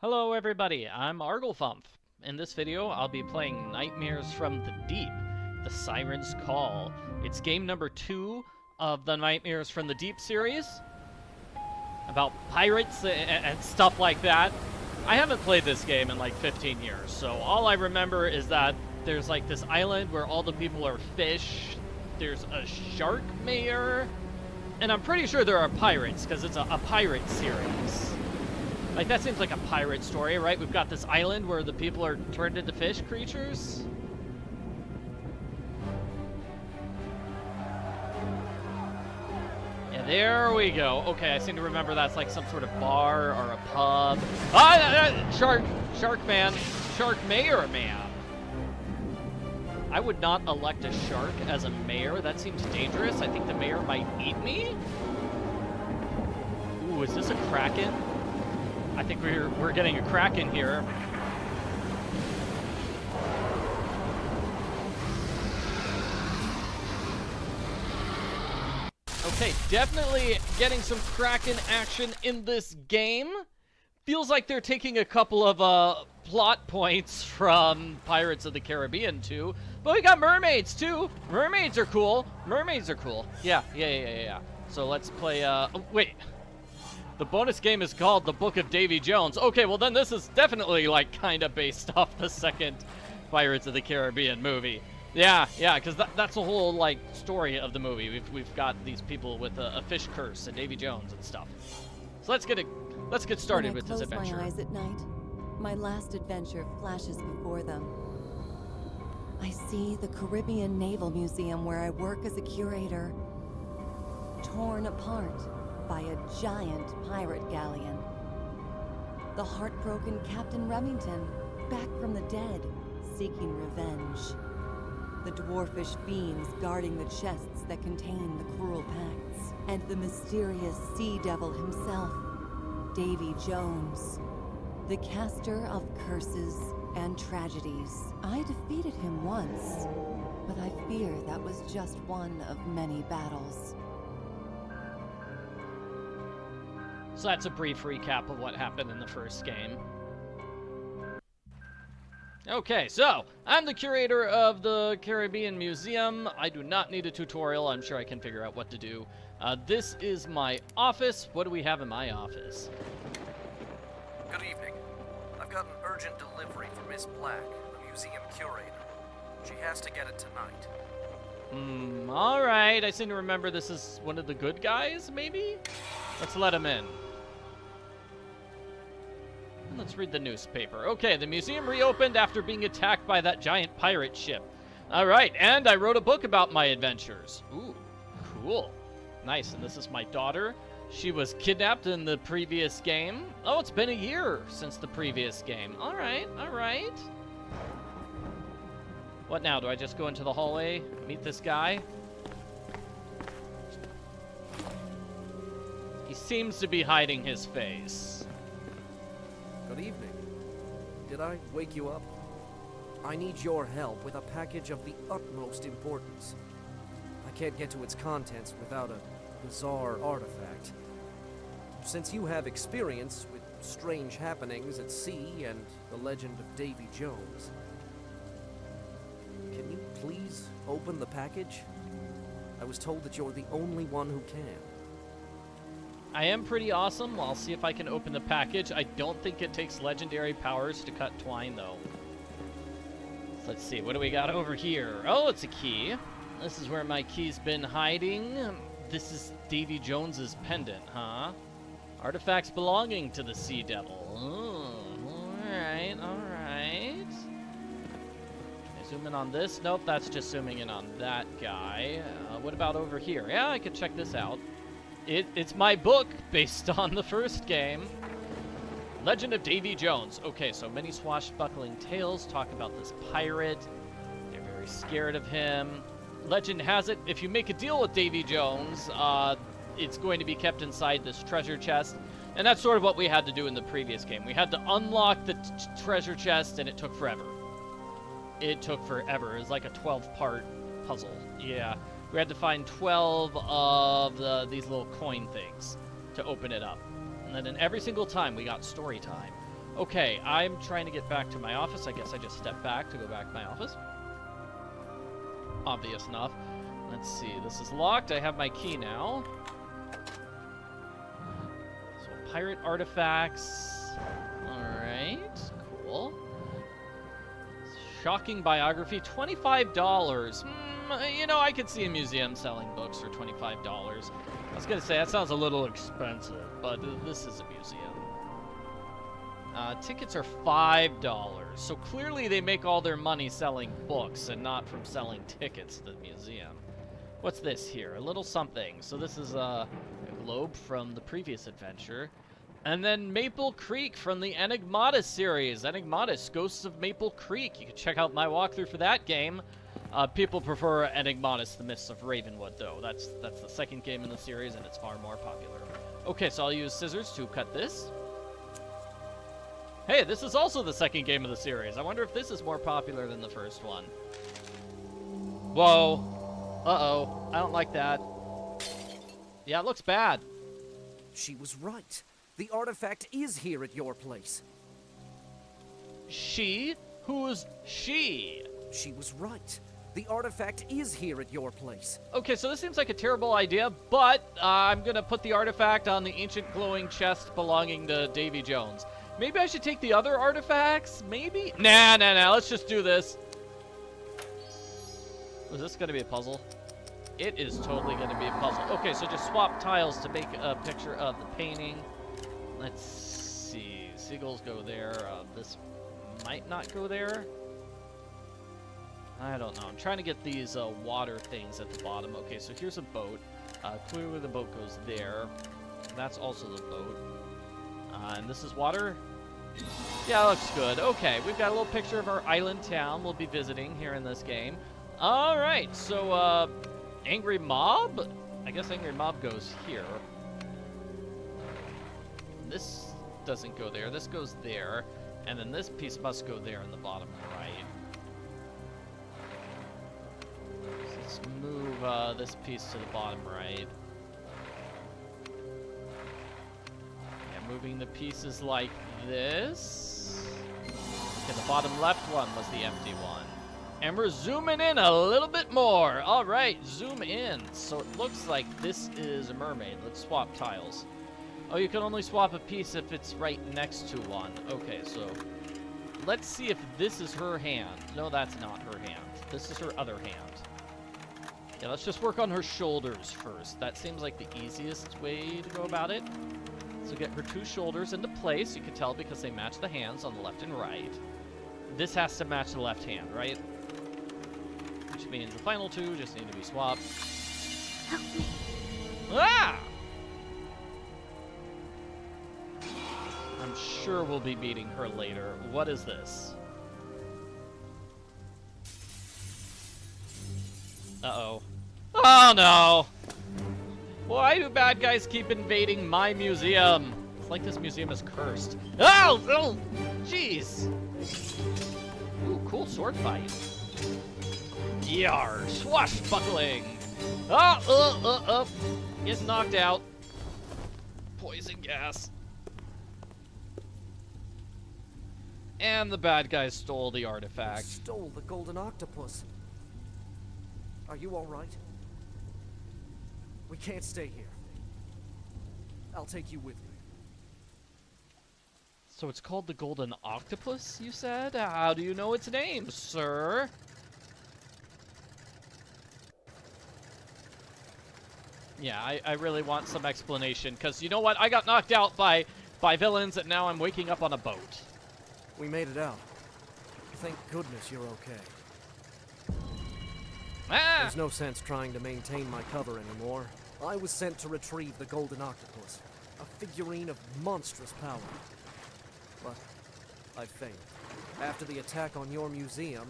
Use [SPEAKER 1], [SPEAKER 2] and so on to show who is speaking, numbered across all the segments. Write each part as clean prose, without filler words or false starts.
[SPEAKER 1] Hello everybody, I'm Arglefumph. In this video, I'll be playing Nightmares from the Deep, the Siren's Call. It's game number 2 of the Nightmares from the Deep series, about pirates and stuff like that. I haven't played this game in like 15 years, so all I remember is that there's like this island where all the people are fish, there's a shark mayor, and I'm pretty sure there are pirates, because it's a pirate series. Like, that seems like a pirate story, right? We've got this island where the people are turned into fish creatures. Yeah, there we go. Okay, I seem to remember that's like some sort of bar or a pub. Shark man. Shark mayor man. I would not elect a shark as a mayor. That seems dangerous. I think the mayor might eat me. Ooh, is this a kraken? I think we're getting a kraken here. Okay, definitely getting some kraken action in this game. Feels like they're taking a couple of plot points from Pirates of the Caribbean too. But we got mermaids too. Mermaids are cool. Mermaids are cool. Yeah. So let's play, oh, wait. The bonus game is called The Book of Davy Jones. Okay, well then this is definitely like kind of based off the second Pirates of the Caribbean movie. Yeah, because that's the whole like story of the movie. We've got these people with a fish curse and Davy Jones and stuff. So let's get started with this adventure.
[SPEAKER 2] When I close my eyes at night, my last adventure flashes before them. I see the Caribbean Naval Museum where I work as a curator, torn apart by a giant pirate galleon. The heartbroken Captain Remington, back from the dead, seeking revenge. The dwarfish fiends guarding the chests that contain the cruel pacts. And the mysterious sea devil himself, Davy Jones, the caster of curses and tragedies. I defeated him once, but I fear that was just one of many battles.
[SPEAKER 1] So that's a brief recap of what happened in the first game. Okay, so I'm the curator of the Caribbean Museum. I do not need a tutorial. I'm sure I can figure out what to do. This is my office. What do we have in my office?
[SPEAKER 3] Good evening. I've got an urgent delivery for Miss Black, the museum curator. She has to get it tonight.
[SPEAKER 1] Alright. I seem to remember this is one of the good guys, maybe? Let's let him in. Let's read the newspaper. Okay, the museum reopened after being attacked by that giant pirate ship. Alright, and I wrote a book about my adventures. Ooh, cool. Nice, and this is my daughter. She was kidnapped in the previous game. Oh, it's been a year since the previous game. Alright. What now? Do I just go into the hallway, meet this guy? He seems to be hiding his face.
[SPEAKER 3] Good evening. Did I wake you up? I need your help with a package of the utmost importance. I can't get to its contents without a bizarre artifact. Since you have experience with strange happenings at sea and the legend of Davy Jones, can you please open the package? I was told that you're the only one who can.
[SPEAKER 1] I am pretty awesome. I'll see if I can open the package. I don't think it takes legendary powers to cut twine, though. So let's see. What do we got over here? Oh, it's a key. This is where my key's been hiding. This is Davy Jones's pendant, huh? Artifacts belonging to the Sea Devil. Oh, alright. Can I zoom in on this? Nope, that's just zooming in on that guy. What about over here? Yeah, I could check this out. It's my book based on the first game. Legend of Davy Jones. Okay, so many swashbuckling tales talk about this pirate. They're very scared of him. Legend has it, if you make a deal with Davy Jones, it's going to be kept inside this treasure chest. And that's sort of what we had to do in the previous game. We had to unlock the treasure chest, and it took forever. It took forever. It was like a 12-part puzzle. Yeah. We had to find 12 of these little coin things to open it up. And then in every single time, we got story time. Okay, I'm trying to get back to my office. I guess I just stepped back to go back to my office. Obvious enough. Let's see, this is locked. I have my key now. So, pirate artifacts. Alright, cool. Shocking biography, $25. You know, I could see a museum selling books for $25. I was gonna say, that sounds a little expensive, but this is a museum. Tickets are $5, so clearly they make all their money selling books and not from selling tickets to the museum. What's this here? A little something. So this is a globe from the previous adventure. And then Maple Creek from the Enigmata series. Enigmatis, Ghosts of Maple Creek. You can check out my walkthrough for that game. People prefer Enigmatis, The Mists of Ravenwood, though. That's the second game in the series, and it's far more popular. Okay, so I'll use scissors to cut this. Hey, this is also the second game of the series. I wonder if this is more popular than the first one. Whoa. Uh-oh. I don't like that. Yeah, it looks bad.
[SPEAKER 3] She was right. The artifact is here at your place.
[SPEAKER 1] She? Who's she?
[SPEAKER 3] She was right. The artifact is here at your place.
[SPEAKER 1] Okay, so this seems like a terrible idea, but I'm gonna put the artifact on the ancient glowing chest belonging to Davy Jones. Maybe I should take the other artifacts? Maybe? Nah, let's just do this. Was this gonna be a puzzle? It is totally gonna be a puzzle. Okay, so just swap tiles to make a picture of the painting. Let's see. Seagulls go there. This might not go there. I don't know. I'm trying to get these water things at the bottom. Okay, so here's a boat. Clearly the boat goes there. That's also the boat. And this is water. Yeah, looks good. Okay, we've got a little picture of our island town we'll be visiting here in this game. All right, so Angry Mob? I guess Angry Mob goes here. This doesn't go there. This goes there. And then this piece must go there in the bottom right. So let's move this piece to the bottom right. Yeah, moving the pieces like this. Okay, the bottom left one was the empty one. And we're zooming in a little bit more. All right, zoom in. So it looks like this is a mermaid. Let's swap tiles. Oh, you can only swap a piece if it's right next to one. Okay, so let's see if this is her hand. No, that's not her hand. This is her other hand. Yeah, let's just work on her shoulders first. That seems like the easiest way to go about it. So get her two shoulders into place. You can tell because they match the hands on the left and right. This has to match the left hand, right? Which means the final two just need to be swapped.
[SPEAKER 2] Help me.
[SPEAKER 1] Ah! I'm sure we'll be meeting her later. What is this? Uh-oh. Oh, no! Why do bad guys keep invading my museum? It's like this museum is cursed. Oh! Oh! Jeez! Ooh, cool sword fight. Yar! Swashbuckling! Oh! Getting knocked out. Poison gas. And the bad guys stole the artifact.
[SPEAKER 3] Stole the golden octopus. Are you all right? We can't stay here. I'll take you with me.
[SPEAKER 1] So it's called the golden octopus, you said? How do you know its name, sir? Yeah, I really want some explanation, because you know what? I got knocked out by villains, and now I'm waking up on a boat.
[SPEAKER 3] We made it out. Thank goodness you're okay.
[SPEAKER 1] Ah!
[SPEAKER 3] There's no sense trying to maintain my cover anymore. I was sent to retrieve the golden octopus, a figurine of monstrous power. But I failed. After the attack on your museum,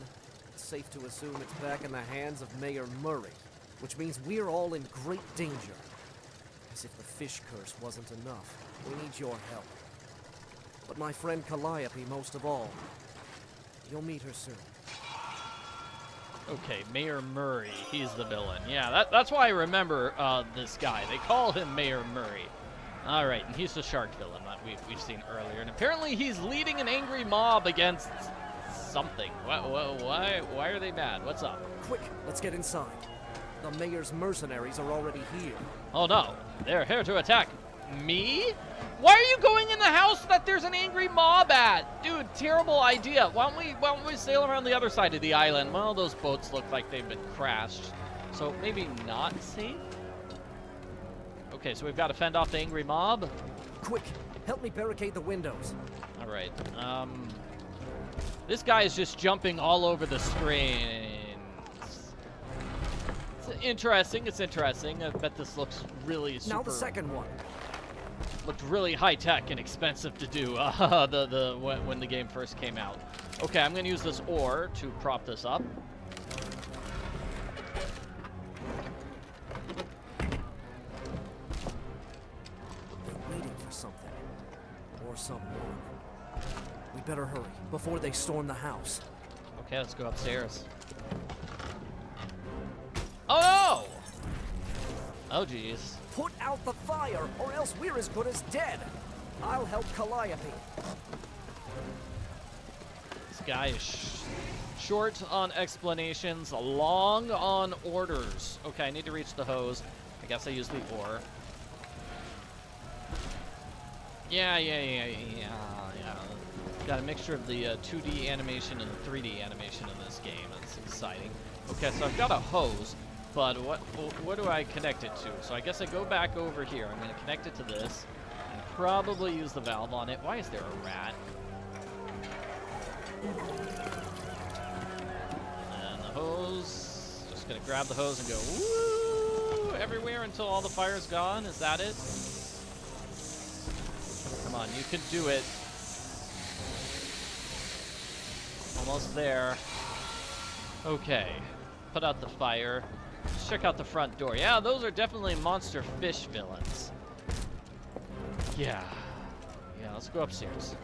[SPEAKER 3] it's safe to assume it's back in the hands of Mayor Murray, which means we're all in great danger. As if the fish curse wasn't enough, we need your help. But my friend Calliope most of all. You'll meet her soon.
[SPEAKER 1] Okay, Mayor Murray. He's the villain. Yeah, that's why I remember this guy. They call him Mayor Murray. All right, and he's the shark villain that we've seen earlier. And apparently he's leading an angry mob against something. Why are they mad? What's up?
[SPEAKER 3] Quick, let's get inside. The mayor's mercenaries are already here.
[SPEAKER 1] Oh no, they're here to attack me? Why are you going in the house that there's an angry mob at? Dude, terrible idea. Why don't we sail around the other side of the island? Well, those boats look like they've been crashed, so maybe not safe? Okay, so we've got to fend off the angry mob.
[SPEAKER 3] Quick, help me barricade the windows.
[SPEAKER 1] All right, this guy is just jumping all over the screen. It's interesting. I bet this looks really super.
[SPEAKER 3] Now the second one.
[SPEAKER 1] Looked really high-tech and expensive to do when the game first came out. Okay, I'm going to use this oar to prop this up.
[SPEAKER 3] They're waiting for something. Or someone. We better hurry before they storm the house.
[SPEAKER 1] Okay, let's go upstairs. Oh no! Oh geez.
[SPEAKER 3] Put out the fire, or else we're as good as dead. I'll help Calliope.
[SPEAKER 1] This guy is short on explanations, long on orders. Okay, I need to reach the hose. I guess I use the oar. Yeah. Got a mixture of the 2D animation and the 3D animation in this game. That's exciting. Okay, so I've got a hose. But what do I connect it to? So I guess I go back over here. I'm going to connect it to this and probably use the valve on it. Why is there a rat? And the hose. Just going to grab the hose and go woo everywhere until all the fire's gone. Is that it? Come on, you can do it. Almost there. Okay. Put out the fire. Let's check out the front door. Yeah, those are definitely monster fish villains. Yeah, let's go upstairs.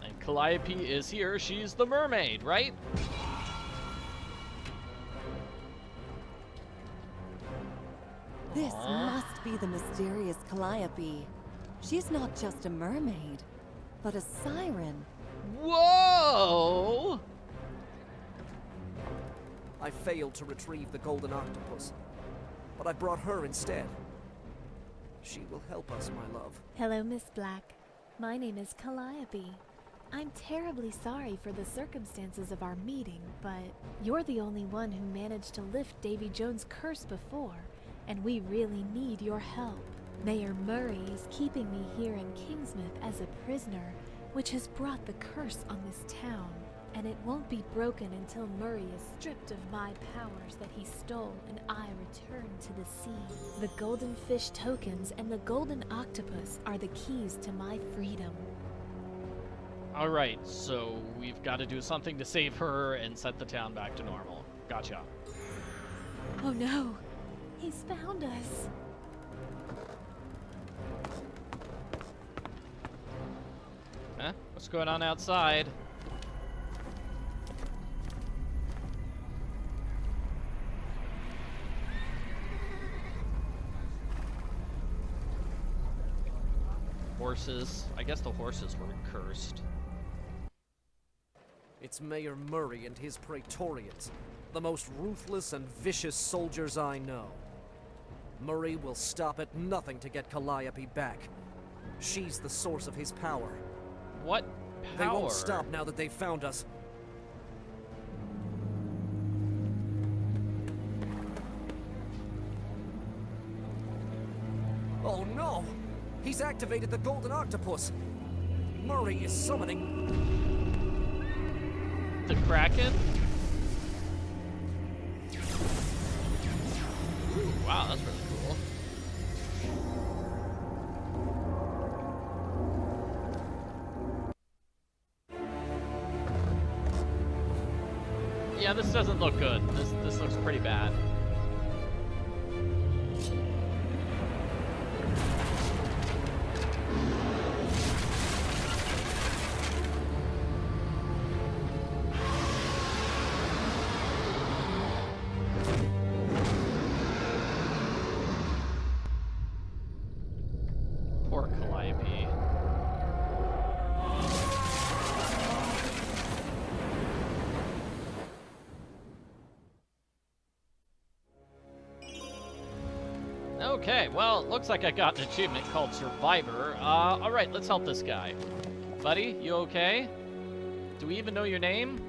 [SPEAKER 1] And Calliope is here. She's the mermaid, right?
[SPEAKER 2] This must be the mysterious Calliope. She's not just a mermaid, but a siren.
[SPEAKER 1] Whoa!
[SPEAKER 3] I failed to retrieve the golden octopus, but I brought her instead. She will help us, my love.
[SPEAKER 4] Hello, Miss Black. My name is Calliope. I'm terribly sorry for the circumstances of our meeting, but you're the only one who managed to lift Davy Jones' curse before, and we really need your help. Mayor Murray is keeping me here in Kingsmouth as a prisoner, which has brought the curse on this town. And it won't be broken until Murray is stripped of my powers that he stole and I return to the sea. The golden fish tokens and the golden octopus are the keys to my freedom.
[SPEAKER 1] Alright, so we've got to do something to save her and set the town back to normal. Gotcha.
[SPEAKER 4] Oh no! He's found us!
[SPEAKER 1] Huh? What's going on outside? Horses. I guess the horses were cursed.
[SPEAKER 3] It's Mayor Murray and his Praetorians, the most ruthless and vicious soldiers I know. Murray will stop at nothing to get Calliope back. She's the source of his power.
[SPEAKER 1] What power?
[SPEAKER 3] They won't stop now that they've found us. Oh no! He's activated the golden octopus! Murray is summoning...
[SPEAKER 1] the kraken? Ooh, wow, that's really cool. Yeah, this doesn't look good. This looks pretty bad. Calliope. Okay, well, it looks like I got an achievement called Survivor. Alright, let's help this guy. Buddy, you okay? Do we even know your name?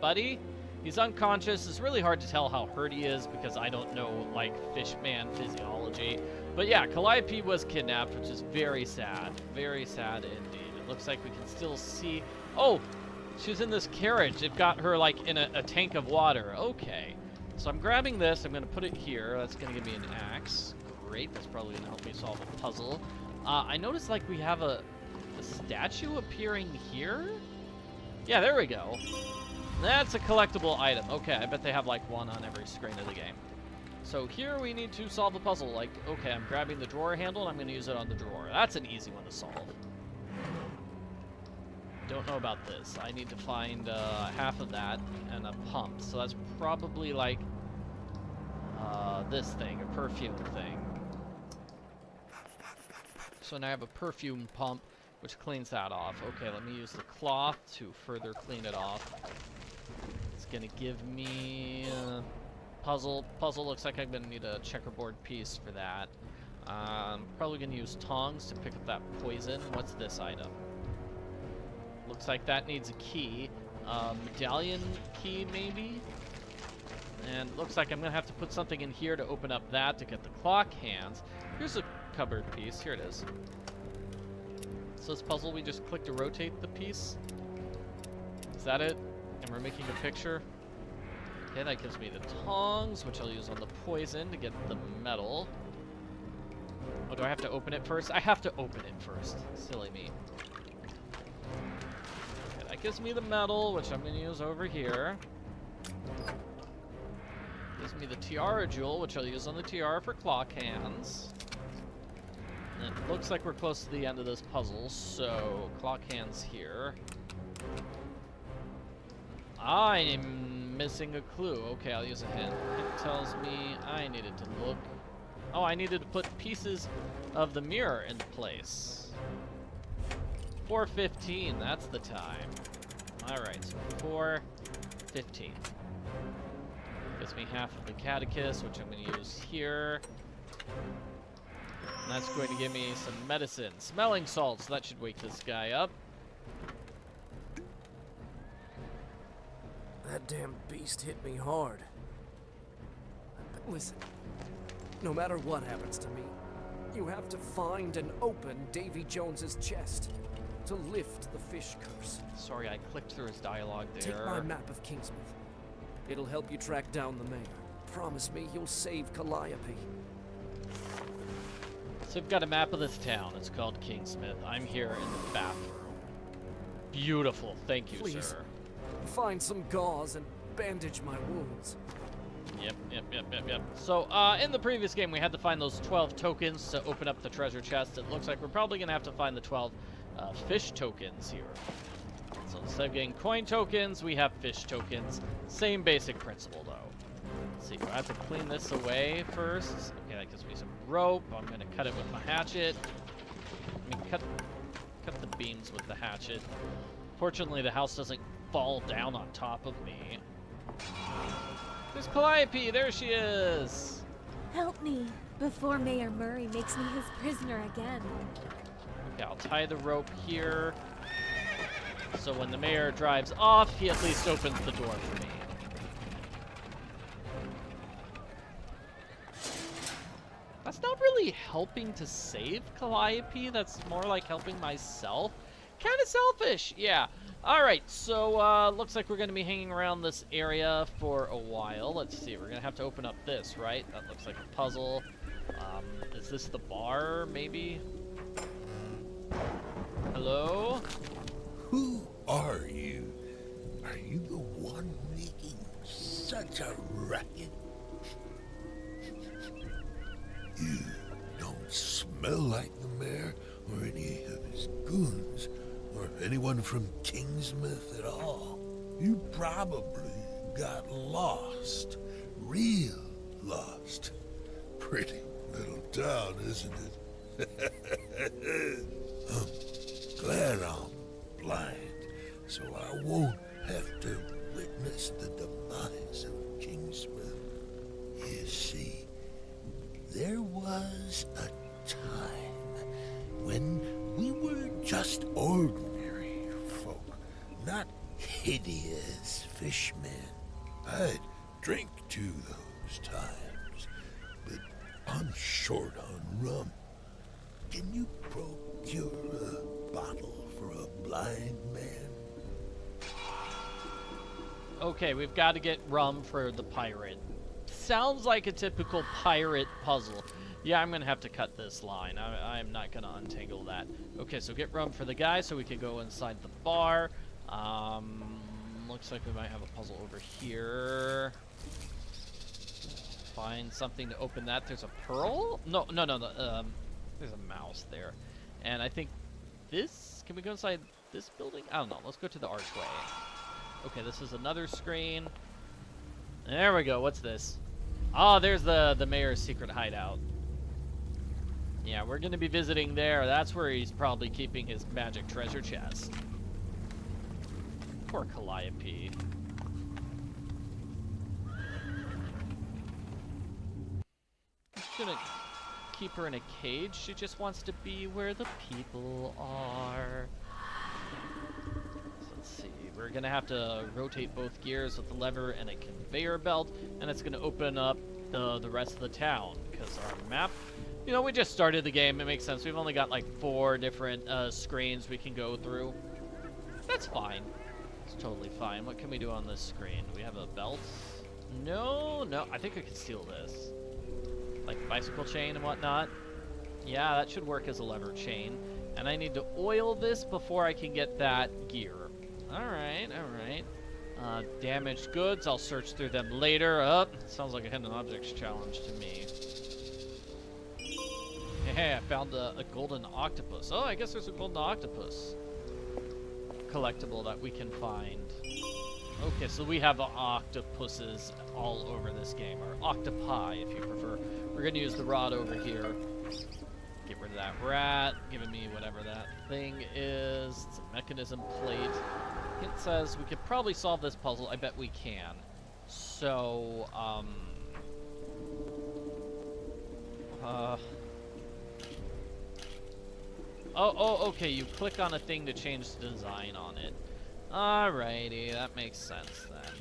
[SPEAKER 1] Buddy? He's unconscious. It's really hard to tell how hurt he is because I don't know, like, fishman physiology. But yeah, Calliope was kidnapped, which is very sad. Very sad indeed. It looks like we can still see... Oh! She's in this carriage. They've got her, like, in a tank of water. Okay. So I'm grabbing this. I'm going to put it here. That's going to give me an axe. Great. That's probably going to help me solve a puzzle. I noticed, like, we have a statue appearing here? Yeah, there we go. That's a collectible item. Okay, I bet they have, like, one on every screen of the game. So here we need to solve a puzzle. Like, okay, I'm grabbing the drawer handle, and I'm going to use it on the drawer. That's an easy one to solve. Don't know about this. I need to find half of that and a pump. So that's probably, like, this thing, a perfume thing. So now I have a perfume pump, which cleans that off. Okay, let me use the cloth to further clean it off. It's gonna give me a puzzle. Puzzle looks like I'm gonna need a checkerboard piece for that. Probably gonna use tongs to pick up that poison. What's this item? Looks like that needs a key. Medallion key, maybe? And looks like I'm gonna have to put something in here to open up that to get the clock hands. Here's a cupboard piece. Here it is. So this puzzle, we just click to rotate the piece. Is that it? And we're making a picture. Okay, that gives me the tongs, which I'll use on the poison to get the metal. Oh, do I have to open it first? I have to open it first. Silly me. Okay, that gives me the metal, which I'm going to use over here. Gives me the tiara jewel, which I'll use on the tiara for clock hands. And it looks like we're close to the end of this puzzle, so clock hands here. I'm missing a clue. Okay, I'll use a hint. It tells me I needed to look. Oh, I needed to put pieces of the mirror in place. 4:15, that's the time. Alright, so 4:15. Gives me half of the catechist, which I'm going to use here. And that's going to give me some medicine. Smelling salts, that should wake this guy up.
[SPEAKER 3] That damn beast hit me hard. But listen, no matter what happens to me, you have to find and open Davy Jones's chest to lift the fish curse.
[SPEAKER 1] Sorry, I clicked through his dialogue there.
[SPEAKER 3] Take my map of Kingsmouth. It'll help you track down the mayor. Promise me you'll save Calliope.
[SPEAKER 1] So we've got a map of this town. It's called Kingsmouth. I'm here in the bathroom. Beautiful. Thank you,
[SPEAKER 3] Please,
[SPEAKER 1] sir.
[SPEAKER 3] find some gauze and bandage my wounds.
[SPEAKER 1] Yep. So, in the previous game, we had to find those 12 tokens to open up the treasure chest. It looks like we're probably going to have to find the 12 fish tokens here. So instead of getting coin tokens, we have fish tokens. Same basic principle, though. Let's see, do I have to clean this away first? Okay, that gives me some rope. I'm going to cut it with my hatchet. I mean, cut the beams with the hatchet. Fortunately, the house doesn't fall down on top of me. There's Calliope! There she is!
[SPEAKER 4] Help me before Mayor Murray makes me his prisoner again.
[SPEAKER 1] Okay, I'll tie the rope here. So when the mayor drives off, he at least opens the door for me. That's not really helping to save Calliope. That's more like helping myself. Kind of selfish, yeah. Alright, so looks like we're going to be hanging around this area for a while. Let's see, we're going to have to open up this, right? That looks like a puzzle. Is this the bar, maybe? Hello?
[SPEAKER 5] Who are you? Are you the one making such a racket? You don't smell like the mayor or any of his goons or anyone from Kingsmouth at all. You probably got lost. Real lost. Pretty little town, isn't it? I'm glad I'm blind, so I won't have to witness the demise of Kingsmouth. You see, there was a time when we were just ordinary folk, not hideous fishmen. I'd drink to those times, but I'm short on rum. Can you procure a bottle for a blind man?
[SPEAKER 1] Okay, we've got to get rum for the pirate. Sounds like a typical pirate puzzle. Yeah, I'm going to have to cut this line. I'm not going to untangle that. Okay, so get rum for the guy so we can go inside the bar. Looks like we might have a puzzle over here. Find something to open that. There's a pearl? No. There's a mouse there. And I think this... Can we go inside this building? I don't know. Let's go to the archway. Okay, this is another screen. There we go. What's this? Oh, there's the mayor's secret hideout. Yeah, we're going to be visiting there. That's where he's probably keeping his magic treasure chest. Poor Calliope. Shouldn't keep her in a cage. She just wants to be where the people are. So let's see. We're going to have to rotate both gears with the lever and a conveyor belt, and it's going to open up the rest of the town, because our map, you know, we just started the game. It makes sense. We've only got like 4 different screens we can go through. That's fine. It's totally fine. What can we do on this screen? Do we have a belt? No. I think we can steal this. Like bicycle chain and whatnot. Yeah, that should work as a lever chain. And I need to oil this before I can get that gear. Alright. Damaged goods. I'll search through them later. Sounds like a hidden objects challenge to me. Hey, I found a golden octopus. Oh, I guess there's a golden octopus collectible that we can find. Okay, so we have octopuses all over this game, or octopi if you prefer. We're gonna use the rod over here. Get rid of that rat, giving me whatever that thing is. It's a mechanism plate. It says we could probably solve this puzzle. I bet we can. So, Oh, okay, you click on a thing to change the design on it. Alrighty, that makes sense then.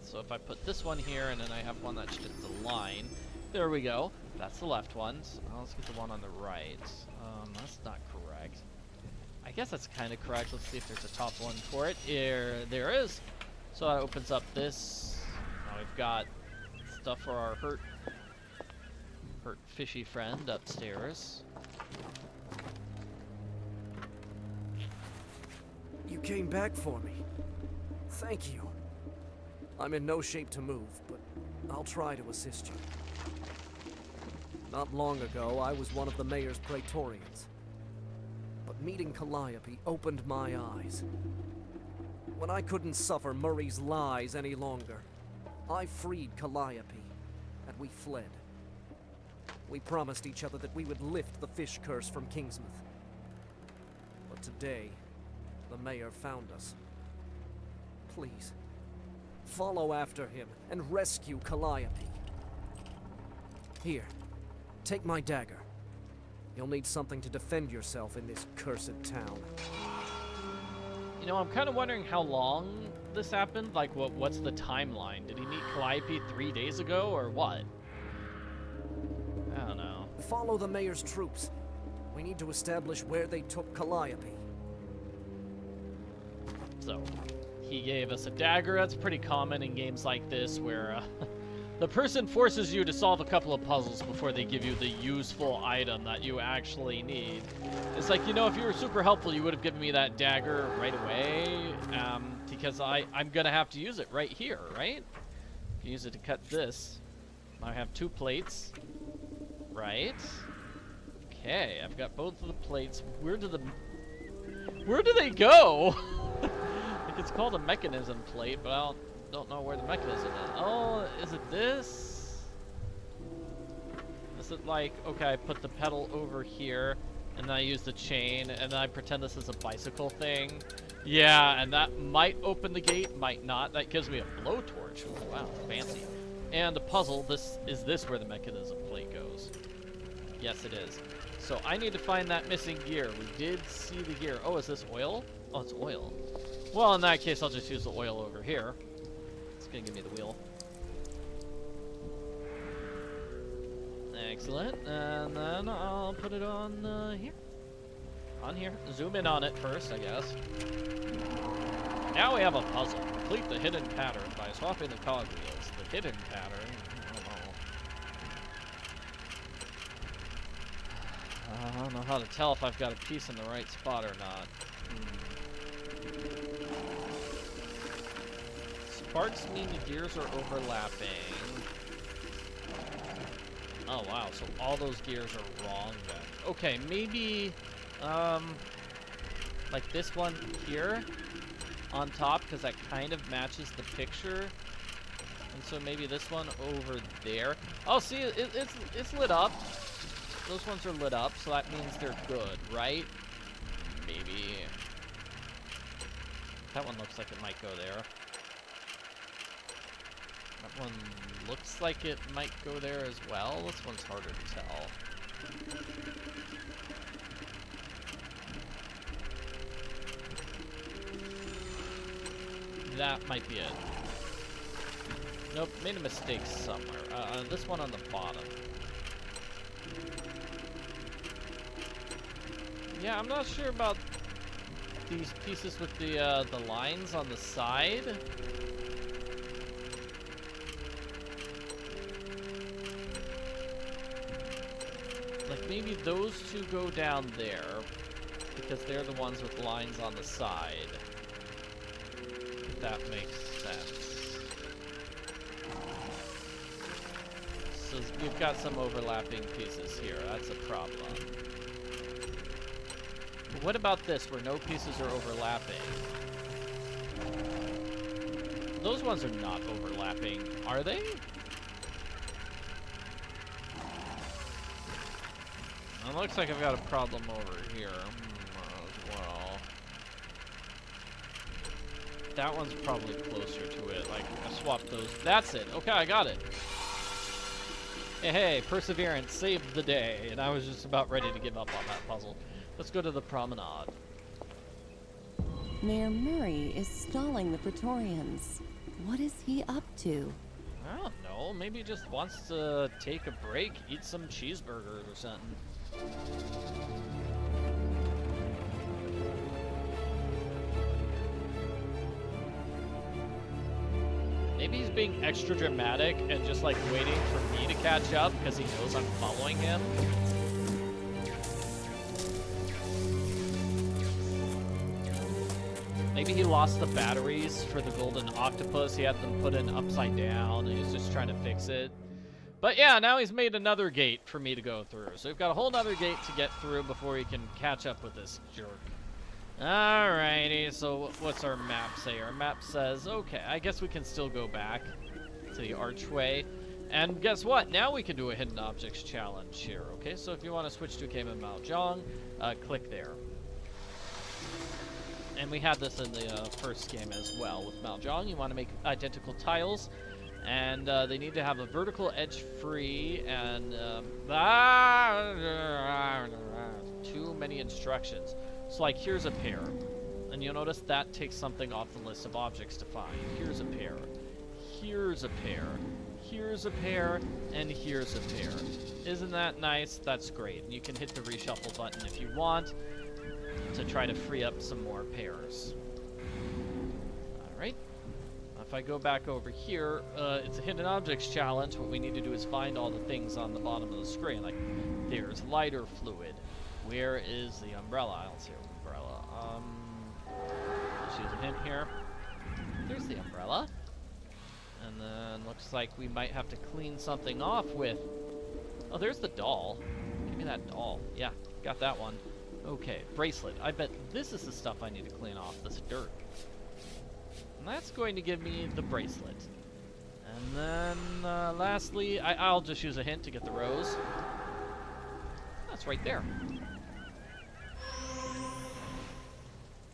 [SPEAKER 1] So if I put this one here and then I have one that's just a line, there we go. That's the left one. So let's get the one on the right. That's not correct. I guess that's kind of correct. Let's see if there's a top one for it. There is. So that opens up this. Now we've got stuff for our hurt fishy friend upstairs.
[SPEAKER 3] You came back for me. Thank you. I'm in no shape to move, but I'll try to assist you. Not long ago, I was one of the mayor's praetorians. But meeting Calliope opened my eyes. When I couldn't suffer Murray's lies any longer, I freed Calliope, and we fled. We promised each other that we would lift the fish curse from Kingsmouth. But today, the mayor found us. Please, follow after him and rescue Calliope. Here, take my dagger. You'll need something to defend yourself in this cursed town.
[SPEAKER 1] You know, I'm kind of wondering how long this happened. Like, what's the timeline? Did he meet Calliope 3 days ago, or what? I don't know.
[SPEAKER 3] Follow the mayor's troops. We need to establish where they took Calliope.
[SPEAKER 1] So, he gave us a dagger. That's pretty common in games like this, where the person forces you to solve a couple of puzzles before they give you the useful item that you actually need. It's like, you know, if you were super helpful, you would have given me that dagger right away, because I'm gonna have to use it right here, right? I can use it to cut this. Now I have 2 plates, right? Okay, I've got both of the plates. Where do they go? Like, it's called a mechanism plate, but I don't know where the mechanism is. Oh, is it this? Is it like, okay, I put the pedal over here, and then I use the chain, and then I pretend this is a bicycle thing? Yeah, and that might open the gate, might not. That gives me a blowtorch. Oh, wow, fancy. And a puzzle. Is this where the mechanism plate goes? Yes, it is. So I need to find that missing gear. We did see the gear. Oh, is this oil? Oh, it's oil. Well, in that case, I'll just use the oil over here. It's gonna give me the wheel. Excellent. And then I'll put it on here. On here. Zoom in on it first, I guess. Now we have a puzzle. Complete the hidden pattern by swapping the cog wheels. The hidden pattern. I don't know how to tell if I've got a piece in the right spot or not. Sparks mean the gears are overlapping. Oh wow, so all those gears are wrong then. Okay, maybe like this one here on top, because that kind of matches the picture. And so maybe this one over there. Oh, see, it's lit up. Those ones are lit up, so that means they're good, right? Maybe. That one looks like it might go there. That one looks like it might go there as well. This one's harder to tell. That might be it. Nope, made a mistake somewhere. This one on the bottom. Yeah, I'm not sure about these pieces with the lines on the side. Like maybe those two go down there because they're the ones with lines on the side. If that makes sense. So we've got some overlapping pieces here. That's a problem. What about this, where no pieces are overlapping? Those ones are not overlapping, are they? It looks like I've got a problem over here as well. That one's probably closer to it. Like, I swapped those. That's it. Okay, I got it. Hey, perseverance saved the day, and I was just about ready to give up on that puzzle. Let's go to the promenade.
[SPEAKER 2] Mayor Murray is stalling the Praetorians. What is he up to?
[SPEAKER 1] I don't know. Maybe he just wants to take a break, eat some cheeseburgers or something. Maybe he's being extra dramatic and just like waiting for me to catch up because he knows I'm following him. Maybe he lost the batteries for the golden octopus. He had them put in upside down and he's just trying to fix it. But yeah, now he's made another gate for me to go through. So we've got a whole nother gate to get through before he can catch up with this jerk. Alrighty, so what's our map say? Our map says, okay, I guess we can still go back to the archway. And guess what? Now we can do a hidden objects challenge here. Okay, so if you want to switch to Game of Mahjong, click there. And we had this in the first game as well with Mahjong. You want to make identical tiles. And they need to have a vertical edge free and too many instructions. So like here's a pair. And you'll notice that takes something off the list of objects to find. Here's a pair. Here's a pair. Here's a pair. And here's a pair. Isn't that nice? That's great. And you can hit the reshuffle button if you want to try to free up some more pairs. Alright. If I go back over here, it's a hidden objects challenge. What we need to do is find all the things on the bottom of the screen. Like, there's lighter fluid. Where is the umbrella? I don't see an umbrella. Let's use a hint here. There's the umbrella. And then looks like we might have to clean something off with... Oh, there's the doll. Give me that doll. Yeah, got that one. Okay, bracelet. I bet this is the stuff I need to clean off, this dirt. And that's going to give me the bracelet. And then, lastly, I'll just use a hint to get the rose. It's right there.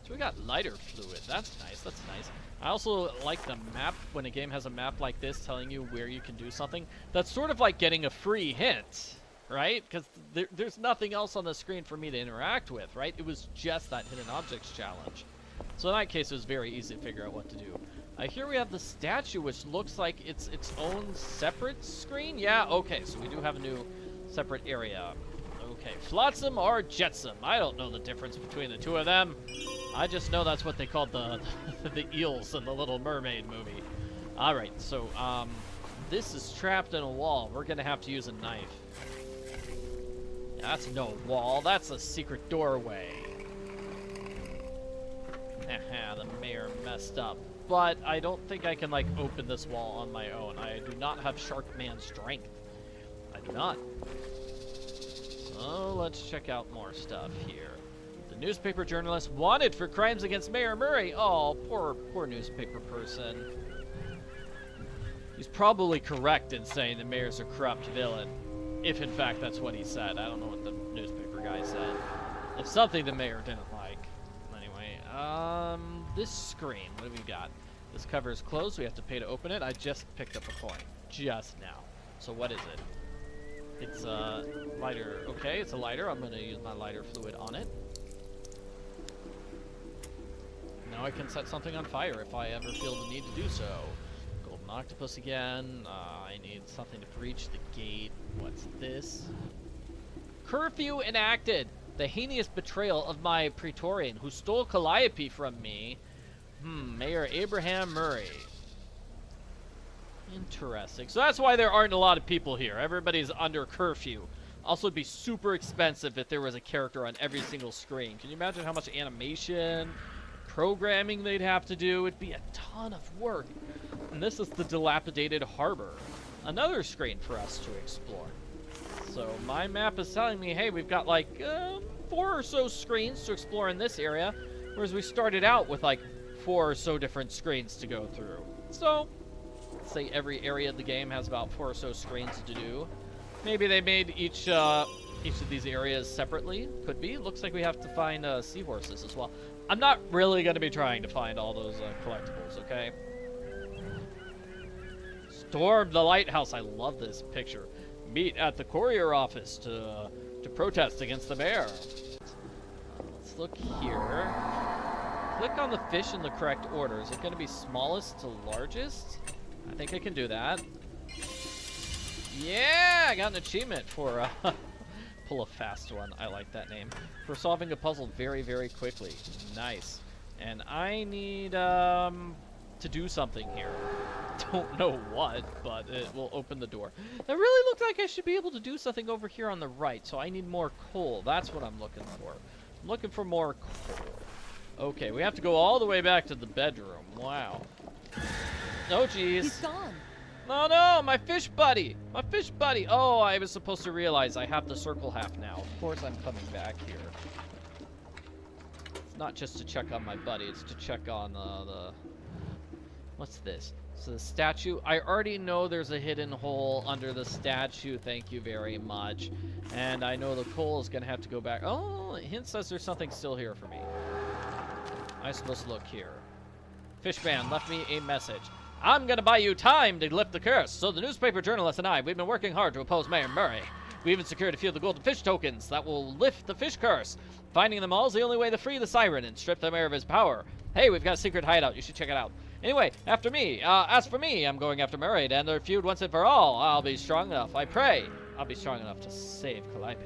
[SPEAKER 1] So we got lighter fluid. That's nice. That's nice. I also like the map when a game has a map like this telling you where you can do something. That's sort of like getting a free hint, right? Because there's nothing else on the screen for me to interact with, right? It was just that hidden objects challenge. So in that case, it was very easy to figure out what to do. Here we have the statue, which looks like it's its own separate screen. Yeah, okay, so we do have a new separate area. Okay, flotsam or jetsam. I don't know the difference between the two of them. I just know that's what they called the eels in the Little Mermaid movie. All right, so this is trapped in a wall. We're gonna have to use a knife. That's no wall. That's a secret doorway. Haha, the mayor messed up. But I don't think I can, like, open this wall on my own. I do not have Shark Man strength. I do not. So let's check out more stuff here. The newspaper journalist wanted for crimes against Mayor Murray. Oh, poor newspaper person. He's probably correct in saying the mayor's a corrupt villain. If, in fact, that's what he said. I don't know what the newspaper guy said. It's something the mayor didn't like. Anyway, this screen, what have we got? This cover is closed. We have to pay to open it. I just picked up a coin. Just now. So what is it? It's a lighter. Okay, it's a lighter. I'm going to use my lighter fluid on it. Now I can set something on fire if I ever feel the need to do so. Golden octopus again. I need something to breach the gate. What's this? Curfew enacted. The heinous betrayal of my Praetorian who stole Calliope from me. Mayor Abraham Murray. Interesting. So that's why there aren't a lot of people here. Everybody's under curfew. Also, it'd be super expensive if there was a character on every single screen. Can you imagine how much animation, programming they'd have to do? It'd be a ton of work. And this is the dilapidated harbor. Another screen for us to explore. So my map is telling me, hey, we've got like 4 or so screens to explore in this area, whereas we started out with like 4 or so different screens to go through. So let's say every area of the game has about 4 or so screens to do. Maybe they made each of these areas separately. Could be. Looks like we have to find seahorses as well. I'm not really going to be trying to find all those collectibles, okay? Storm the lighthouse. I love this picture. Meet at the courier office to protest against the mayor. Let's look here. Click on the fish in the correct order. Is it going to be smallest to largest? I think I can do that. Yeah, I got an achievement for pull a fast one. I like that name. For solving a puzzle very, very quickly. Nice. And I need to do something here. Don't know what, but it will open the door. That really looked like I should be able to do something over here on the right, so I need more coal. That's what I'm looking for. I'm looking for more coal. Okay, we have to go all the way back to the bedroom. Wow. Oh, geez.
[SPEAKER 2] He's gone.
[SPEAKER 1] Oh, no, my fish buddy. My fish buddy. Oh, I was supposed to realize I have the circle half now. Of course I'm coming back here. It's not just to check on my buddy. It's to check on the... What's this? So the statue. I already know there's a hidden hole under the statue. Thank you very much. And I know the coal is going to have to go back. Oh, it hints says there's something still here for me. I'm supposed to look here. Fishman left me a message. I'm going to buy you time to lift the curse. So the newspaper journalist and I, we've been working hard to oppose Mayor Murray. We even secured a few of the golden fish tokens that will lift the fish curse. Finding them all is the only way to free the Siren and strip the mayor of his power. Hey, we've got a secret hideout. You should check it out. Anyway, after me. As for me, I'm going after Murray to end their feud once and for all. I'll be strong enough. I pray I'll be strong enough to save Calliope.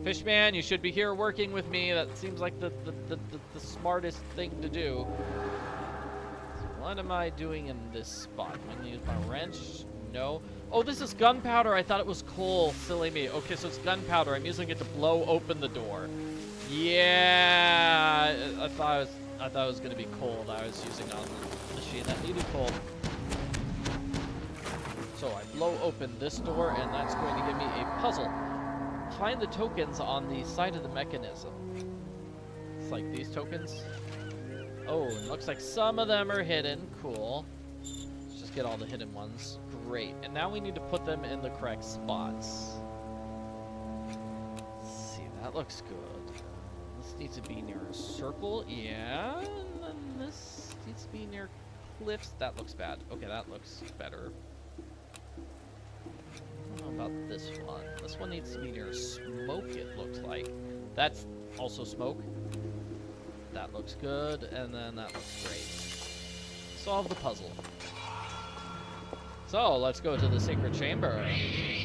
[SPEAKER 1] Fishman, you should be here working with me. That seems like the smartest thing to do. So what am I doing in this spot? Am I going to use my wrench? No. Oh, this is gunpowder. I thought it was coal. Silly me. Okay, so it's gunpowder. I'm using it to blow open the door. Yeah, I thought it was going to be coal that I was using on the machine that needed coal. So I blow open this door, and that's going to give me a puzzle. Find the tokens on the side of the mechanism. It's like these tokens. Oh, it looks like some of them are hidden. Cool. Let's just get all the hidden ones. Great. And now we need to put them in the correct spots. that looks good. This needs to be near a circle, yeah. And then this needs to be near cliffs. That looks bad. Okay, that looks better. I don't know about this one. This one needs to be near smoke, it looks like. That's also smoke. That looks good, and then that looks great. Solve the puzzle. So, let's go to the secret chamber.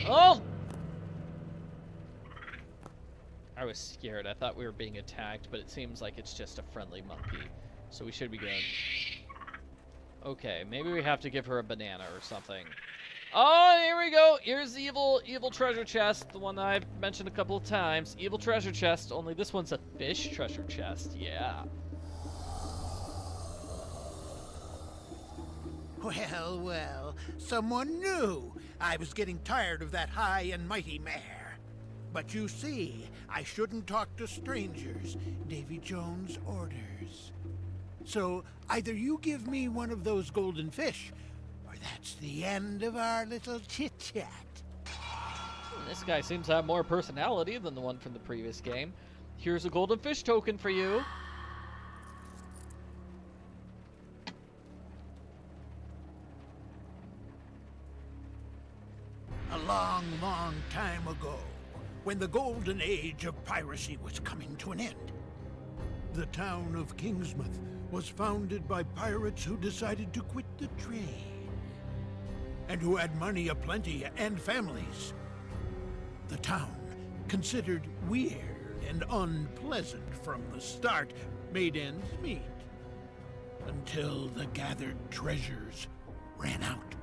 [SPEAKER 1] Oh! I was scared. I thought we were being attacked, but it seems like it's just a friendly monkey. So we should be good. Okay, maybe we have to give her a banana or something. Oh, here we go. Here's the evil treasure chest, the one that I've mentioned a couple of times. Evil treasure chest, only this one's a fish treasure chest. Yeah.
[SPEAKER 6] Well, well, someone new. I was getting tired of that high and mighty mare. But you see, I shouldn't talk to strangers. Davy Jones orders. So, either you give me one of those golden fish, or that's the end of our little chit-chat.
[SPEAKER 1] This guy seems to have more personality than the one from the previous game. Here's a golden fish token for you.
[SPEAKER 6] A long, long time ago, when the golden age of piracy was coming to an end, the town of Kingsmouth was founded by pirates who decided to quit the trade, and who had money aplenty and families. The town, considered weird and unpleasant from the start, made ends meet, until the gathered treasures ran out.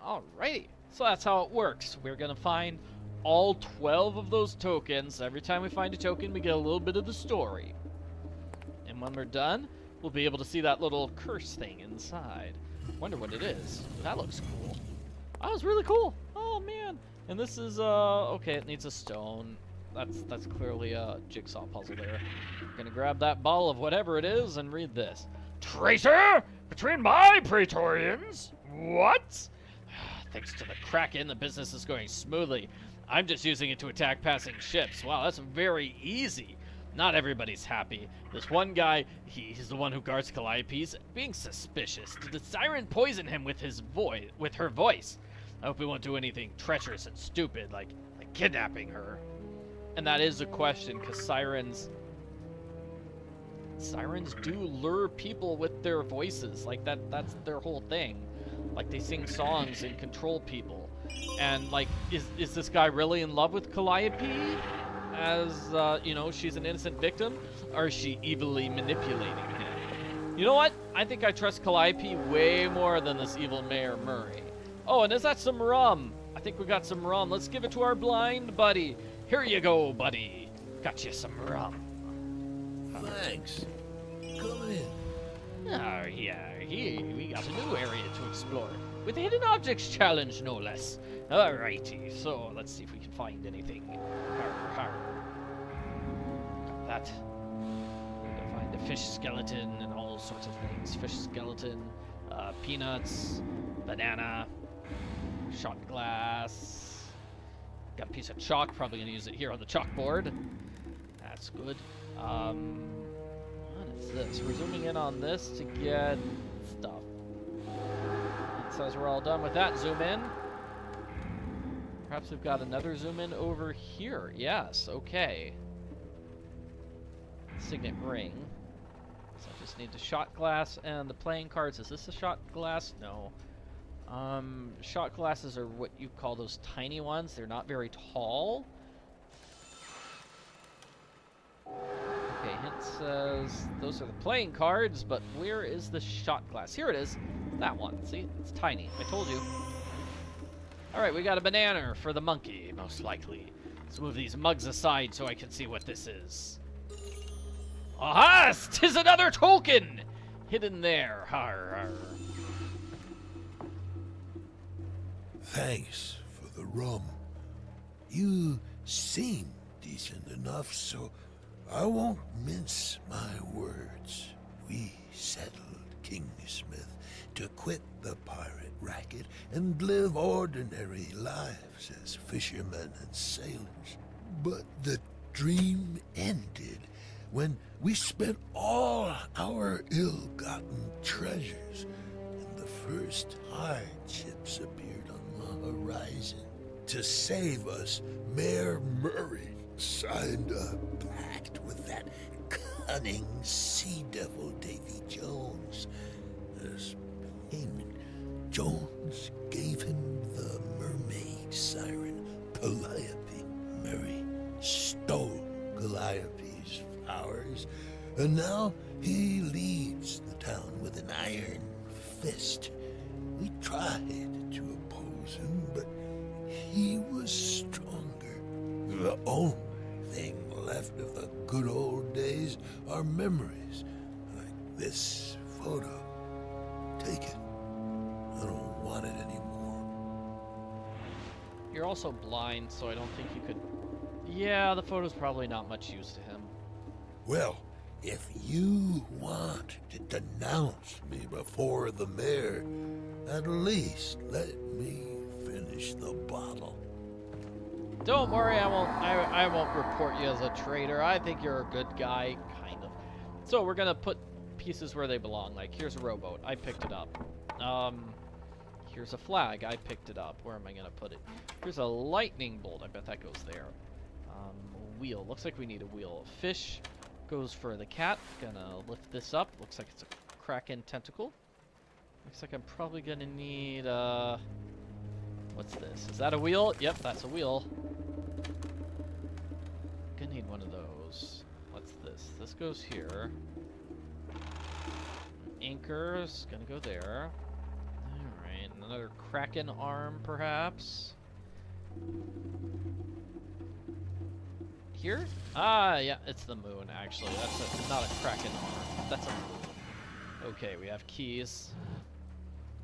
[SPEAKER 1] Alrighty, so that's how it works. We're gonna find all 12 of those tokens. Every time we find a token, we get a little bit of the story. And when we're done, we'll be able to see that little curse thing inside. Wonder what it is. That looks cool. That was really cool. Oh man. And this is okay, it needs a stone. That's clearly a jigsaw puzzle there. Gonna grab that ball of whatever it is and read this. Traitor! Between my Praetorians? What? Thanks to the kraken, the business is going smoothly. I'm just using it to attack passing ships. Wow, that's very easy. Not everybody's happy. This one guy, he's the one who guards Calliope's, being suspicious. Did the Siren poison him with her voice? I hope he won't do anything treacherous and stupid, like kidnapping her. And that is a question, because Sirens do lure people with their voices. Like that's their whole thing. Like they sing songs and control people. And like, is this guy really in love with Calliope? As, you know, she's an innocent victim? Or is she evilly manipulating him? You know what? I think I trust Calliope way more than this evil Mayor Murray. Oh, and is that some rum? I think we got some rum. Let's give it to our blind buddy. Here you go, buddy. Got you some rum.
[SPEAKER 5] Thanks. Come in.
[SPEAKER 1] Oh, yeah, here we got a new area to explore. With a hidden objects challenge, no less. Alrighty, so let's see if we can find anything. Har. That. We're gonna find a fish skeleton and all sorts of things. Fish skeleton, peanuts, banana, shot glass. Got a piece of chalk, probably gonna use it here on the chalkboard. That's good. What is this? We're zooming in on this to get stuff. It says we're all done with that. Zoom in. Perhaps we've got another zoom in over here. Yes, okay. Signet ring. So I just need the shot glass and the playing cards. Is this a shot glass? No. Shot glasses are what you call those tiny ones. They're not very tall. Okay, hint says those are the playing cards, but where is the shot glass? Here it is. That one. See? It's tiny. I told you. Alright, we got a banana for the monkey, most likely. Let's move these mugs aside so I can see what this is. Aha! 'Tis another token! Hidden there. Har, har.
[SPEAKER 5] Thanks for the rum. You seem decent enough, so I won't mince my words. We settled Kingsmouth to quit the pirate racket and live ordinary lives as fishermen and sailors. But the dream ended when we spent all our ill-gotten treasures and the first hardships appeared on the horizon. To save us, Mayor Murray signed a pact with that cunning sea devil Davy Jones. As payment, Jones gave him the mermaid siren Calliope. Murray stole Calliope's powers, and now he leads the town with an iron fist. We tried to oppose him, but he was stronger. The only thing left of the good old days are memories, like this photo. Take it. I don't want it anymore.
[SPEAKER 1] You're also blind, so I don't think you could... Yeah, the photo's probably not much use to him.
[SPEAKER 5] Well, if you want to denounce me before the mayor, at least let me finish the bottle.
[SPEAKER 1] Don't worry, I won't report you as a traitor. I think you're a good guy, kind of. So we're gonna put pieces where they belong. Like, here's a rowboat. I picked it up. Here's a flag. I picked it up. Where am I gonna put it? Here's a lightning bolt. I bet that goes there. Wheel. Looks like we need a wheel. Fish goes for the cat. Gonna lift this up. Looks like it's a kraken tentacle. Looks like I'm probably gonna need, what's this? Is that a wheel? Yep, that's a wheel. Gonna need one of those. What's this? This goes here. Anchor's gonna go there. Alright, another kraken arm, perhaps. Here? Ah, yeah, it's the moon, actually. That's not a kraken arm. That's a moon. Okay, we have keys.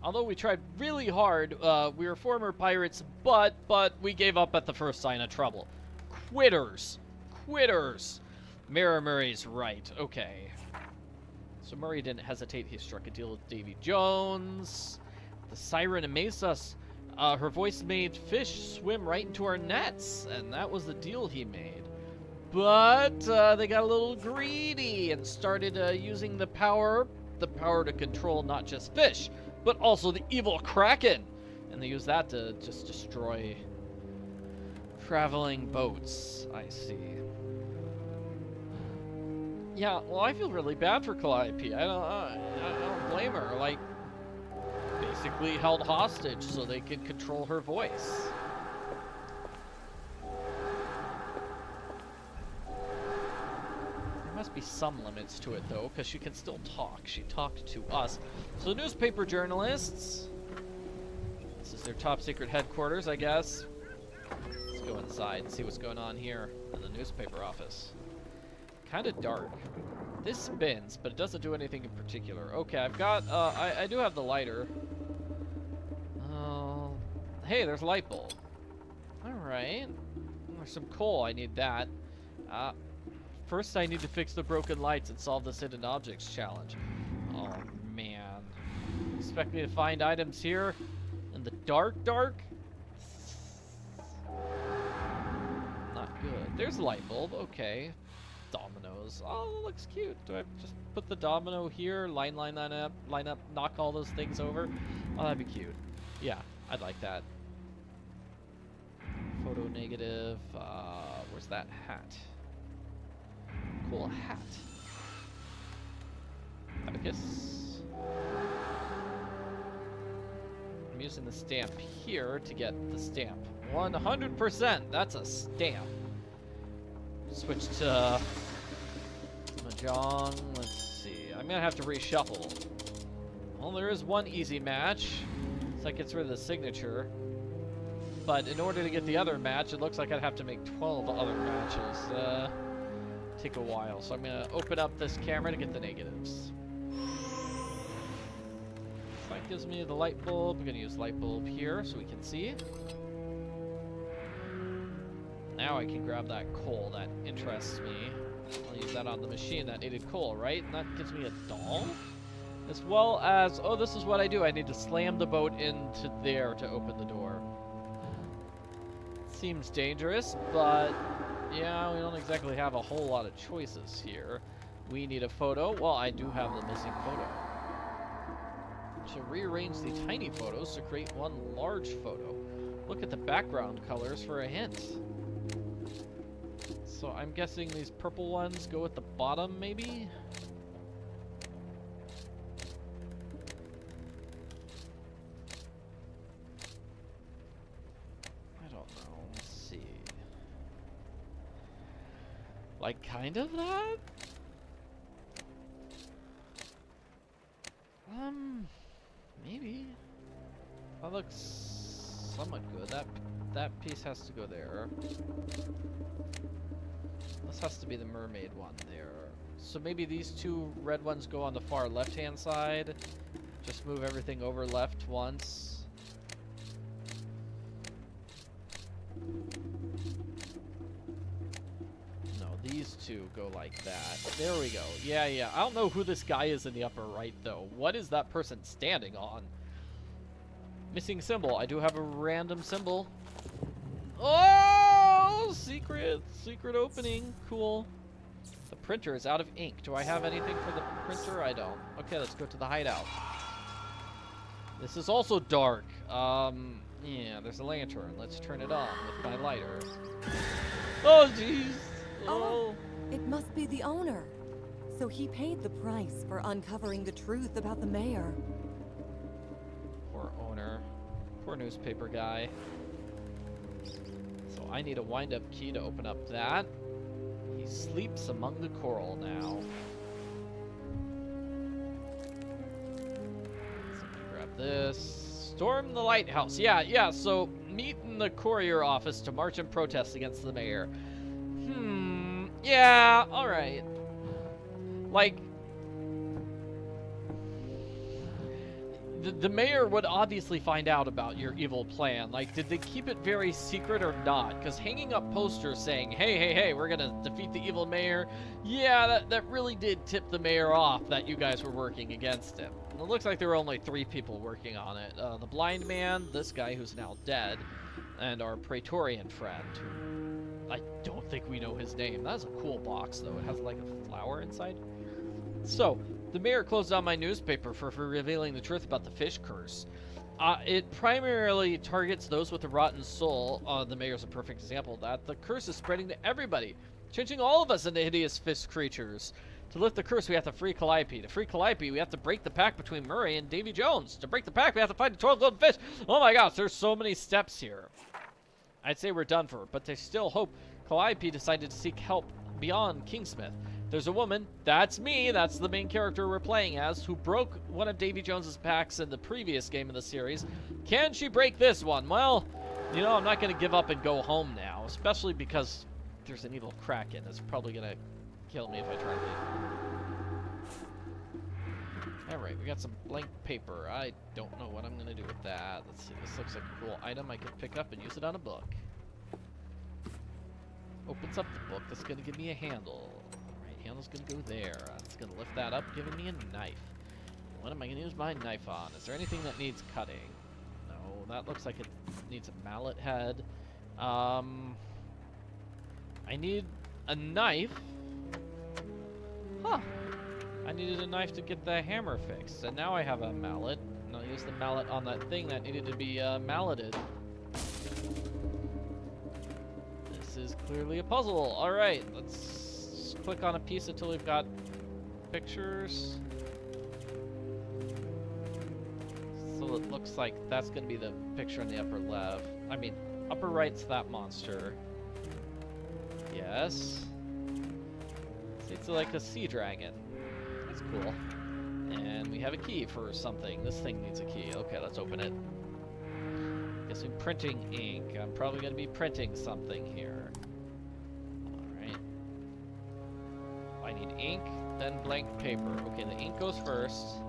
[SPEAKER 1] Although we tried really hard, we were former pirates, but we gave up at the first sign of trouble. Quitters. Quitters. Mayor Murray's right. Okay. So Murray didn't hesitate. He struck a deal with Davy Jones. The siren amazed us. Her voice made fish swim right into our nets, and that was the deal he made. But they got a little greedy and started using the power to control not just fish, but also the evil kraken. And they used that to just destroy traveling boats. I see. Yeah, well, I feel really bad for Calliope. I don't blame her. Like, basically held hostage so they could control her voice. There must be some limits to it, though, because she can still talk. She talked to us. So, newspaper journalists. This is their top secret headquarters, I guess. Let's go inside and see what's going on here in the newspaper office. Kind of dark. This spins, but it doesn't do anything in particular. Okay, I've got, I do have the lighter. Hey, there's a light bulb. Alright. There's some coal, I need that. First I need to fix the broken lights and solve this hidden objects challenge. Oh, man. Expect me to find items here in the dark? Not good. There's a light bulb, okay. Dominoes. Oh, that looks cute. Do I just put the domino here, line that up, knock all those things over? Oh, that'd be cute. Yeah, I'd like that. Photo negative. Where's that hat? Cool hat. Abacus. I'm using the stamp here to get the stamp. 100%. That's a stamp. Switch to Mahjong. Let's see. I'm gonna have to reshuffle. Well, there is one easy match. It's like it's rid of the signature. But in order to get the other match, it looks like I'd have to make 12 other matches. Take a while. So I'm gonna open up this camera to get the negatives. So that gives me the light bulb. I'm gonna use light bulb here so we can see. Now I can grab that coal. That interests me. I'll use that on the machine that needed coal, right? And that gives me a doll? As well as, oh, this is what I do. I need to slam the boat into there to open the door. Seems dangerous, but yeah, we don't exactly have a whole lot of choices here. We need a photo. Well, I do have the missing photo. To rearrange the tiny photos to create one large photo. Look at the background colors for a hint. So I'm guessing these purple ones go at the bottom, maybe? I don't know. Let's see. Like, kind of that? Maybe. That looks somewhat good. That piece has to go there. This has to be the mermaid one there. So maybe these two red ones go on the far left-hand side. Just move everything over left once. No, these two go like that. There we go. Yeah, yeah. I don't know who this guy is in the upper right, though. What is that person standing on? Missing symbol. I do have a random symbol. Oh! Secret opening. Cool. The printer is out of ink. Do I have anything for the printer? I don't. Okay, let's go to the hideout. This is also dark. Yeah, there's a lantern. Let's turn it on with my lighter. Oh, jeez.
[SPEAKER 2] Oh, it must be the owner. So he paid the price for uncovering the truth about the mayor.
[SPEAKER 1] Poor owner. Poor newspaper guy. So I need a wind-up key to open up that. He sleeps among the coral now. So I'm gonna grab this. Storm the lighthouse. Yeah, so meet in the courier office to march and protest against the mayor. Yeah, alright. Like, the mayor would obviously find out about your evil plan. Like, did they keep it very secret or not? Because hanging up posters saying, hey, we're gonna defeat the evil mayor, yeah, that really did tip the mayor off that you guys were working against him. And it looks like there were only 3 people working on it. The blind man, this guy who's now dead, and our Praetorian friend, who I don't think we know his name. That's a cool box, though. It has, like, a flower inside. So, the mayor closed down my newspaper for revealing the truth about the fish curse. It primarily targets those with a rotten soul. The mayor's a perfect example of that. The curse is spreading to everybody, changing all of us into hideous fish creatures. To lift the curse, we have to free Calliope. To free Calliope, we have to break the pact between Murray and Davy Jones. To break the pact, we have to find the 12 golden fish. Oh my gosh, there's so many steps here. I'd say we're done for, but there's still hope. Calliope decided to seek help beyond Kingsmouth. There's a woman, that's me, that's the main character we're playing as, who broke one of Davy Jones's pacts in the previous game in the series. Can she break this one? Well, you know, I'm not going to give up and go home now, especially because there's an evil kraken that's probably going to kill me if I try to leave. Alright, we got some blank paper. I don't know what I'm going to do with that. Let's see, this looks like a cool item I can pick up and use it on a book. Opens up the book, that's going to give me a handle. Alright, handle's going to go there. It's going to lift that up, giving me a knife. What am I going to use my knife on? Is there anything that needs cutting? No, that looks like it needs a mallet head. I need a knife. Huh. I needed a knife to get the hammer fixed, and now I have a mallet. And I'll use the mallet on that thing that needed to be malleted. This is clearly a puzzle. Alright, let's click on a piece until we've got pictures. So it looks like that's going to be the picture in the upper left. I mean, upper right's that monster. Yes. It's like a sea dragon. That's cool. And we have a key for something. This thing needs a key. Okay, let's open it. Guess I'm printing ink. I'm probably going to be printing something here. Alright. I need ink, then blank paper. Okay, the ink goes first.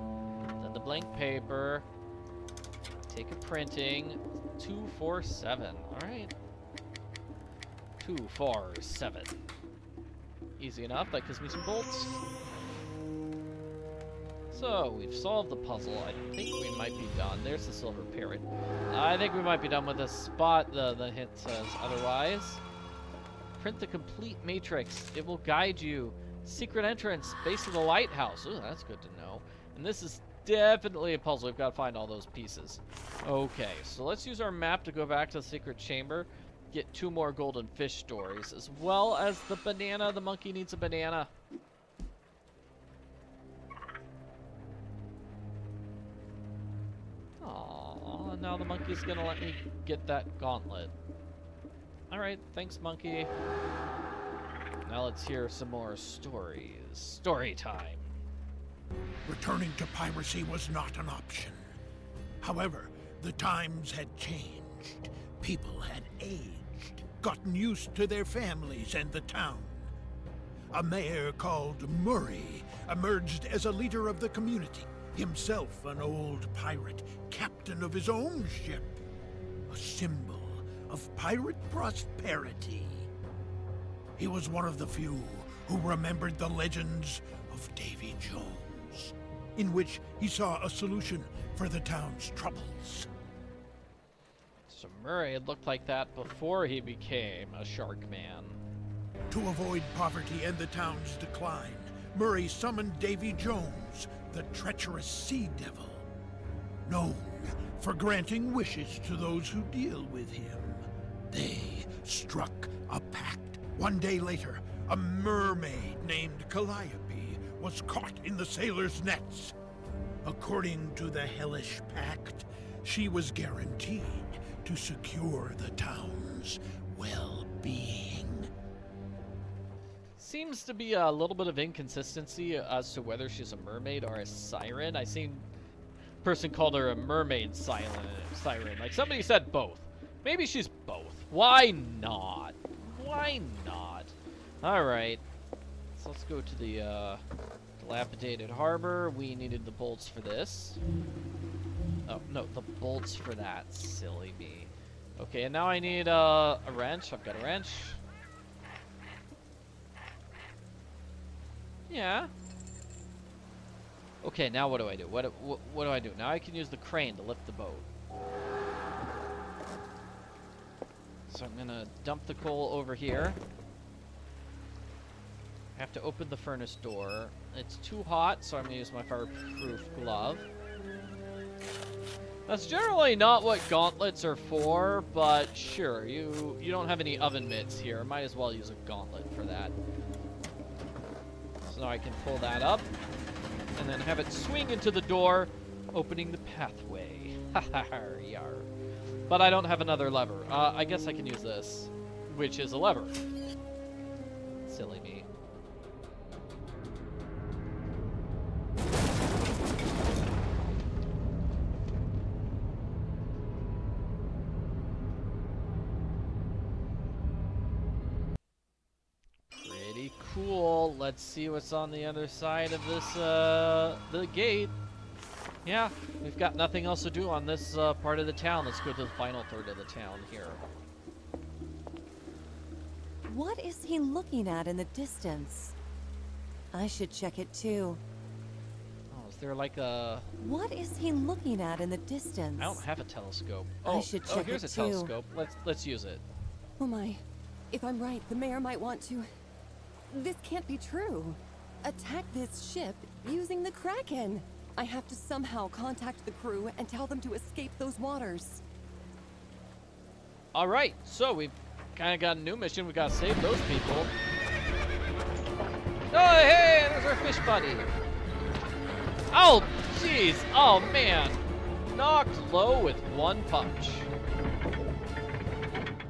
[SPEAKER 1] Then the blank paper. Take a printing. 247. Alright. 247. Easy enough. That gives me some bolts. So, we've solved the puzzle. I think we might be done. There's the silver parrot. I think we might be done with this spot. The hint says otherwise. Print the complete matrix. It will guide you. Secret entrance, base of the lighthouse. Ooh, that's good to know. And this is definitely a puzzle. We've got to find all those pieces. Okay, so let's use our map to go back to the secret chamber. Get 2 more golden fish stories, as well as the banana. The monkey needs a banana. Aww, now the monkey's gonna let me get that gauntlet. Alright, thanks, monkey. Now let's hear some more stories. Story time.
[SPEAKER 6] Returning to piracy was not an option. However, the times had changed. People had aged, gotten used to their families and the town. A mayor called Murray emerged as a leader of the community, himself an old pirate, captain of his own ship, a symbol of pirate prosperity. He was one of the few who remembered the legends of Davy Jones, in which he saw a solution for the town's troubles.
[SPEAKER 1] So Murray had looked like that before he became a shark man.
[SPEAKER 6] To avoid poverty and the town's decline, Murray summoned Davy Jones, the treacherous sea devil, known for granting wishes to those who deal with him. They struck a pact. One day later, a mermaid named Calliope was caught in the sailors' nets. According to the hellish pact, she was guaranteed to secure the town's well-being.
[SPEAKER 1] Seems to be a little bit of inconsistency as to whether she's a mermaid or a siren. I seen a person called her a mermaid siren. Like somebody said both. Maybe she's both. Why not? Why not? Alright. So let's go to the dilapidated harbor. We needed the bolts for this. Oh, no, the bolts for that. Silly me. Okay, and now I need a wrench. I've got a wrench. Yeah. Okay, now what do I do? What do I do? Now I can use the crane to lift the boat. So I'm gonna dump the coal over here. I have to open the furnace door. It's too hot, so I'm gonna use my fireproof glove. That's generally not what gauntlets are for, but sure, you don't have any oven mitts here. Might as well use a gauntlet for that. So now I can pull that up, and then have it swing into the door, opening the pathway. Yar. But I don't have another lever. I guess I can use this, which is a lever. Silly me. Pretty cool. Let's see what's on the other side of this, the gate. Yeah, we've got nothing else to do on this part of the town. Let's go to the final third of the town here.
[SPEAKER 2] What is he looking at in the distance? I should check it too.
[SPEAKER 1] Oh, is there like a...
[SPEAKER 2] What is he looking at in the distance?
[SPEAKER 1] I don't have a telescope.
[SPEAKER 2] I should check
[SPEAKER 1] here's
[SPEAKER 2] it
[SPEAKER 1] a
[SPEAKER 2] too.
[SPEAKER 1] telescope. Let's use it.
[SPEAKER 2] Oh my. If I'm right, the mayor might want to... This can't be true. Attack this ship using the kraken. I have to somehow contact the crew and tell them to escape those waters.
[SPEAKER 1] All right, so we've kind of got a new mission. We got to save those people. Oh, hey, there's our fish buddy. Oh, jeez. Oh, man. Knocked low with one punch.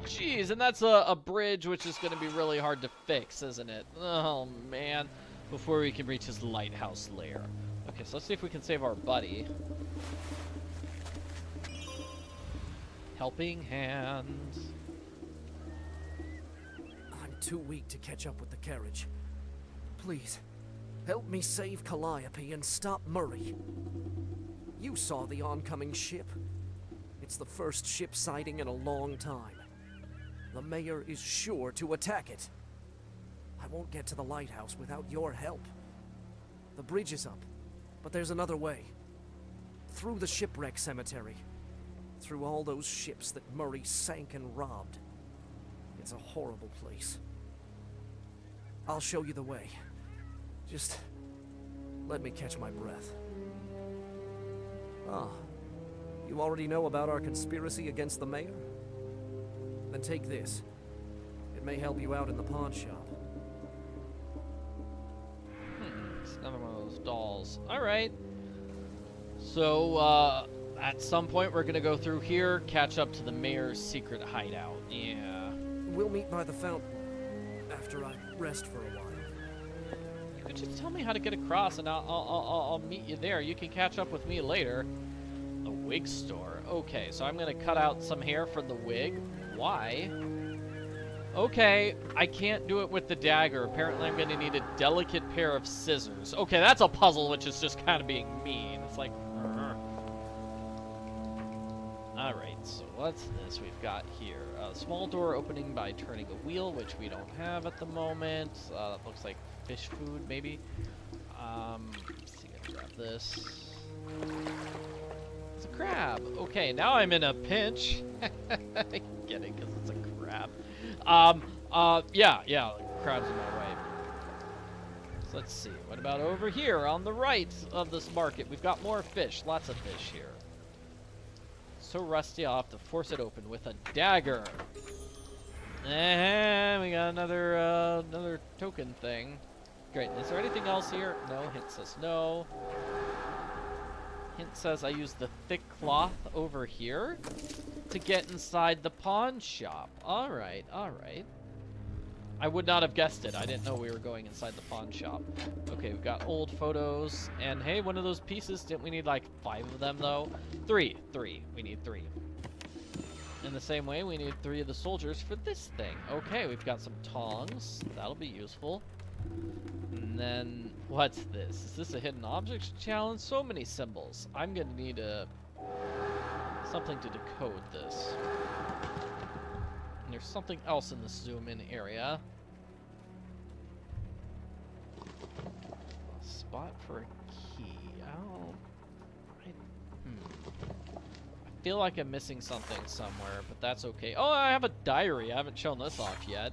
[SPEAKER 1] Jeez, and that's a bridge, which is going to be really hard to fix, isn't it? Oh, man. Before we can reach his lighthouse lair. Okay, so let's see if we can save our buddy. Helping hands.
[SPEAKER 3] I'm too weak to catch up with the carriage. Please, help me save Calliope and stop Murray. You saw the oncoming ship. It's the first ship sighting in a long time. The mayor is sure to attack it. I won't get to the lighthouse without your help. The bridge is up. But there's another way. Through the shipwreck cemetery. Through all those ships that Murray sank and robbed. It's a horrible place. I'll show you the way. Just let me catch my breath. Ah, you already know about our conspiracy against the mayor? Then take this. It may help you out in the pawn shop.
[SPEAKER 1] It's another one of those dolls. Alright. So, at some point we're gonna go through here, catch up to the mayor's secret hideout. Yeah.
[SPEAKER 3] We'll meet by the fountain after I rest for a while.
[SPEAKER 1] You could just tell me how to get across and I'll meet you there. You can catch up with me later. The wig store. Okay, so I'm gonna cut out some hair for the wig. Why? Okay, I can't do it with the dagger. Apparently I'm gonna need a delicate pair of scissors. Okay, that's a puzzle which is just kind of being mean. It's like... Alright, so what's this we've got here? A small door opening by turning a wheel, which we don't have at the moment. It looks like fish food, maybe. Let's see, I'm gonna grab this. It's a crab. Okay, now I'm in a pinch. I get it, because it's a crab. Yeah, crab's in my way. So let's see, what about over here on the right of this market? We've got more fish, lots of fish here. So rusty, I'll have to force it open with a dagger. And we got another token thing. Great, is there anything else here? No, hint says no. Hint says I use the thick cloth over here to get inside the pawn shop. Alright, alright. I would not have guessed it. I didn't know we were going inside the pawn shop. Okay, we've got old photos. And hey, one of those pieces, didn't we need like 5 of them though? 3. We need 3. In the same way, we need 3 of the soldiers for this thing. Okay, we've got some tongs. That'll be useful. And then, what's this? Is this a hidden objects challenge? So many symbols. I'm gonna need something to decode this. And there's something else in the zoom in area. A spot for a key. I feel like I'm missing something somewhere, but that's okay. Oh, I have a diary. I haven't shown this off yet,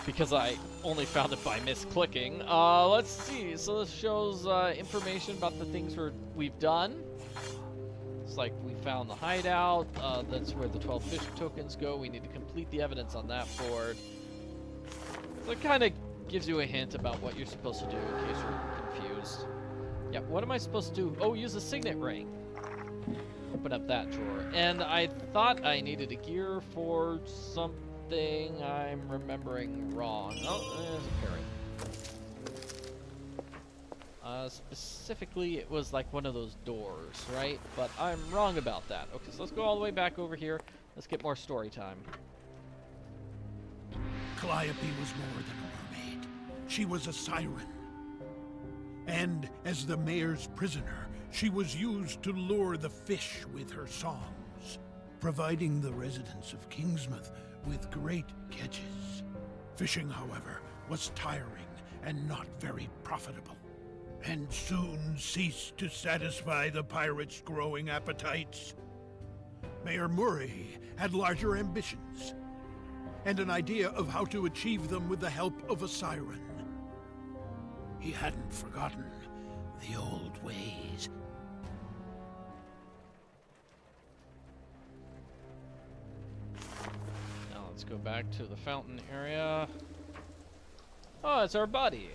[SPEAKER 1] because I only found it by misclicking. Let's see. So this shows information about the things we've done. It's like we found the hideout. That's where the 12 fish tokens go. We need to complete the evidence on that board. So it kind of gives you a hint about what you're supposed to do in case you're confused. Yeah, what am I supposed to do? Oh, use a signet ring. Open up that drawer. And I thought I needed a gear for something I'm remembering wrong. Oh, there's a parrot. Specifically, it was like one of those doors, right? But I'm wrong about that. Okay, so let's go all the way back over here. Let's get more story time.
[SPEAKER 6] Calliope was more than a mermaid. She was a siren. And as the mayor's prisoner, she was used to lure the fish with her songs, providing the residents of Kingsmouth with great catches. Fishing, however, was tiring and not very profitable, and soon ceased to satisfy the pirates' growing appetites. Mayor Murray had larger ambitions, and an idea of how to achieve them with the help of a siren. He hadn't forgotten the old ways.
[SPEAKER 1] Now let's go back to the fountain area. Oh, it's our buddy.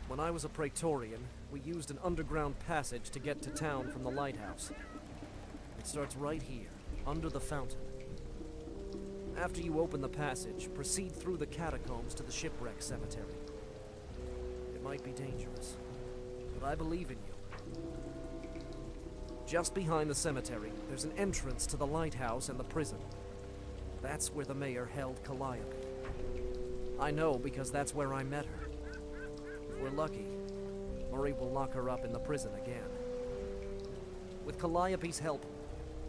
[SPEAKER 3] When I was a Praetorian, we used an underground passage to get to town from the lighthouse. It starts right here, under the fountain. After you open the passage, proceed through the catacombs to the shipwreck cemetery. It might be dangerous, but I believe in you. Just behind the cemetery, there's an entrance to the lighthouse and the prison. That's where the mayor held Calliope. I know because that's where I met her. If we're lucky, Murray will lock her up in the prison again. With Calliope's help,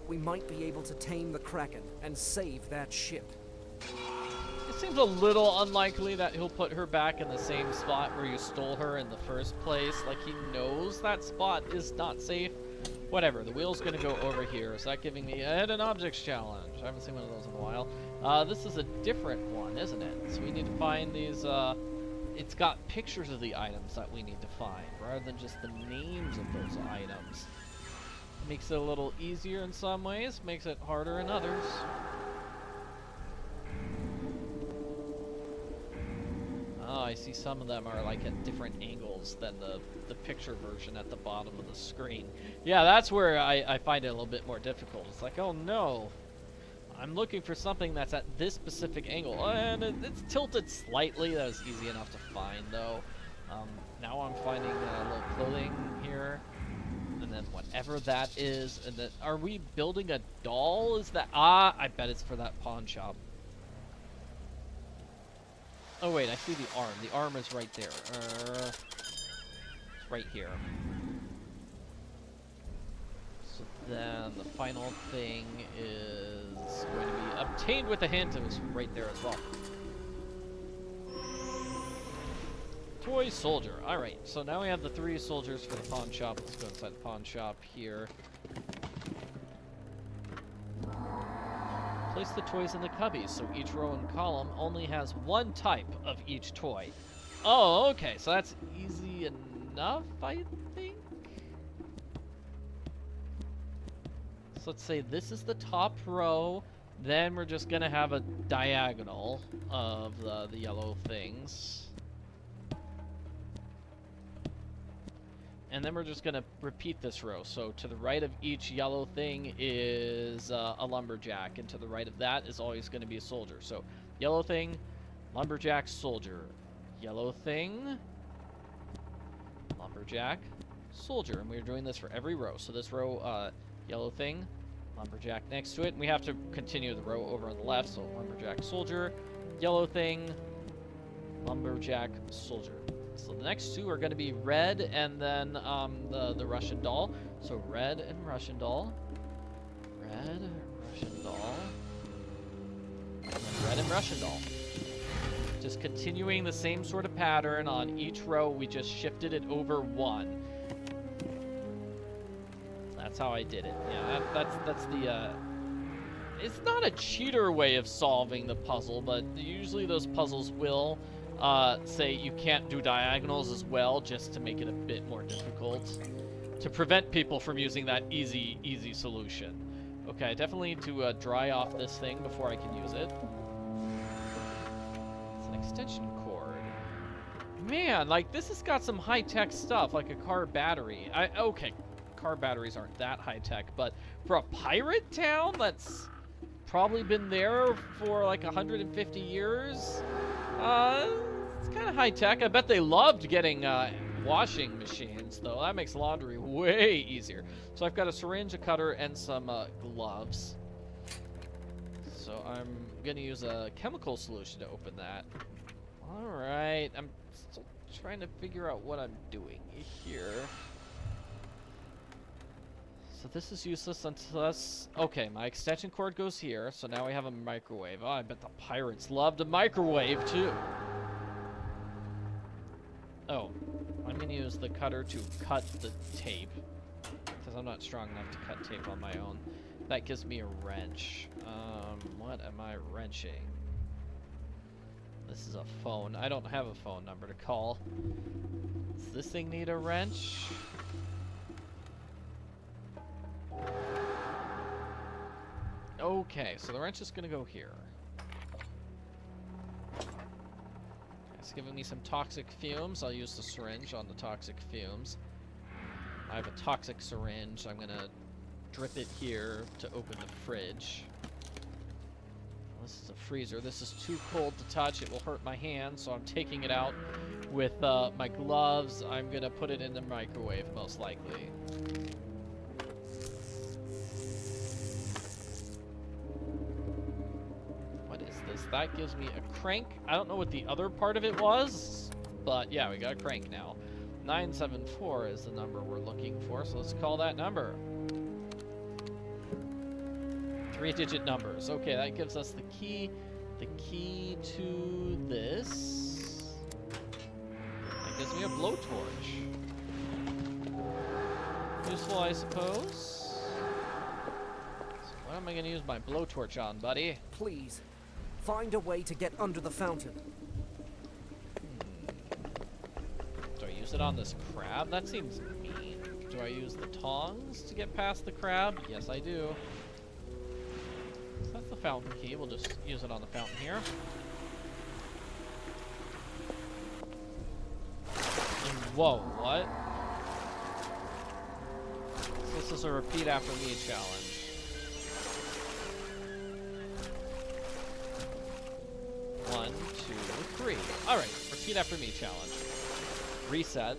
[SPEAKER 3] we might be able to tame the kraken and save that ship.
[SPEAKER 1] Is seems a little unlikely that he'll put her back in the same spot where you stole her in the first place. Like, he knows that spot is not safe. Whatever, the wheel's gonna go over here. Is that giving me a hidden objects challenge? I haven't seen one of those in a while. This is a different one, isn't it? So we need to find these, it's got pictures of the items that we need to find, rather than just the names of those items. Makes it a little easier in some ways, makes it harder in others. Oh, I see some of them are like at different angles than the picture version at the bottom of the screen. Yeah, that's where I find it a little bit more difficult. It's like, oh no, I'm looking for something that's at this specific angle. And it's tilted slightly. That was easy enough to find, though. Now I'm finding a little clothing here. And then whatever that is. And then, are we building a doll? Is that... Ah, I bet it's for that pawn shop. Oh wait, I see the arm. The arm is right there. It's right here. So then the final thing is going to be obtained with a hint. It was right there as well. Toy soldier. Alright, so now we have the 3 soldiers for the pawn shop. Let's go inside the pawn shop here. Place the toys in the cubbies, so each row and column only has 1 type of each toy. Oh, okay, so that's easy enough, I think? So let's say this is the top row, then we're just gonna have a diagonal of the yellow things. And then we're just going to repeat this row. So to the right of each yellow thing is a lumberjack. And to the right of that is always going to be a soldier. So yellow thing, lumberjack, soldier. Yellow thing, lumberjack, soldier. And we're doing this for every row. So this row, yellow thing, lumberjack next to it. And we have to continue the row over on the left. So lumberjack, soldier, yellow thing, lumberjack, soldier. So the next 2 are going to be red and then the Russian doll. So red and Russian doll. Red, Russian doll. And then red and Russian doll. Just continuing the same sort of pattern on each row. We just shifted it over 1. That's how I did it. Yeah, that's the... It's not a cheater way of solving the puzzle, but usually those puzzles will... say you can't do diagonals as well, just to make it a bit more difficult, to prevent people from using that easy solution. Okay, I definitely need to dry off this thing before I can use it. It's an extension cord. Man, like, this has got some high-tech stuff, like a car battery. Okay, car batteries aren't that high-tech, but for a pirate town that's probably been there for like 150 years, it's kind of high-tech. I bet they loved getting washing machines, though. That makes laundry way easier. So I've got a syringe, a cutter, and some gloves. So I'm going to use a chemical solution to open that. Alright, I'm still trying to figure out what I'm doing here. So this is useless unless... Okay, my extension cord goes here, so now we have a microwave. Oh, I bet the pirates loved a microwave, too. Oh, I'm going to use the cutter to cut the tape, because I'm not strong enough to cut tape on my own. That gives me a wrench. What am I wrenching? This is a phone. I don't have a phone number to call. Does this thing need a wrench? Okay, so the wrench is going to go here. It's giving me some toxic fumes. I'll use the syringe on the toxic fumes. I have a toxic syringe. I'm going to drip it here to open the fridge. This is a freezer. This is too cold to touch. It will hurt my hand, so I'm taking it out with my gloves. I'm going to put it in the microwave, most likely. That gives me a crank. I don't know what the other part of it was, but yeah, we got a crank now. 974 is the number we're looking for, so let's call that number. 3-digit numbers. Okay, that gives us the key the key to this. That gives me a blowtorch. Useful, I suppose. So what am I going to use my blowtorch on, buddy?
[SPEAKER 3] Please, find a way to get under the fountain.
[SPEAKER 1] Do I use it on this crab? That seems mean. Do I use the tongs to get past the crab? Yes, I do. So that's the fountain key. We'll just use it on the fountain here. And whoa, what? So this is a repeat after me challenge. One, two, three. Alright, repeat after me challenge. Reset.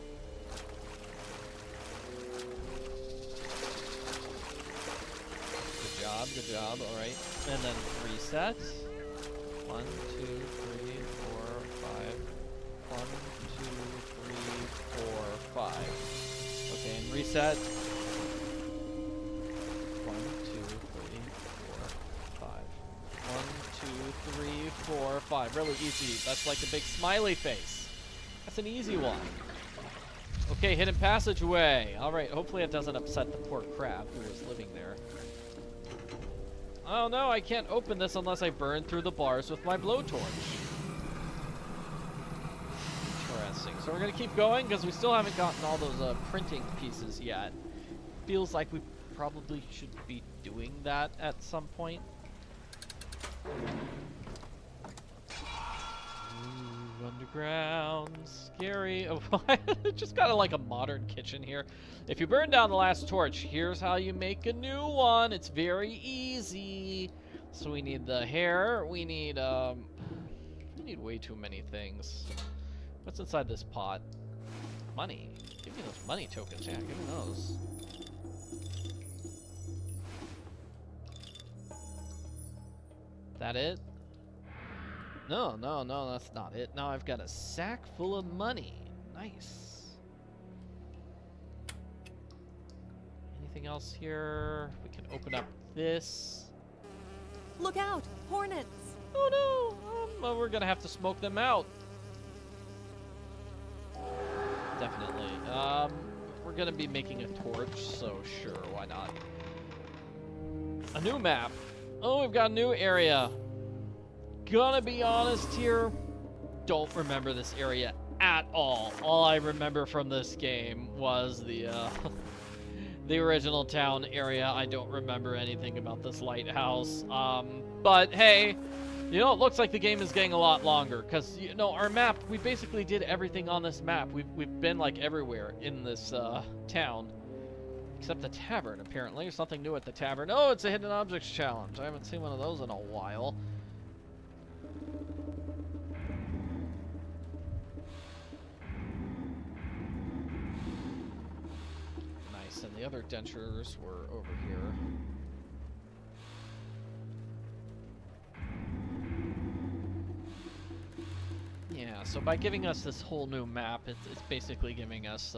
[SPEAKER 1] Good job, alright. And then reset. 1, 2, 3, 4, 5. 1, 2, 3, 4, 5. Okay, and reset. 1, 2, 3, 4, 5. 1, 2, 3, 4, 5. Really easy. That's like a big smiley face. That's an easy one. Okay, hidden passageway. Alright, hopefully it doesn't upset the poor crab who was living there. Oh no, I can't open this unless I burn through the bars with my blowtorch. Interesting. So we're gonna keep going because we still haven't gotten all those printing pieces yet. Feels like we probably should be doing that at some point. Ooh, underground, scary. Oh, just kind of like a modern kitchen here. If you burn down the last torch, here's how you make a new one. It's very easy. So we need the hair. We need way too many things. What's inside this pot? Money. Give me those money tokens. Yeah, give me those. That it? No, that's not it. Now I've got a sack full of money. Nice. Anything else here? We can open up this.
[SPEAKER 2] Look out! Hornets!
[SPEAKER 1] Oh no! Well, we're gonna have to smoke them out. Definitely. We're gonna be making a torch, so sure, why not? A new map. Oh, we've got a new area. Gonna be honest here, don't remember this area at all. All I remember from this game was the the original town area. I don't remember anything about this lighthouse. But hey, you know, it looks like the game is getting a lot longer because, you know, our map, we basically did everything on this map. We've been like everywhere in this town. Except the tavern, apparently. There's something new at the tavern. Oh, it's a hidden objects challenge. I haven't seen one of those in a while. Nice, and the other dentures were over here. Yeah, so by giving us this whole new map, it's basically giving us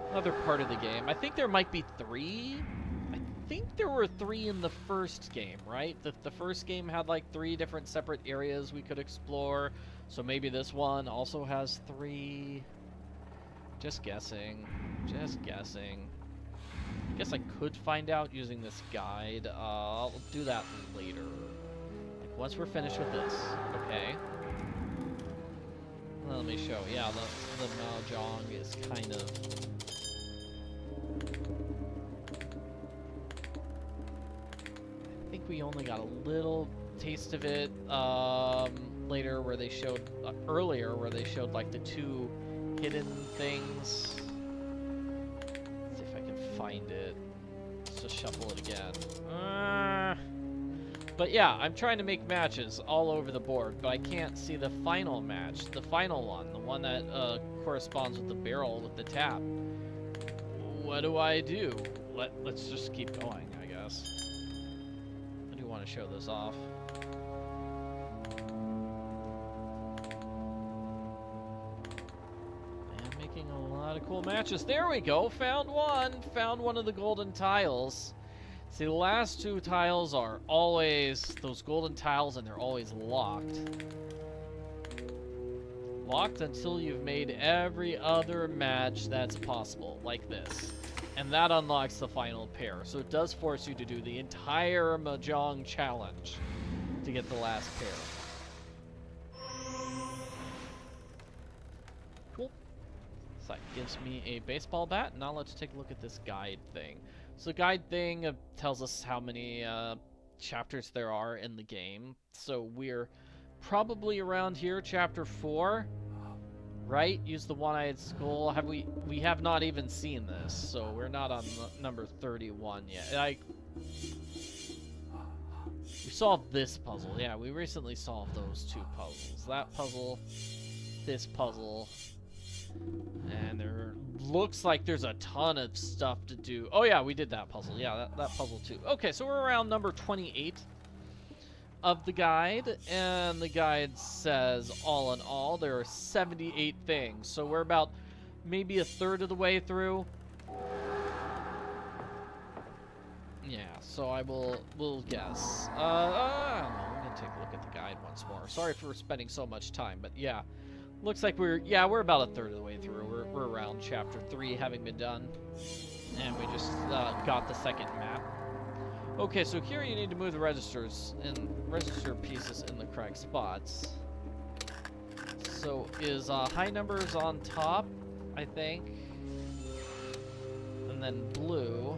[SPEAKER 1] another part of the game. I think there might be 3. I think there were 3 in the first game, right? The first game had like 3 different separate areas we could explore. So maybe this one also has 3. Just guessing. Just guessing. I guess I could find out using this guide. I'll do that later. Like once we're finished with this. Okay. Let me show. Yeah, the Mahjong is kind of... I think we only got a little taste of it later where they showed... earlier where they showed like the 2 hidden things. Let's see if I can find it. Let's just shuffle it again. But yeah, I'm trying to make matches all over the board, but I can't see the final match, the final one, the one that corresponds with the barrel with the tap. What do I do? Let's just keep going, I guess. I do want to show this off. I'm making a lot of cool matches. There we go, found one of the golden tiles. See, the last two tiles are always those golden tiles, and they're always locked. Locked until you've made every other match that's possible, like this. And that unlocks the final pair. So it does force you to do the entire Mahjong challenge to get the last pair. Cool. So that gives me a baseball bat. Now let's take a look at this guide thing. So guide thing tells us how many chapters there are in the game. So we're probably around here, chapter 4, right? Use the one-eyed skull. We have not even seen this, so we're not on number 31 yet. We solved this puzzle. Yeah, we recently solved those two puzzles. That puzzle, this puzzle. And there looks like there's a ton of stuff to do. Oh yeah, we did that puzzle. Yeah, that puzzle too. Okay, so we're around number 28 of the guide. And the guide says, all in all, there are 78 things. So we're about maybe a third of the way through. Yeah, so we'll guess. I don't know. I'm going to take a look at the guide once more. Sorry for spending so much time, but yeah. Looks like we're about a third of the way through. We're around chapter 3 having been done. And we just got the second map. Okay, so here you need to move the registers and register pieces in the correct spots. So is high numbers on top, I think. And then blue.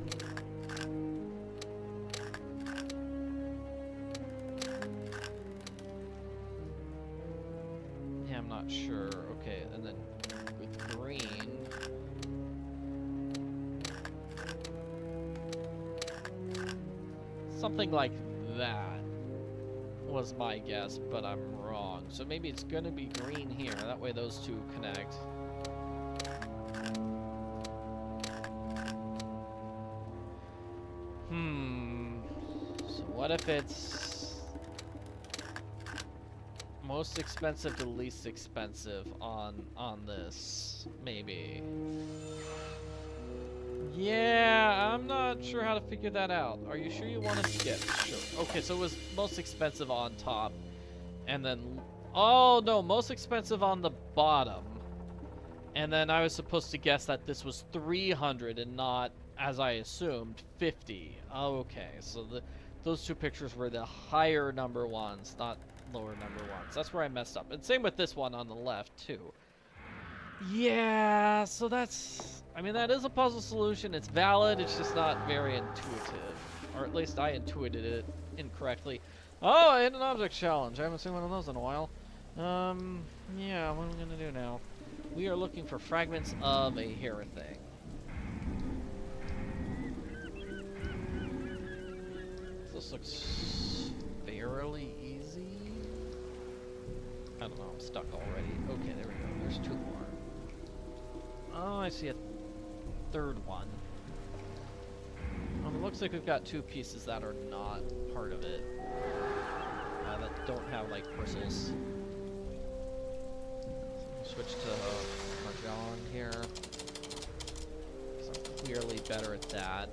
[SPEAKER 1] I'm not sure. Okay, and then with green. Something like that was my guess, but I'm wrong. So maybe it's going to be green here. That way those two connect. So what if it's most expensive to least expensive on this, maybe. Yeah, I'm not sure how to figure that out. Are you sure you want to skip? Sure. Okay, so it was most expensive on top, and then, oh no, most expensive on the bottom. And then I was supposed to guess that this was 300 and not, as I assumed, 50. Okay, so those two pictures were the higher number ones, not lower number ones. That's where I messed up. And same with this one on the left too. Yeah, so that's, I mean, that is a puzzle solution. It's valid. It's just not very intuitive, or at least I intuited it incorrectly. Oh, I hit an object challenge. I haven't seen one of those in a while. Yeah, what are we gonna do now? We are looking for fragments of a hair thing. This looks fairly easy. I don't know, I'm stuck already. Okay, there we go. There's two more. Oh, I see a third one. It looks like we've got two pieces that are not part of it. That don't have, like, bristles. Switch to Mahjong here. 'Cause I'm clearly better at that.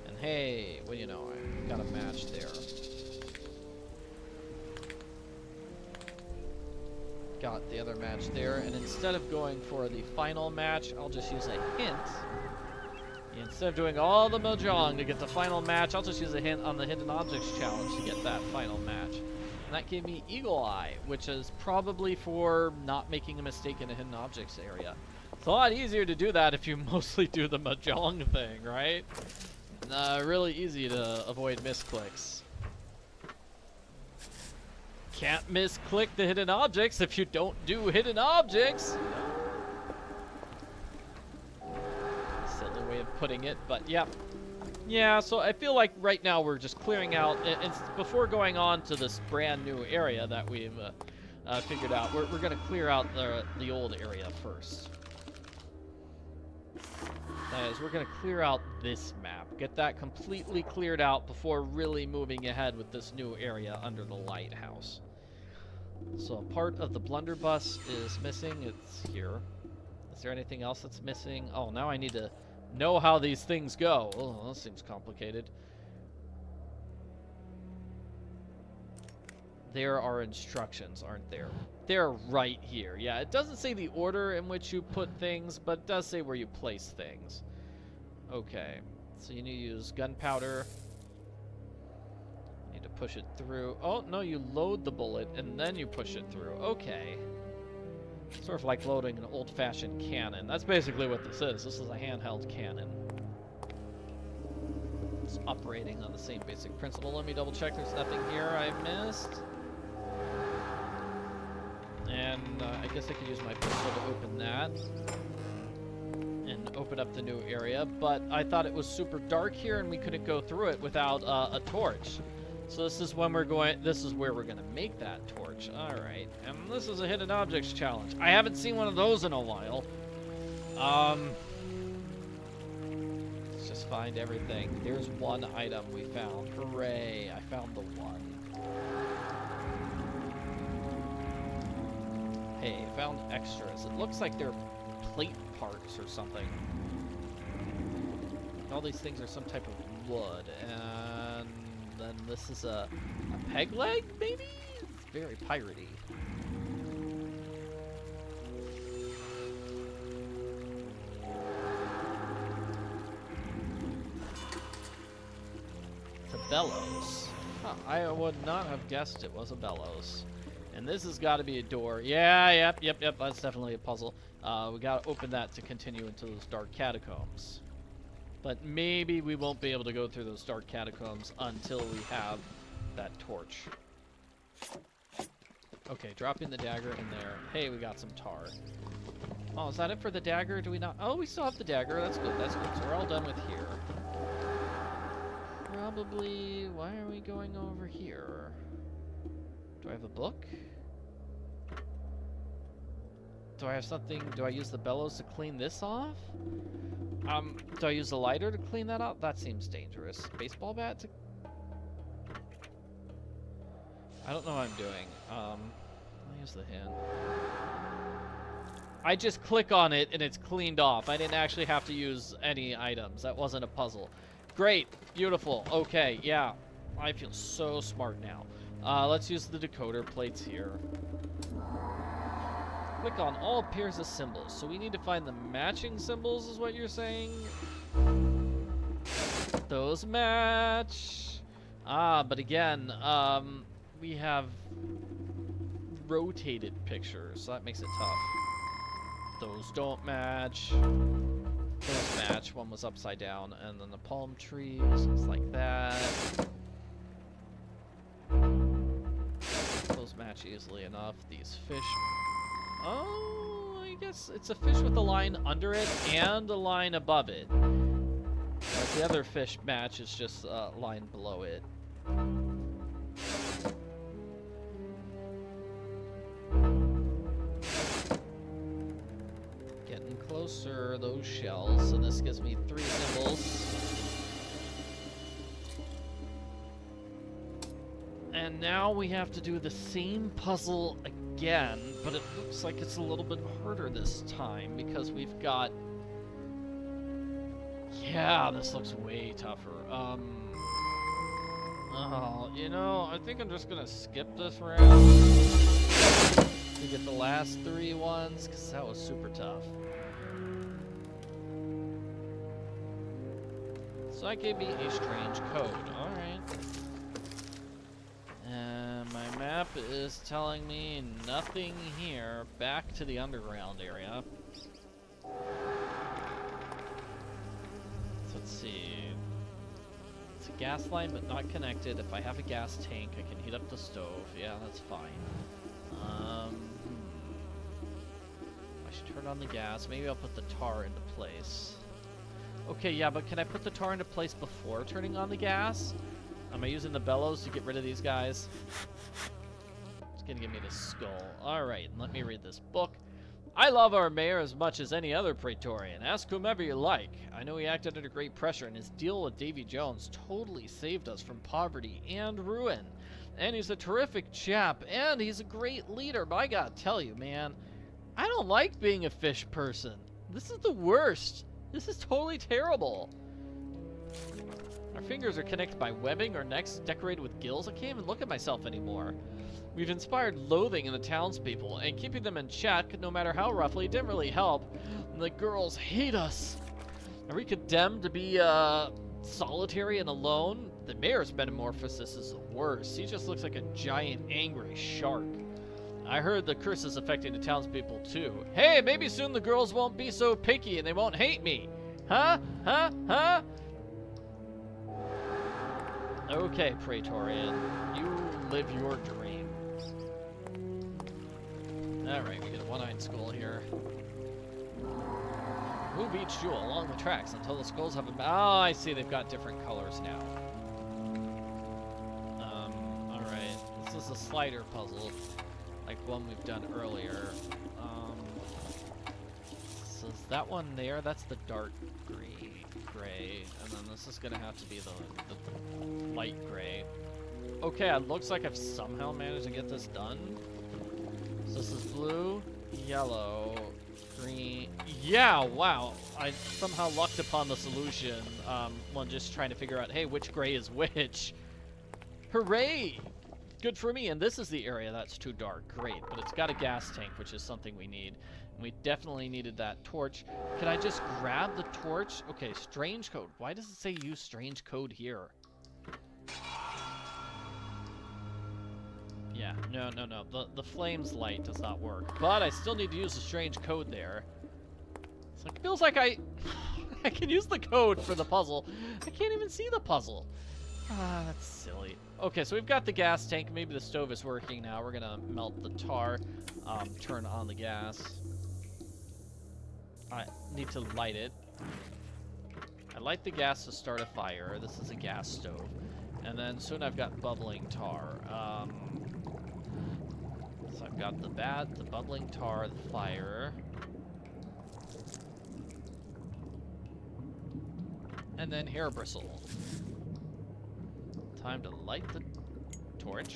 [SPEAKER 1] And hey, well, you know, I got a match there. Got the other match there, and instead of going for the final match, I'll just use a hint. Instead of doing all the Mahjong to get the final match, I'll just use a hint on the Hidden Objects Challenge to get that final match. And that gave me Eagle Eye, which is probably for not making a mistake in a Hidden Objects area. It's a lot easier to do that if you mostly do the Mahjong thing, right? Really easy to avoid misclicks. Can't misclick the hidden objects if you don't do hidden objects. Silly way of putting it, but yeah. Yeah, so I feel like right now we're just clearing out, and before going on to this brand new area that we've figured out, we're going to clear out the old area first. That is, we're going to clear out this map, get that completely cleared out before really moving ahead with this new area under the lighthouse. So a part of the blunderbuss is missing. It's here. Is there anything else that's missing? Oh, now I need to know how these things go. Oh, that seems complicated. There are instructions, aren't there? They're right here. Yeah, it doesn't say the order in which you put things, but it does say where you place things. Okay, so you need to use gunpowder. You need to push it through. Oh, no, you load the bullet and then you push it through. Okay. Sort of like loading an old-fashioned cannon. That's basically what this is. This is a handheld cannon. It's operating on the same basic principle. Let me double check there's nothing here I've missed. And I guess I could use my pistol to open that. And open up the new area. But I thought it was super dark here and we couldn't go through it without a torch. So this is when this is where we're gonna make that torch. Alright. And this is a hidden objects challenge. I haven't seen one of those in a while. Let's just find everything. There's one item we found. Hooray, I found the one. Hey, found extras. It looks like they're plate parts or something. All these things are some type of wood, and then this is a peg leg, maybe? It's very piratey. It's a bellows. Huh, I would not have guessed it was a bellows. And this has got to be a door. Yeah, yep. That's definitely a puzzle. We got to open that to continue into those dark catacombs. But maybe we won't be able to go through those dark catacombs until we have that torch. Okay, dropping the dagger in there. Hey, we got some tar. Oh, is that it for the dagger? Do we not? Oh, we still have the dagger. That's good. That's good. So we're all done with here. Probably... Why are we going over here? Do I have a book? Do I have something? Do I use the bellows to clean this off? Do I use the lighter to clean that up? That seems dangerous. Baseball bat to... I don't know what I'm doing. I'll use the hand. I just click on it and it's cleaned off. I didn't actually have to use any items. That wasn't a puzzle. Great. Beautiful. Okay, yeah. I feel so smart now. Let's use the decoder plates here. Click on all pairs of symbols. So we need to find the matching symbols is what you're saying? Those match. But again, we have rotated pictures, so that makes it tough. Those don't match. Those match. One was upside down, and then the palm trees, it's like that. Those match easily enough. These fish. Oh, I guess it's a fish with a line under it and a line above it. But the other fish match is just a line below it. Getting closer, those shells. So this gives me 3 symbols. And now we have to do the same puzzle again, but it looks like it's a little bit harder this time because we've got... Yeah, this looks way tougher. Oh, you know, I think I'm just gonna skip this round to get the last 3 ones, because that was super tough. So that gave me a strange code. Alright. And my map is telling me nothing here. Back to the underground area. So let's see. It's a gas line but not connected. If I have a gas tank, I can heat up the stove. Yeah, that's fine. I should turn on the gas. Maybe I'll put the tar into place. Okay, yeah, but can I put the tar into place before turning on the gas? Am I using the bellows to get rid of these guys? It's gonna give me the skull. Alright, let me read this book. I love our mayor as much as any other Praetorian. Ask whomever you like. I know he acted under great pressure, and his deal with Davy Jones totally saved us from poverty and ruin. And he's a terrific chap, and he's a great leader. But I gotta tell you, man, I don't like being a fish person. This is the worst. This is totally terrible. Our fingers are connected by webbing, our necks decorated with gills. I can't even look at myself anymore. We've inspired loathing in the townspeople, and keeping them in check, no matter how roughly, didn't really help. And the girls hate us. Are we condemned to be, solitary and alone? The mayor's metamorphosis is the worst. He just looks like a giant, angry shark. I heard the curse is affecting the townspeople, too. Hey, maybe soon the girls won't be so picky and they won't hate me. Huh? Huh? Huh? Okay, Praetorian. You live your dream. Alright, we get a one-eyed skull here. Move each jewel along the tracks until the skulls have a... Oh, I see. They've got different colors now. Alright. This is a slider puzzle, like one we've done earlier. So is that one there? That's the dark gray. And then this is going to have to be the light gray. Okay, it looks like I've somehow managed to get this done. So this is blue, yellow, green. Yeah, wow. I somehow lucked upon the solution while just trying to figure out, hey, which gray is which. Hooray! Good for me. And this is the area that's too dark. Great. But it's got a gas tank, which is something we need. And we definitely needed that torch. Can I just grab the torch? Okay, strange code. Why does it say use strange code here? Yeah, no. The flames light does not work. But I still need to use the strange code there. So it feels like I can use the code for the puzzle. I can't even see the puzzle. Ah, that's silly. Okay, so we've got the gas tank. Maybe the stove is working now. We're gonna melt the tar, turn on the gas. I need to light it. I light the gas to start a fire. This is a gas stove. And then soon I've got bubbling tar. So I've got the bubbling tar, the fire. And then hair bristle. Time to light the torch.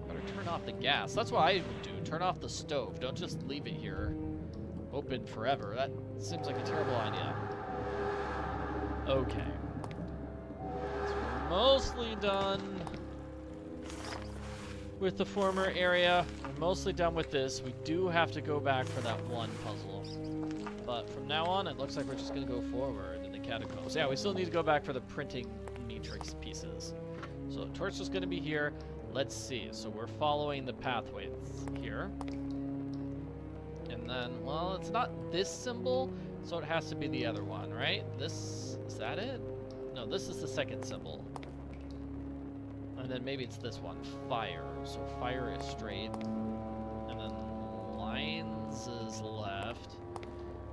[SPEAKER 1] Better turn off the gas. That's what I would do. Turn off the stove. Don't just leave it here open forever. That seems like a terrible idea. Okay. So we're mostly done with the former area. We're mostly done with this. We do have to go back for that one puzzle. But from now on, it looks like we're just going to go forward in the catacombs. Yeah, we still need to go back for the printing matrix pieces. So the torch is going to be here. Let's see. So we're following the pathways here. And then, well, it's not this symbol, so it has to be the other one, right? This, is that it? No, this is the second symbol. And then maybe it's this one, fire. So fire is straight. And then lines is left.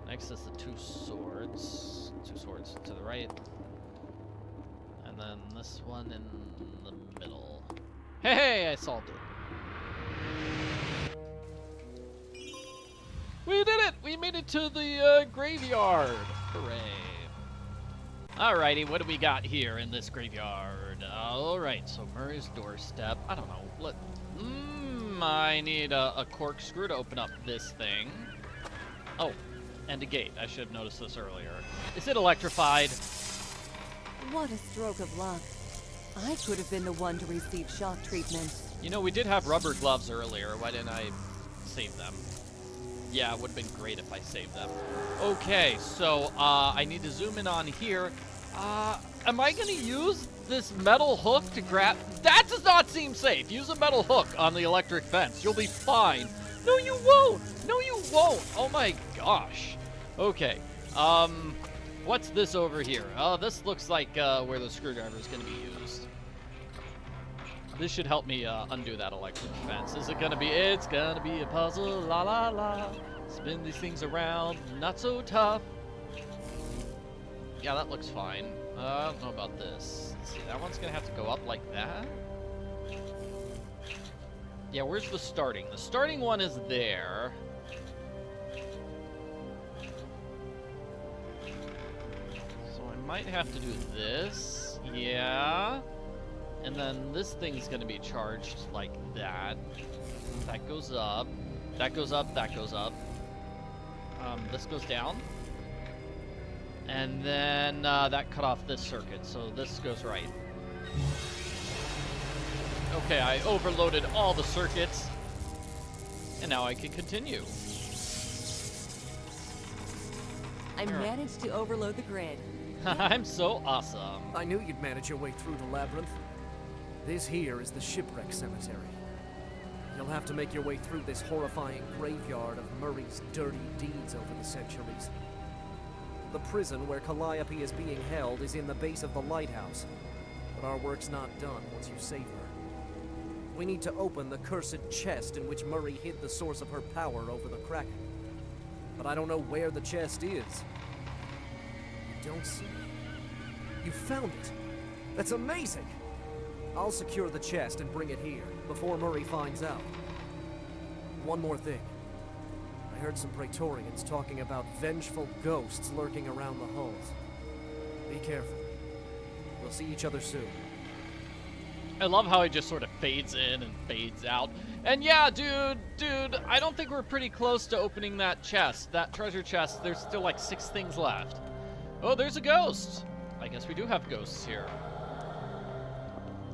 [SPEAKER 1] Next is the two swords. Two swords to the right. And then this one in the middle. Hey, I solved it. We did it! We made it to the graveyard. Hooray. Alrighty, what do we got here in this graveyard? Alright, so Murray's doorstep. I don't know. I need a corkscrew to open up this thing. Oh, and a gate. I should have noticed this earlier. Is it electrified?
[SPEAKER 2] What a stroke of luck. I could have been the one to receive shock treatment.
[SPEAKER 1] You know, we did have rubber gloves earlier. Why didn't I save them? Yeah, it would have been great if I saved them. Okay, so I need to zoom in on here. Am I going to use this metal hook to grab? That does not seem safe. Use a metal hook on the electric fence. You'll be fine. No, you won't. No, you won't. Oh my gosh. Okay. What's this over here? Oh, this looks like where the screwdriver is going to be used. This should help me undo that electric fence. Is it going to be? It's going to be a puzzle. La la la. Spin these things around. Not so tough. Yeah, that looks fine. I don't know about this. Let's see, that one's going to have to go up like that. Yeah, where's the starting? The starting one is there. So I might have to do this. Yeah. And then this thing's going to be charged like that. That goes up. That goes up. That goes up. This goes down. And then that cut off this circuit. So this goes right. Okay, I overloaded all the circuits. And now I can continue.
[SPEAKER 2] I managed to overload the grid.
[SPEAKER 1] I'm so awesome.
[SPEAKER 3] I knew you'd manage your way through the labyrinth. This here is the shipwreck cemetery. You'll have to make your way through this horrifying graveyard of Murray's dirty deeds over the centuries. The prison where Calliope is being held is in the base of the lighthouse, but our work's not done once you save her. We need to open the cursed chest in which Murray hid the source of her power over the kraken. But I don't know where the chest is. You don't see it. You found it. That's amazing! I'll secure the chest and bring it here, before Murray finds out. One more thing. I heard some Praetorians talking about vengeful ghosts lurking around the hulls. Be careful. We'll see each other soon.
[SPEAKER 1] I love how he just sort of fades in and fades out. And yeah, dude, I don't think we're pretty close to opening that chest, that treasure chest. There's still like 6 things left. Oh, there's a ghost. I guess we do have ghosts here.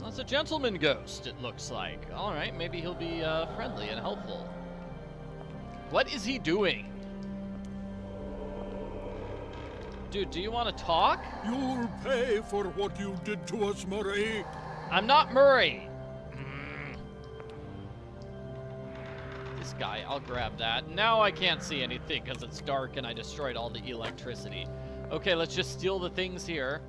[SPEAKER 1] That's a gentleman ghost, it looks like. All right, maybe he'll be friendly and helpful. What is he doing? Dude, do you want to talk?
[SPEAKER 6] You'll pay for what you did to us, Murray.
[SPEAKER 1] I'm not Murray. This guy, I'll grab that. Now I can't see anything because it's dark and I destroyed all the electricity. Okay, let's just steal the things here.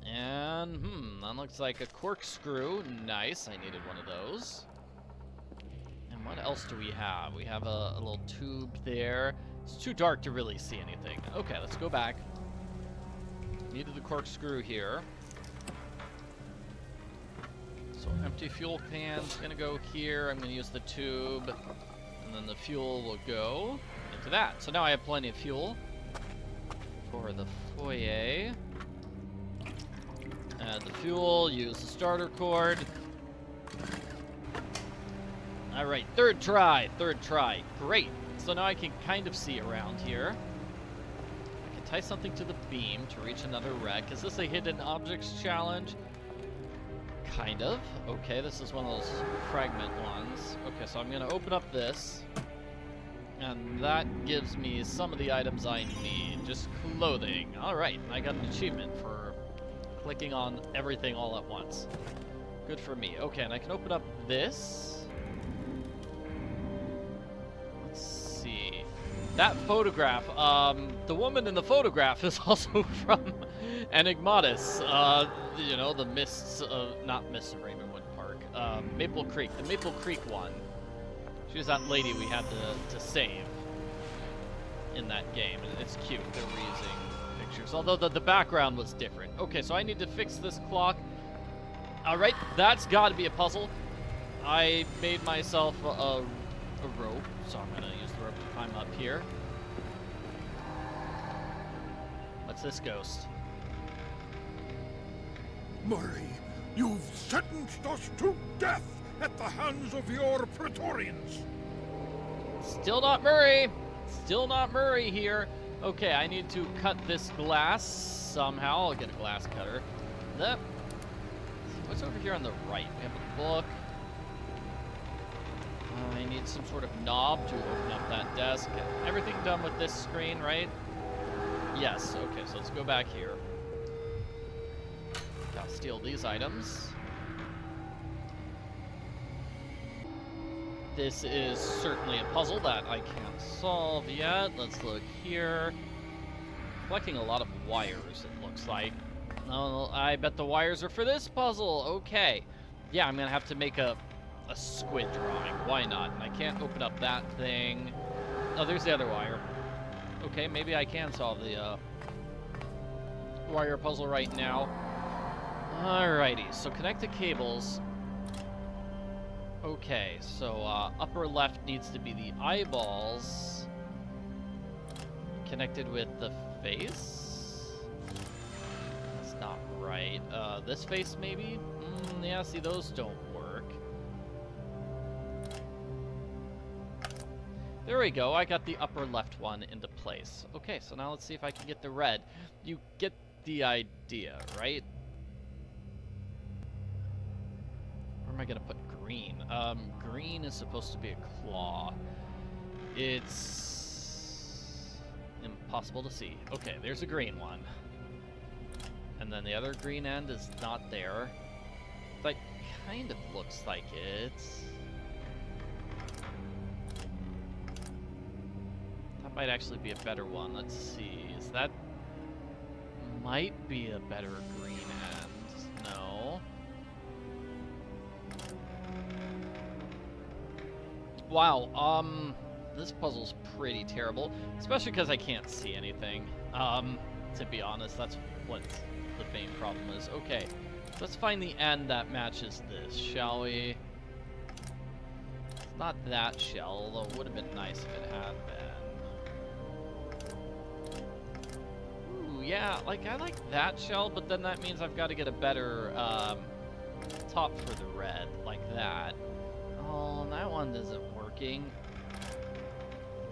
[SPEAKER 1] And, that looks like a corkscrew. Nice, I needed one of those. And what else do we have? We have a little tube there. It's too dark to really see anything. Okay, let's go back. Needed the corkscrew here. So empty fuel can's gonna go here. I'm gonna use the tube. And then the fuel will go into that. So now I have plenty of fuel for the foyer. Add the fuel, use the starter cord. All right, third try. Great. So now I can kind of see around here. I can tie something to the beam to reach another wreck. Is this a hidden objects challenge? Kind of. Okay, this is one of those fragment ones. Okay, so I'm gonna open up this. And that gives me some of the items I need. Just clothing. All right, I got an achievement for clicking on everything all at once. Good for me. Okay, and I can open up this. Let's see. That photograph, the woman in the photograph is also from Enigmatis. You know, the Mists of, not Mists of Ravenwood Park, Maple Creek, the Maple Creek one. She was that lady we had to save in that game. It's cute. They're reusing pictures, although the background was different. Okay, so I need to fix this clock. All right, that's got to be a puzzle. I made myself a rope, so I'm gonna use the rope to climb up here. What's this ghost?
[SPEAKER 6] Murray, you've sentenced us to death at the hands of your Praetorians.
[SPEAKER 1] Still not Murray. Still not Murray here. Okay, I need to cut this glass somehow. I'll get a glass cutter. What's over here on the right? We have a book. I need some sort of knob to open up that desk. Everything done with this screen, right? Yes. Okay, so let's go back here. Gotta steal these items. This is certainly a puzzle that I can't solve yet. Let's look here. Collecting a lot of wires, it looks like. Oh, I bet the wires are for this puzzle. Okay. Yeah, I'm gonna have to make a squid drawing. Why not? And I can't open up that thing. Oh, there's the other wire. Okay, maybe I can solve the wire puzzle right now. Alrighty, so connect the cables. Okay, so upper left needs to be the eyeballs connected with the face. That's not right. This face maybe? Yeah, see, those don't work. There we go, I got the upper left one into place. Okay, so now let's see if I can get the red. You get the idea, right? Where am I gonna put green? Green is supposed to be a claw. It's impossible to see. Okay, there's a green one. And then the other green end is not there. That kind of looks like it. That might actually be a better one. Let's see. Is that... might be a better green end. No. Wow, this puzzle's pretty terrible, especially because I can't see anything. To be honest, that's what the main problem is. Okay, let's find the end that matches this, shall we? It's not that shell, although it would have been nice if it had been. Ooh, yeah, like, I like that shell, but then that means I've got to get a better, top for the red, like that. Oh, that one isn't working.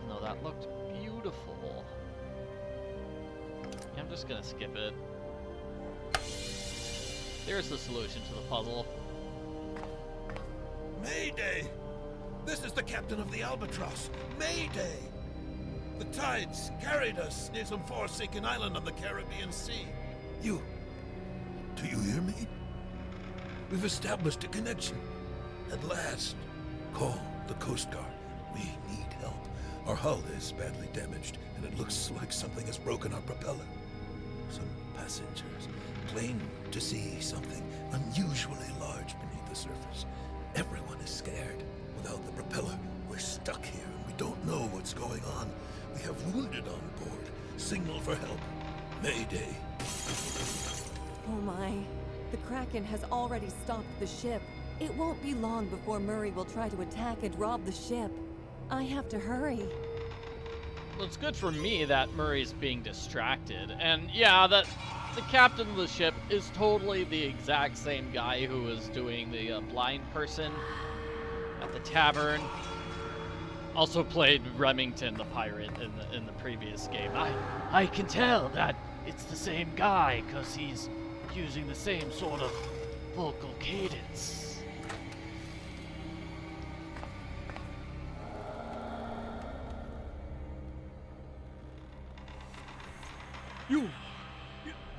[SPEAKER 1] No, that looked beautiful. Yeah, I'm just gonna skip it. There's the solution to the puzzle.
[SPEAKER 5] Mayday! This is the captain of the Albatross. Mayday! The tides carried us near some forsaken island on the Caribbean Sea. Do you hear me? We've established a connection. At last. Call the Coast Guard. We need help. Our hull is badly damaged, and it looks like something has broken our propeller. Some passengers claim to see something unusually large beneath the surface. Everyone is scared. Without the propeller, we're stuck here, and we don't know what's going on. We have wounded on board. Signal for help. Mayday.
[SPEAKER 2] Oh my. The kraken has already stopped the ship. It won't be long before Murray will try to attack and rob the ship. I have to hurry.
[SPEAKER 1] Well, it's good for me that Murray's being distracted. And yeah, the captain of the ship is totally the exact same guy who was doing the blind person at the tavern. Also played Remington the pirate in the previous game. I can tell that it's the same guy because he's using the same sort of vocal cadence.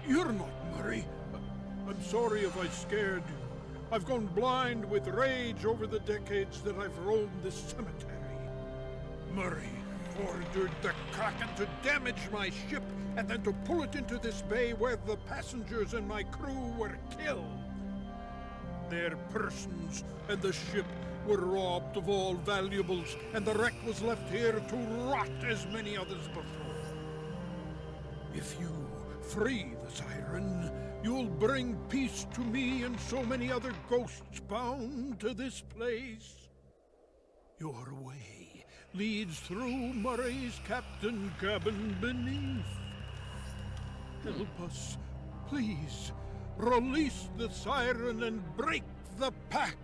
[SPEAKER 6] You're not Murray. I'm sorry if I scared you. I've gone blind with rage over the decades that I've roamed this cemetery. Murray ordered the kraken to damage my ship and then to pull it into this bay where the passengers and my crew were killed. Their persons and the ship were robbed of all valuables, and the wreck was left here to rot as many others before. If you free the Siren, you'll bring peace to me and so many other ghosts bound to this place. Your way leads through Murray's captain cabin beneath. Help us, please. Release the Siren and break the pact.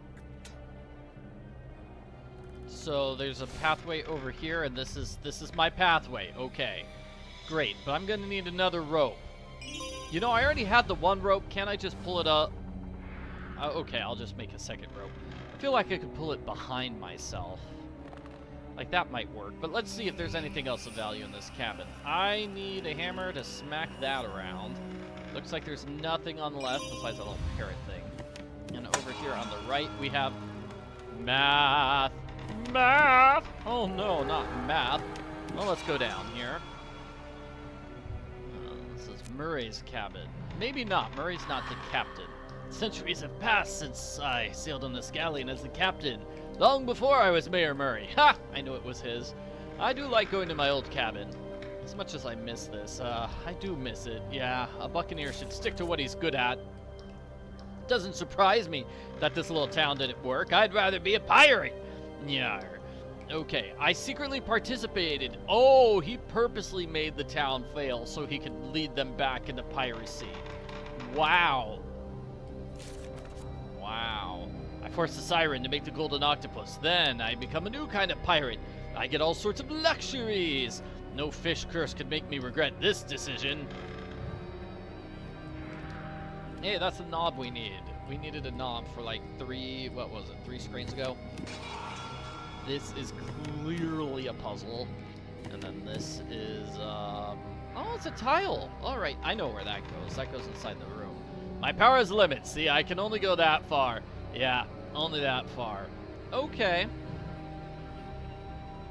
[SPEAKER 1] So there's a pathway over here, and this is my pathway. Okay, great. But I'm gonna need another rope. You know, I already had the one rope. Can't I just pull it up? Okay, I'll just make a second rope. I feel like I could pull it behind myself. Like, that might work. But let's see if there's anything else of value in this cabin. I need a hammer to smack that around. Looks like there's nothing on the left besides that little parrot thing. And over here on the right, we have math. Math! Oh no, not math. Well, let's go down here. This is Murray's cabin. Maybe not. Murray's not the captain. Centuries have passed since I sailed on this galleon as the captain. Long before I was Mayor Murray. Ha! I knew it was his. I do like going to my old cabin. As much as I miss this, I do miss it. Yeah, a buccaneer should stick to what he's good at. Doesn't surprise me that this little town didn't work. I'd rather be a pirate. Yarr. Okay, I secretly participated. Oh, he purposely made the town fail so he could lead them back into piracy. Wow. Wow. I forced the Siren to make the golden octopus. Then I become a new kind of pirate. I get all sorts of luxuries. No fish curse could make me regret this decision. Hey, that's the knob we need. We needed a knob for like 3 screens ago. This is clearly a puzzle. And then this is, oh, it's a tile. All right, I know where that goes. That goes inside the room. My power is limit. See, I can only go that far. Yeah, only that far. Okay.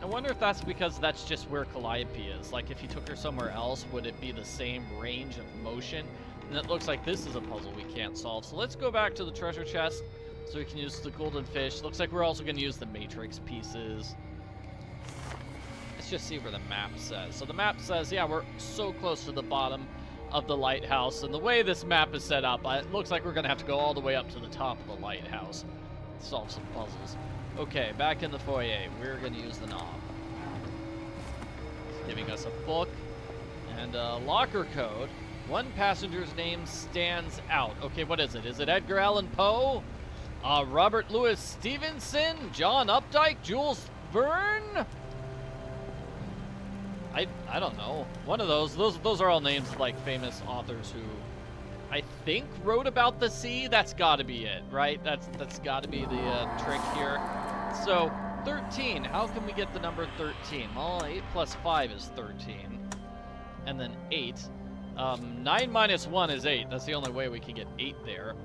[SPEAKER 1] I wonder if that's because that's just where Calliope is. Like, if you took her somewhere else, would it be the same range of motion? And it looks like this is a puzzle we can't solve. So let's go back to the treasure chest so we can use the golden fish. Looks like we're also going to use the matrix pieces. Let's just see where the map says. So the map says, yeah, we're so close to the bottom of the lighthouse. And the way this map is set up, it looks like we're going to have to go all the way up to the top of the lighthouse to solve some puzzles. Okay, back in the foyer, we're going to use the knob. It's giving us a book and a locker code. One passenger's name stands out. Okay, what is it? Is it Edgar Allan Poe? Robert Louis Stevenson? John Updike? Jules Verne? I don't know. One of those. Those are all names of like famous authors who I think wrote about the sea. That's got to be it, right? That's got to be the trick here. So 13. How can we get the number 13? Well, 8 plus 5 is 13, and then 8. 9 minus 1 is 8. That's the only way we can get 8 there.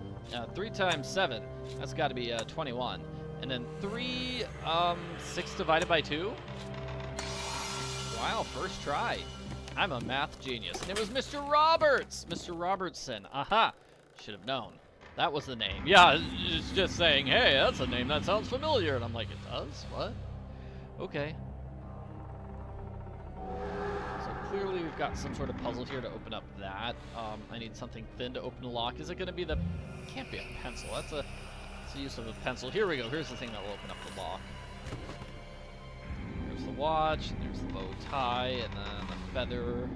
[SPEAKER 1] 3 times 7. That's got to be 21. And then 3. 6 divided by 2. Wow, first try. I'm a math genius. And it was Mr. Roberts! Mr. Robertson. Aha! Should have known. That was the name. Yeah, it's just saying, hey, that's a name that sounds familiar. And I'm like, it does? What? Okay. So clearly we've got some sort of puzzle here to open up that. I need something thin to open the lock. Is it going to be the... Can't be a pencil. That's the use of a pencil. Here we go. Here's the thing that will open up the lock. There's the watch, and there's the bow tie, and then the feather.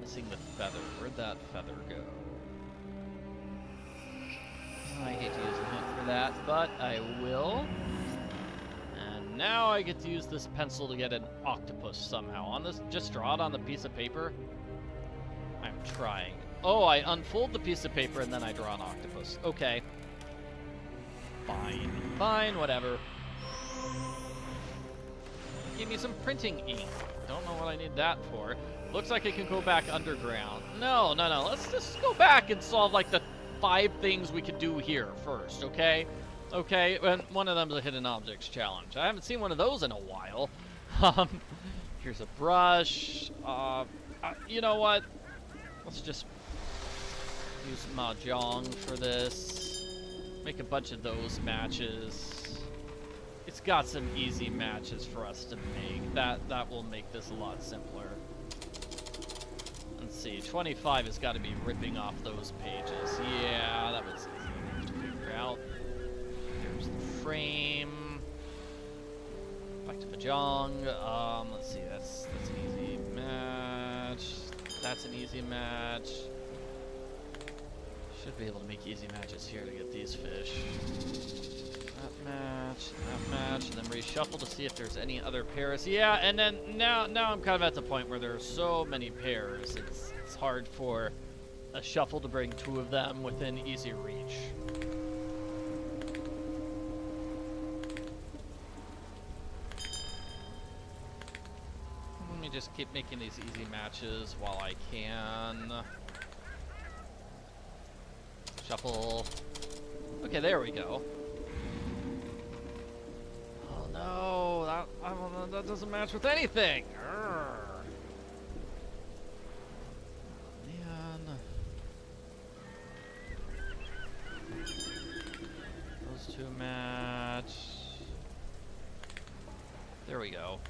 [SPEAKER 1] Missing the feather. Where'd that feather go? I hate to use a hint for that, but I will. And now I get to use this pencil to get an octopus somehow. On this, just draw it on the piece of paper. I'm trying. Oh, I unfold the piece of paper and then I draw an octopus. Okay. Fine. Fine, whatever. Give me some printing ink. Don't know what I need that for. Looks like it can go back underground. No. Let's just go back and solve like the 5 things we could do here first, okay? Okay, and one of them is a hidden objects challenge. I haven't seen one of those in a while. Here's a brush. You know what? Let's just use Mahjong for this. Make a bunch of those matches. It's got some easy matches for us to make. That will make this a lot simpler. Let's see, 25 has got to be ripping off those pages. Yeah, that was easy to figure out. There's the frame. Back to Mahjong. Let's see, that's an easy match. That's an easy match. Should be able to make easy matches here to get these fish. That match, and then reshuffle to see if there's any other pairs. Yeah, and then now I'm kind of at the point where there are so many pairs. It's hard for a shuffle to bring 2 of them within easy reach. Let me just keep making these easy matches while I can. Shuffle. Okay, there we go. Oh no, that doesn't match with anything. Arrgh. Man. Those 2 match. There we go.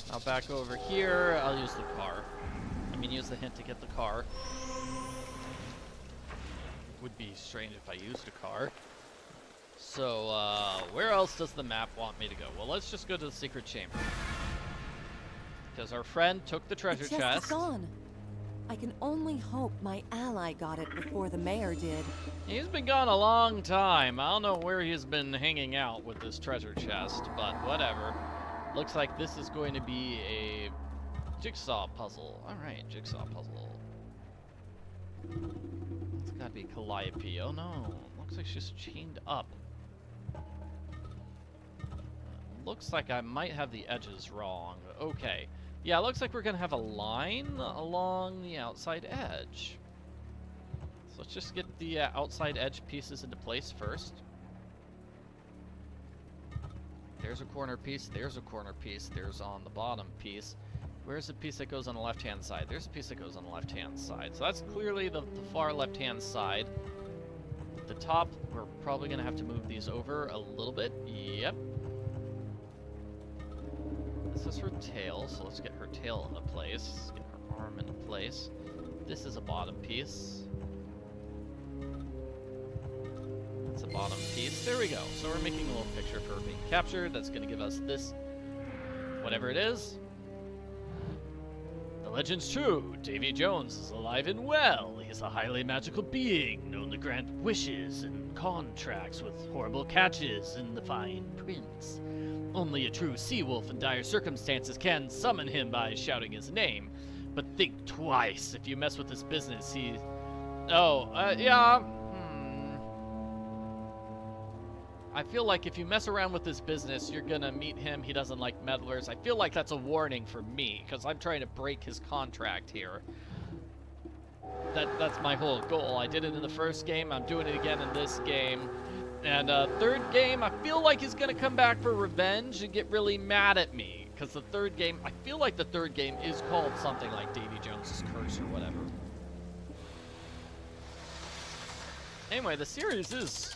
[SPEAKER 1] Now back over here, I'll use the car. Use the hint to get the car. Would be strange if I used a car. So, where else does the map want me to go? Well, let's just go to the secret chamber. Because our friend took the treasure
[SPEAKER 2] chest.
[SPEAKER 1] chest.
[SPEAKER 2] Is gone. I can only hope my ally got it before the mayor did.
[SPEAKER 1] He's been gone a long time. I don't know where he's been hanging out with this treasure chest, but whatever. Looks like this is going to be a Jigsaw puzzle. Alright, jigsaw puzzle. It's gotta be Calliope. Oh no. Looks like she's chained up. Looks like I might have the edges wrong. Okay. Yeah, it looks like we're gonna have a line along the outside edge. So let's just get the outside edge pieces into place first. There's a corner piece, there's a corner piece, there's on the bottom piece. Where's the piece that goes on the left-hand side? There's a piece that goes on the left-hand side. So that's clearly the far left-hand side. The top, we're probably going to have to move these over a little bit. Yep. This is her tail, so let's get her tail into place. Get her arm into place. This is a bottom piece. That's a bottom piece. There we go. So we're making a little picture for her being captured. That's going to give us this, whatever it is. The legend's true. Davy Jones is alive and well. He's a highly magical being, known to grant wishes and contracts with horrible catches in the fine prints. Only a true sea wolf in dire circumstances can summon him by shouting his name. But think twice. If you mess with his business, he... Oh, yeah. I feel like if you mess around with his business, you're gonna meet him. He doesn't like meddlers. I feel like that's a warning for me, because I'm trying to break his contract here. That's my whole goal. I did it in the first game. I'm doing it again in this game. And third game, I feel like he's gonna come back for revenge and get really mad at me. Because the third game, I feel like the third game is called something like Davy Jones' Curse or whatever. Anyway, the series is...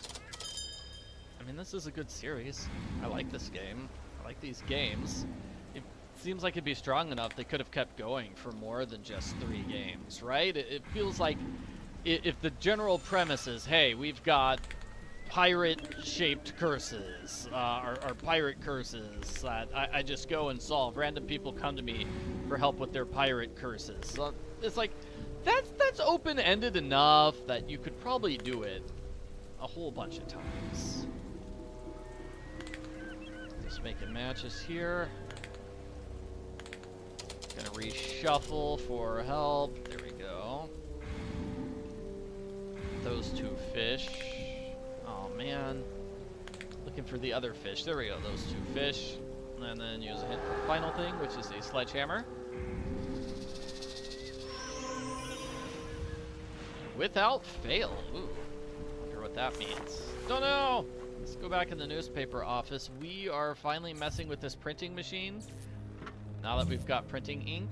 [SPEAKER 1] I mean, this is a good series. I like this game. I like these games. It seems like it'd be strong enough they could have kept going for more than just 3 games, right? It feels like if the general premise is, hey, we've got pirate-shaped curses, or pirate curses that I just go and solve. Random people come to me for help with their pirate curses. So it's like, that's open-ended enough that you could probably do it a whole bunch of times. Just making matches here. Gonna reshuffle for help. There we go. Those 2 fish. Oh man. Looking for the other fish. There we go, those 2 fish. And then use a hint for the final thing, which is a sledgehammer. Without fail. Ooh. Wonder what that means. Don't know! Let's go back in the newspaper office. We are finally messing with this printing machine. Now that we've got printing ink.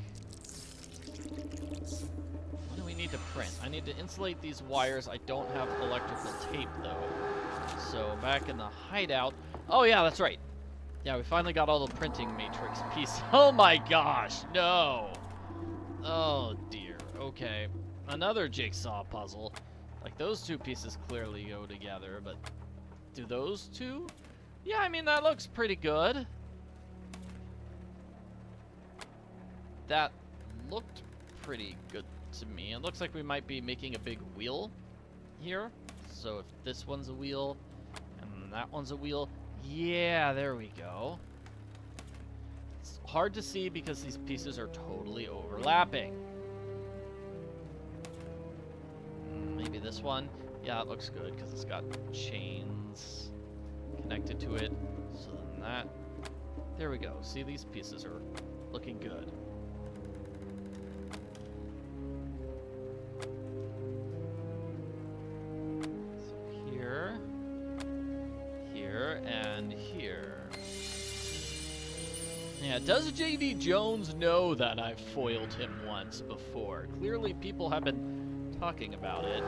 [SPEAKER 1] What do we need to print? I need to insulate these wires. I don't have electrical tape, though. So back in the hideout. Oh, yeah, that's right. Yeah, we finally got all the printing matrix pieces. Oh, my gosh. No. Oh, dear. Okay. Another jigsaw puzzle. Like, those 2 pieces clearly go together, but... Do those 2? Yeah, I mean, that looks pretty good. That looked pretty good to me. It looks like we might be making a big wheel here. So if this one's a wheel and that one's a wheel, yeah, there we go. It's hard to see because these pieces are totally overlapping. Maybe this one. Yeah, it looks good because it's got chains connected to it. So then that. There we go. See, these pieces are looking good. So here, here, and here. Yeah, does Davy Jones know that I've foiled him once before? Clearly people have been talking about it.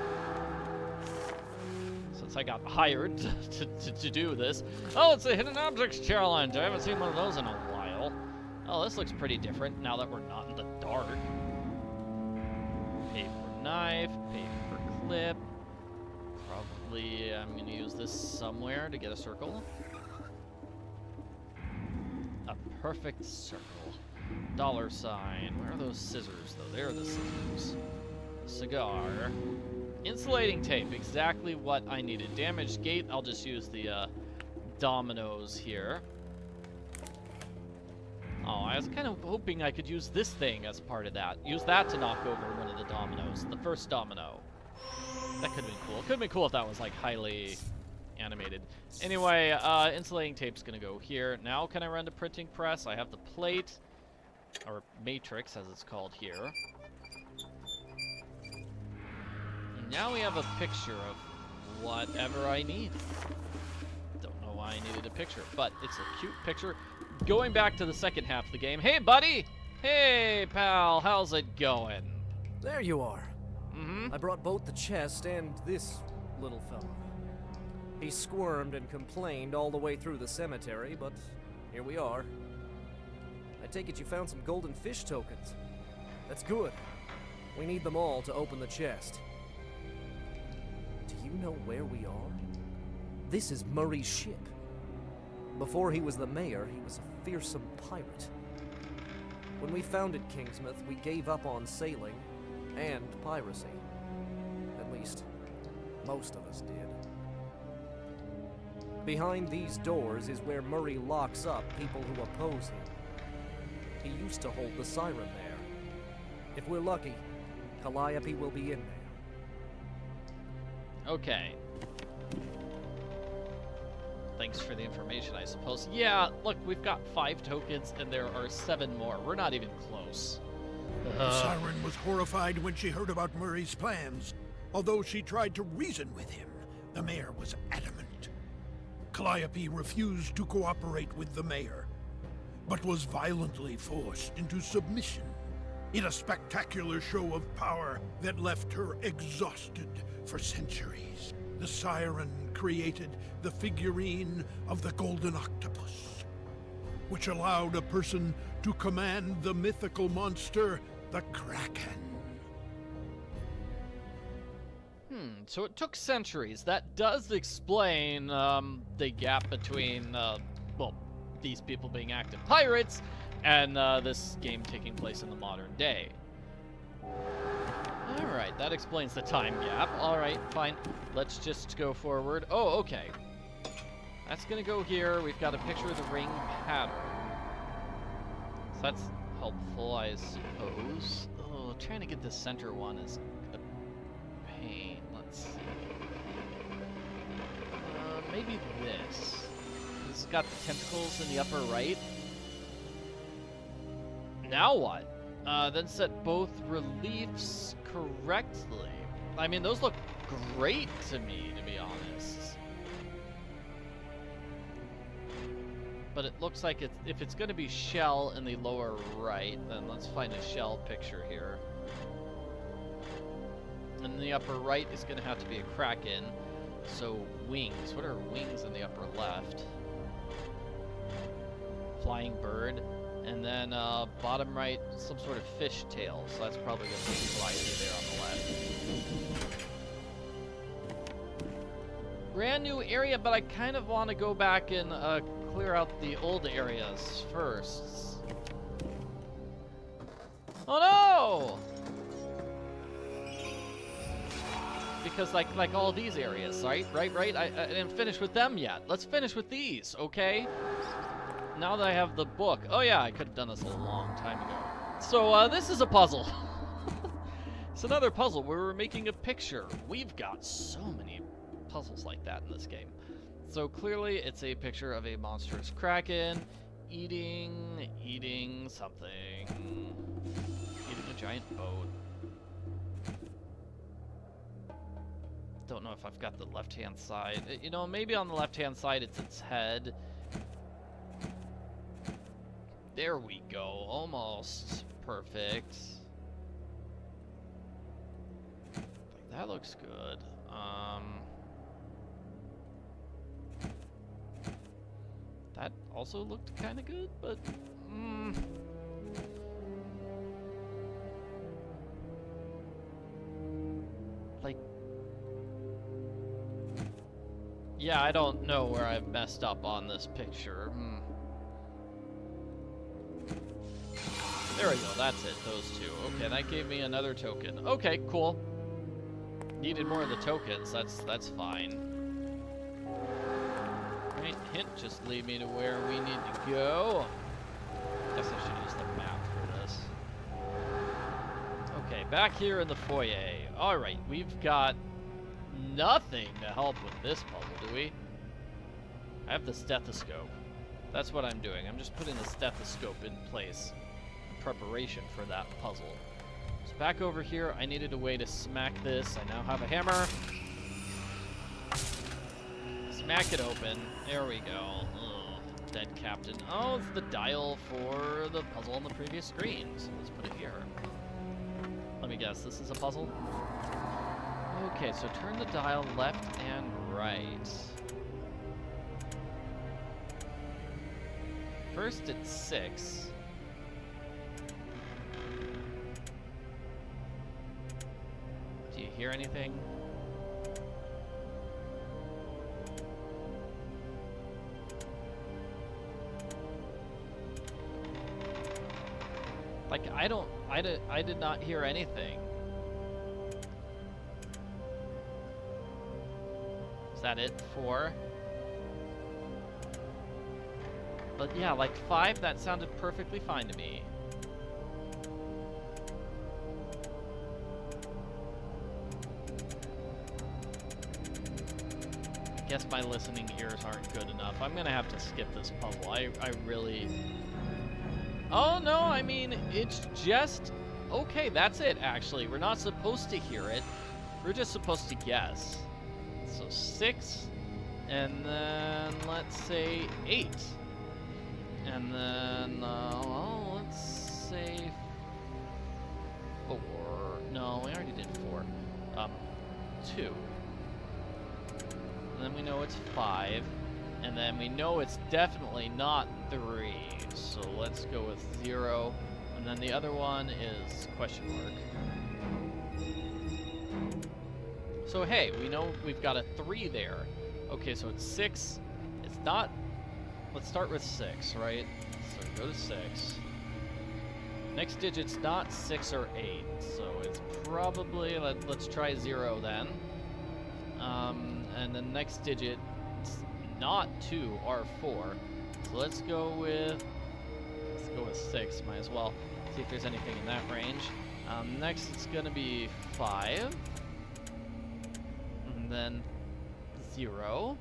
[SPEAKER 1] Since I got hired to do this. Oh, it's a hidden objects challenge. I haven't seen one of those in a while. Oh, this looks pretty different now that we're not in the dark. Paper knife, paper clip. Probably I'm going to use this somewhere to get a circle. A perfect circle. $. Where are those scissors, though? There are the scissors. Cigar. Insulating tape, exactly what I needed. Damaged gate, I'll just use the dominoes here. Oh, I was kind of hoping I could use this thing as part of that. Use that to knock over one of the dominoes. The first domino. That could have been cool. It could have been cool if that was, like, highly animated. Anyway, insulating tape's gonna go here. Now can I run the printing press? I have the plate, or matrix as it's called here. And now we have a picture of whatever I need. Don't know why I needed a picture, but it's a cute picture. Going back to the second half of the game. Hey, buddy! Hey, pal, how's it going?
[SPEAKER 3] There you are.
[SPEAKER 1] Mm-hmm.
[SPEAKER 3] I brought both the chest and this little fellow. He squirmed and complained all the way through the cemetery, but here we are. I take it you found some golden fish tokens. That's good. We need them all to open the chest. Do you know where we are? This is Murray's ship. Before he was the mayor, he was a fearsome pirate. When we founded Kingsmouth, we gave up on sailing and piracy. At least, most of us did. Behind these doors is where Murray locks up people who oppose him. He used to hold the Siren there. If we're lucky, Calliope will be in there.
[SPEAKER 1] Okay. Thanks for the information, I suppose. Yeah, look, we've got 5 tokens, and there are 7 more. We're not even close.
[SPEAKER 6] The Siren was horrified when she heard about Murray's plans. Although she tried to reason with him, the mayor was adamant. Calliope refused to cooperate with the mayor, but was violently forced into submission in a spectacular show of power that left her exhausted for centuries. The Siren created the figurine of the golden octopus, which allowed a person to command the mythical monster, the kraken.
[SPEAKER 1] So it took centuries. That does explain the gap between, well, these people being active pirates and this game taking place in the modern day. Alright, that explains the time gap. Alright, fine. Let's just go forward. Oh, okay. That's gonna go here. We've got a picture of the ring pattern. So that's helpful, I suppose. Oh, trying to get the center one is a pain. Let's see. Maybe this. This has got the tentacles in the upper right. Now what? Then set both reliefs correctly. I mean, those look great to me, to be honest. But it looks like if it's going to be shell in the lower right, then let's find a shell picture here. And the upper right is going to have to be a kraken. So wings. What are wings in the upper left? Flying bird. And then bottom right, some sort of fish tail. So that's probably going to be Calliope there on the left. Brand new area, but I kind of want to go back and clear out the old areas first. Oh no! Because like all these areas, right? I didn't finish with them yet. Let's finish with these, okay? Now that I have the book. Oh yeah, I could have done this a long time ago. So this is a puzzle. It's another puzzle where we're making a picture. We've got so many puzzles like that in this game. So clearly it's a picture of a monstrous kraken eating something. Eating a giant boat. Don't know if I've got the left-hand side. You know, maybe on the left-hand side it's its head. There we go. Almost perfect. That looks good. That also looked kind of good, but like, yeah, I don't know where I've messed up on this picture. There we go, that's it, those two. Okay, that gave me another token. Okay, cool. Needed more of the tokens, that's fine. Right, hint, just lead me to where we need to go. Guess I should use the map for this. Okay, back here in the foyer. Alright, we've got nothing to help with this puzzle, do we? I have the stethoscope. That's what I'm doing. I'm just putting the stethoscope in place in preparation for that puzzle. So back over here, I needed a way to smack this. I now have a hammer. Smack it open. There we go. Oh, dead captain. Oh, it's the dial for the puzzle on the previous screen. So let's put it here. Let me guess, this is a puzzle? Okay, so turn the dial left and right. First it's 6. Do you hear anything? Like, I did not hear anything. Is that it? 4? But yeah, like 5, that sounded perfectly fine to me. I guess my listening ears aren't good enough. I'm gonna have to skip this puzzle. I really... Oh no, I mean, it's just... Okay, that's it, actually. We're not supposed to hear it. We're just supposed to guess. So 6, and then let's say 8. And then, well, let's say 4. No, we already did 4. 2. And then we know it's 5. And then we know it's definitely not 3. So let's go with 0. And then the other one is question mark. So hey, we know we've got a 3 there. Okay, so it's 6. It's not... Let's start with 6, right? So go to 6. Next digit's not 6 or 8, so it's probably... Let's try 0 then. And the next digit, it's not 2 or 4. So let's go with 6. Might as well see if there's anything in that range. Next, it's gonna be 5, and then 0.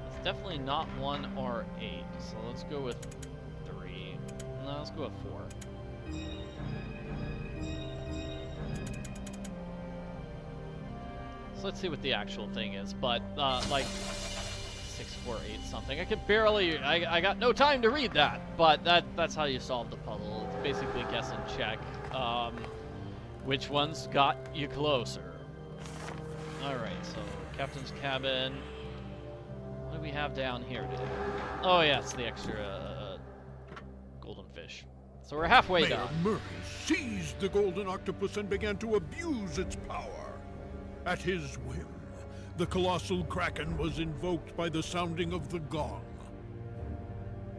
[SPEAKER 1] It's definitely not 1 or 8. So let's go with 3. No, let's go with 4. So let's see what the actual thing is. But like 6, 4, 8 something. I could barely. I got no time to read that. But that's how you solve the puzzle. It's basically guess and check. Which ones got you closer? All right. So captain's cabin. What do we have down here today? Oh yeah, it's the extra golden fish. So we're halfway
[SPEAKER 6] Mayor
[SPEAKER 1] done.
[SPEAKER 6] Murray seized the golden octopus and began to abuse its power. At his whim, the colossal kraken was invoked by the sounding of the gong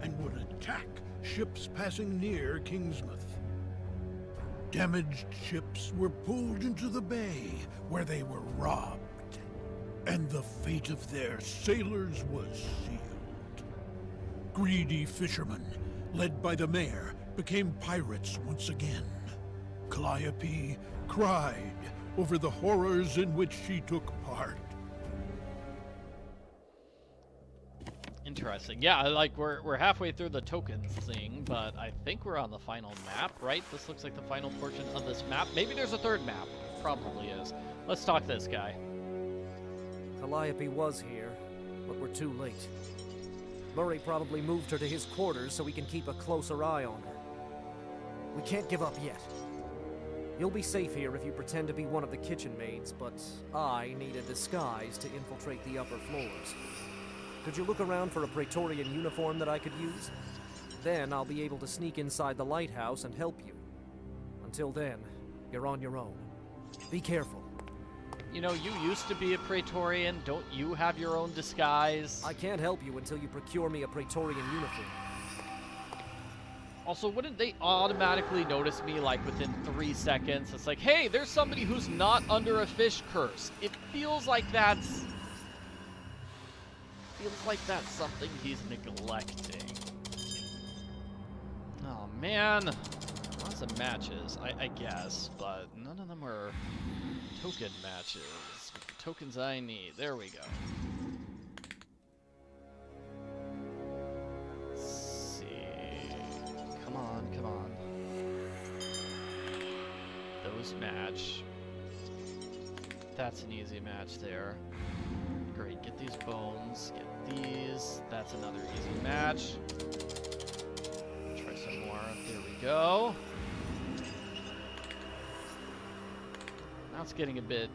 [SPEAKER 6] and would attack ships passing near Kingsmouth. Damaged ships were pulled into the bay where they were robbed, and the fate of their sailors was sealed. Greedy fishermen, led by the mayor, became pirates once again. Calliope cried over the horrors in which she took part.
[SPEAKER 1] Interesting. Yeah, like we're halfway through the tokens thing, but I think we're on the final map, right? This looks like the final portion of this map. Maybe there's a third map. Probably is. Let's talk this guy.
[SPEAKER 3] Calliope was here, but we're too late. Murray probably moved her to his quarters so we can keep a closer eye on her. We can't give up yet. You'll be safe here if you pretend to be one of the kitchen maids, but I need a disguise to infiltrate the upper floors. Could you look around for a Praetorian uniform that I could use? Then I'll be able to sneak inside the lighthouse and help you. Until then, you're on your own. Be careful.
[SPEAKER 1] You know, you used to be a Praetorian. Don't you have your own disguise?
[SPEAKER 3] I can't help you until you procure me a Praetorian uniform.
[SPEAKER 1] Also, wouldn't they automatically notice me, like, within 3 seconds? It's like, hey, there's somebody who's not under a fish curse. It feels like that's feels like that's something he's neglecting. Oh man, lots of matches, I guess, but none of them were token matches. The tokens I need. There we go. Let's see. Come on, come on. Those match. That's an easy match there. Great, get these bones, get these. That's another easy match. Try some more. There we go. Now it's getting a bit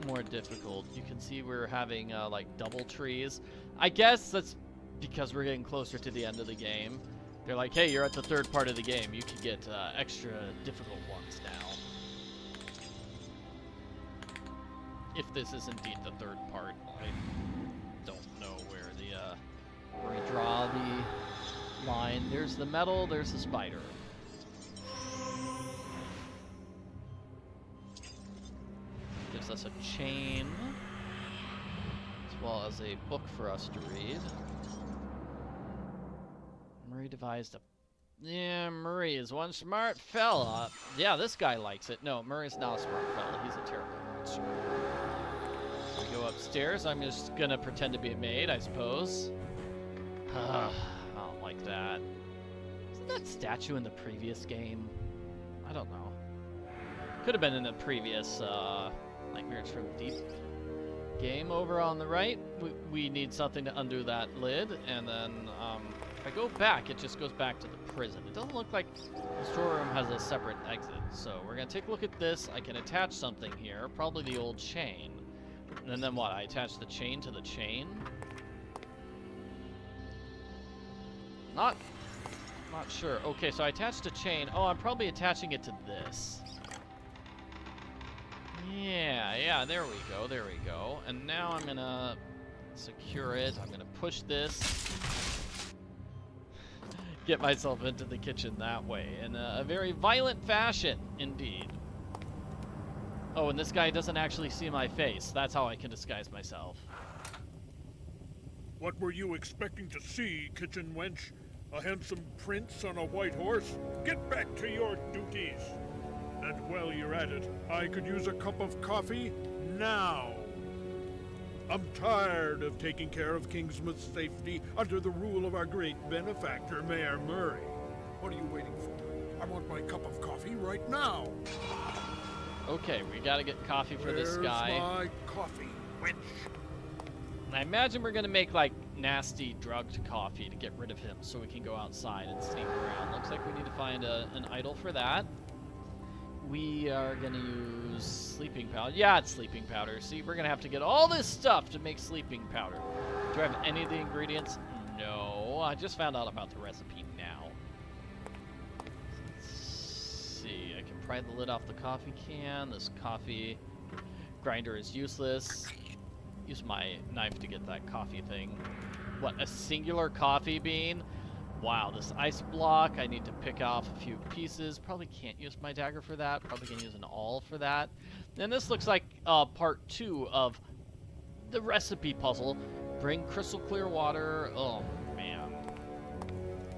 [SPEAKER 1] more difficult. You can see we're having like double trees. I guess that's because we're getting closer to the end of the game. They're like, hey, you're at the third part of the game. You can get extra difficult ones now. If this is indeed the third part, I don't know where we draw the line. There's the metal, there's the spider. Gives us a chain, as well as a book for us to read. Murray devised a... Yeah, Murray is one smart fella. Yeah, this guy likes it. No, Murray's not a smart fella. He's a terrible monster. So we go upstairs. I'm just gonna pretend to be a maid, I suppose. I don't like that. Isn't that statue in the previous game? I don't know. Could have been in the previous Nightmares from Deep game over on the right. We need something to undo that lid, and then if I go back, it just goes back to the prison. It doesn't look like the storeroom has a separate exit. So we're gonna take a look at this. I can attach something here, probably the old chain. And then what? I attach the chain to the chain? Not sure. Okay, so I attached a chain. Oh, I'm probably attaching it to this. Yeah, there we go. And now I'm gonna secure it. I'm gonna push this. Get myself into the kitchen that way in a very violent fashion, indeed. Oh, and this guy doesn't actually see my face. That's how I can disguise myself.
[SPEAKER 6] What were you expecting to see, kitchen wench? A handsome prince on a white horse? Get back to your duties. And while you're at it, I could use a cup of coffee now. I'm tired of taking care of Kingsmouth's safety under the rule of our great benefactor, Mayor Murray. What are you waiting for? I want my cup of coffee right now.
[SPEAKER 1] Okay, we gotta get coffee for this guy.
[SPEAKER 6] Where's my coffee, wench?
[SPEAKER 1] I imagine we're gonna make like nasty drugged coffee to get rid of him so we can go outside and sneak around. Looks like we need to find an idol for that. We are gonna use sleeping powder. Yeah, it's sleeping powder. See, we're gonna have to get all this stuff to make sleeping powder. Do I have any of the ingredients? No, I just found out about the recipe now. Let's see, I can pry the lid off the coffee can. This coffee grinder is useless. Use my knife to get that coffee thing. What, a singular coffee bean? Wow, this ice block, I need to pick off a few pieces. Probably can't use my dagger for that. Probably can use an awl for that. And this looks like part 2 of the recipe puzzle. Bring crystal clear water. Oh, man.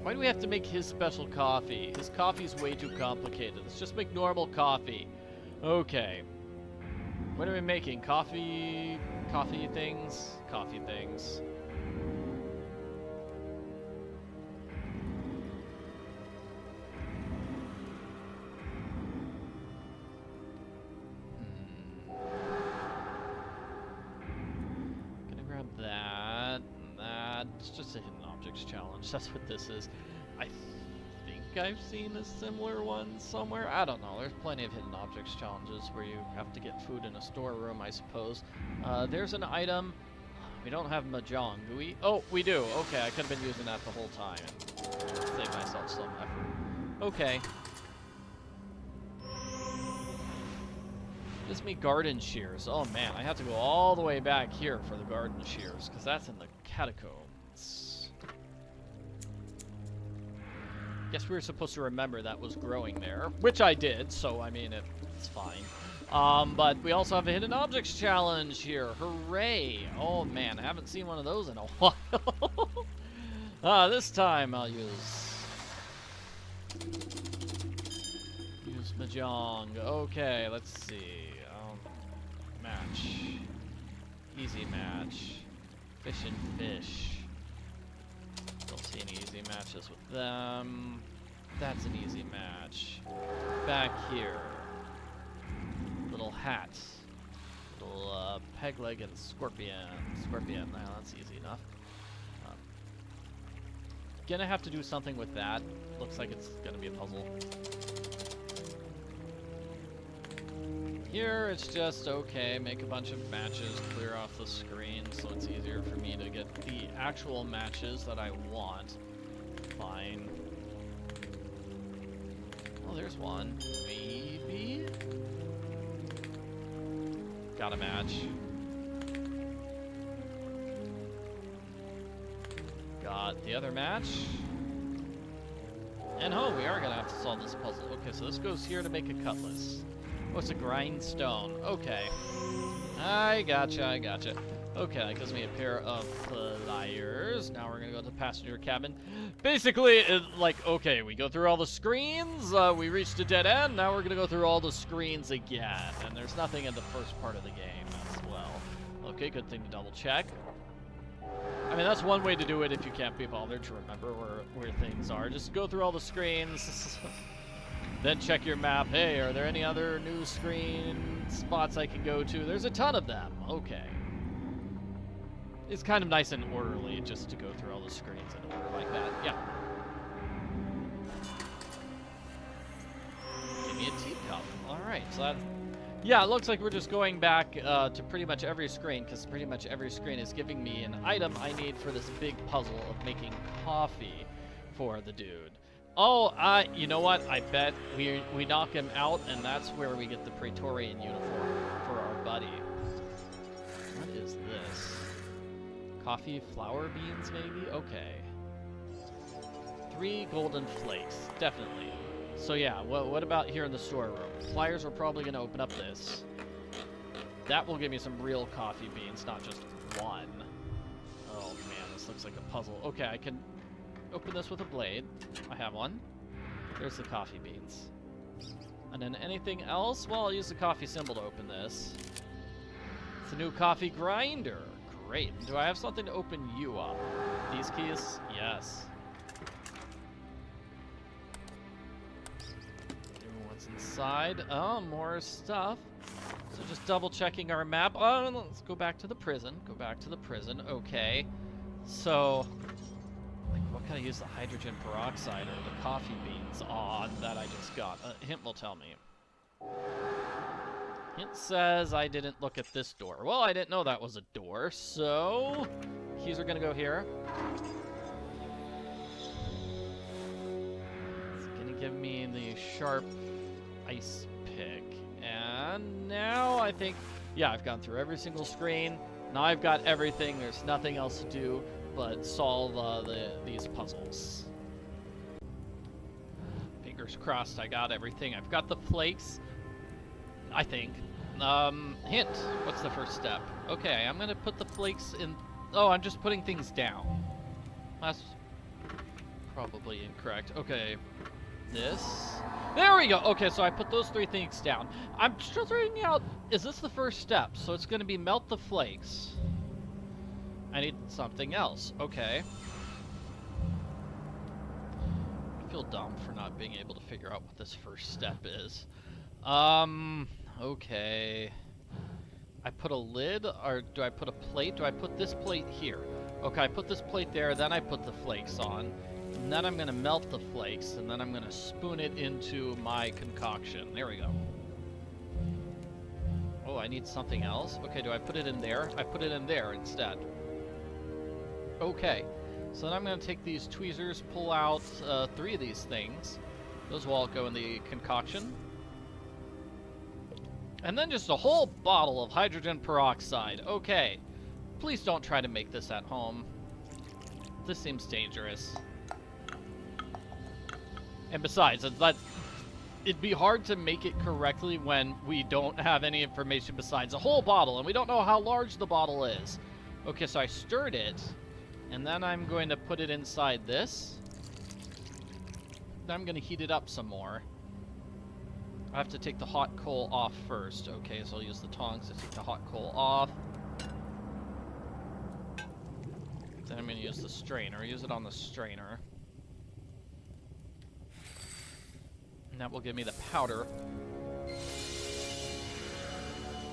[SPEAKER 1] Why do we have to make his special coffee? His coffee's way too complicated. Let's just make normal coffee. Okay. What are we making? Coffee things? Coffee things. Gonna grab that and that. It's just a hidden objects challenge. That's what this is. I think I've seen a similar one somewhere. I don't know. There's plenty of hidden objects challenges where you have to get food in a storeroom, I suppose. There's an item. We don't have Mahjong, do we? Oh, we do. Okay, I could have been using that the whole time. Save myself some effort. Okay. Gives me garden shears. Oh man, I have to go all the way back here for the garden shears, because that's in the catacombs. Guess we were supposed to remember that was growing there, which I did, so I mean, it's fine. But we also have a hidden objects challenge here. Hooray! Oh man, I haven't seen one of those in a while. This time I'll use Mahjong. Okay, let's see. Match. Easy match. Fish and fish. Don't see any easy matches with them. That's an easy match. Back here. Little hat. Little peg leg and scorpion. Scorpion, that's easy enough. Gonna have to do something with that. Looks like it's gonna be a puzzle. Here it's just okay, make a bunch of matches, clear off the screen so it's easier for me to get the actual matches that I want. Fine. Oh, there's one. Maybe? Got a match. Got the other match. And oh, we are gonna have to solve this puzzle. Okay, so this goes here to make a cutlass. Oh, it's a grindstone. Okay. I gotcha. Okay, that gives me a pair of pliers. Now we're gonna go to the passenger cabin. Basically, okay, we go through all the screens, we reached a dead end, now we're gonna go through all the screens again. And there's nothing in the first part of the game as well. Okay, good thing to double check. I mean, that's one way to do it if you can't be bothered to remember where things are. Just go through all the screens. Then check your map. Hey, are there any other new screen spots I can go to? There's a ton of them. Okay. It's kind of nice and orderly just to go through all the screens in order like that. Yeah. Give me a teacup. All right. So that. Yeah, it looks like we're just going back to pretty much every screen because pretty much every screen is giving me an item I need for this big puzzle of making coffee for the dude. Oh, you know what? I bet we knock him out, and that's where we get the Praetorian uniform for our buddy. What is this? Coffee, flour beans, maybe? Okay. 3 golden flakes, definitely. So yeah, what about here in the storeroom? Flyers are probably going to open up this. That will give me some real coffee beans, not just one. Oh man, this looks like a puzzle. Okay, I can open this with a blade. I have one. There's the coffee beans. And then anything else? Well, I'll use the coffee symbol to open this. It's a new coffee grinder. Great. Do I have something to open you up? These keys? Yes. What's inside? Oh, more stuff. So just double checking our map. Oh, let's go back to the prison. Go back to the prison. Okay. So, what can I use the hydrogen peroxide or the coffee beans on that I just got? A hint will tell me. Hint says I didn't look at this door. Well, I didn't know that was a door, so keys are gonna go here. It's gonna give me the sharp ice pick. And now I think, yeah, I've gone through every single screen. Now I've got everything. There's nothing else to do but solve these puzzles. Fingers crossed I got everything. I've got the flakes, I think. Hint, what's the first step? Okay, I'm gonna put the flakes in. Oh, I'm just putting things down. That's probably incorrect. Okay, this. There we go. Okay, so I put those 3 things down. I'm still figuring out, is this the first step? So it's gonna be melt the flakes. I need something else. Okay. I feel dumb for not being able to figure out what this first step is. Okay. I put a lid, or do I put a plate? Do I put this plate here? Okay, I put this plate there, then I put the flakes on. And then I'm gonna melt the flakes, and then I'm gonna spoon it into my concoction. There we go. Oh, I need something else? Okay, do I put it in there? I put it in there instead. Okay, so then I'm going to take these tweezers, pull out 3 of these things. Those will all go in the concoction. And then just a whole bottle of hydrogen peroxide. Okay, please don't try to make this at home. This seems dangerous. And besides, it'd be hard to make it correctly when we don't have any information besides a whole bottle, and we don't know how large the bottle is. Okay, so I stirred it, and then I'm going to put it inside this. Then I'm going to heat it up some more. I have to take the hot coal off first. Okay, so I'll use the tongs to take the hot coal off. Then I'm going to use the strainer. Use it on the strainer. And that will give me the powder.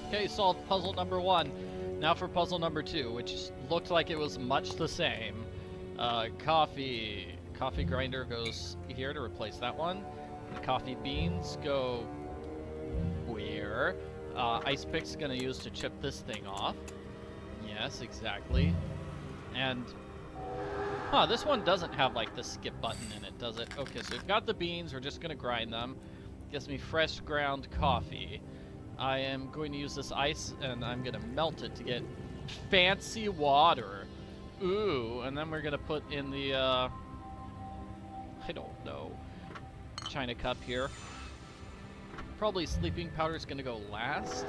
[SPEAKER 1] Okay, solved puzzle number 1. Now for puzzle number 2, which looked like it was much the same. Coffee grinder goes here to replace that one. The coffee beans go where? Ice pick's gonna use to chip this thing off. Yes, exactly. And this one doesn't have like the skip button in it, does it? Okay, so we've got the beans. We're just gonna grind them. Gives me fresh ground coffee. I am going to use this ice and I'm gonna melt it to get fancy water. Ooh, and then we're gonna put in the I don't know, China cup here. Probably sleeping powder is gonna go last.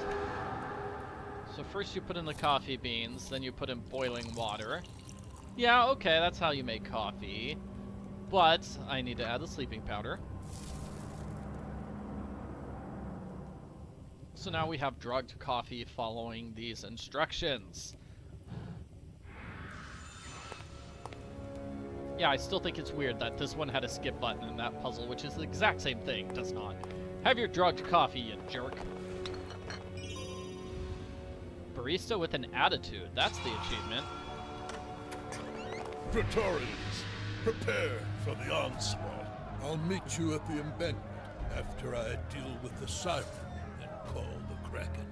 [SPEAKER 1] So first you put in the coffee beans, then you put in boiling water. Yeah, okay, that's how you make coffee. But I need to add the sleeping powder. So now we have drugged coffee following these instructions. Yeah, I still think it's weird that this one had a skip button and that puzzle, which is the exact same thing, does not. Have your drugged coffee, you jerk. Barista with an attitude. That's the achievement.
[SPEAKER 5] Praetorians, prepare for the onslaught. I'll meet you at the embankment after I deal with the Siren and call the kraken.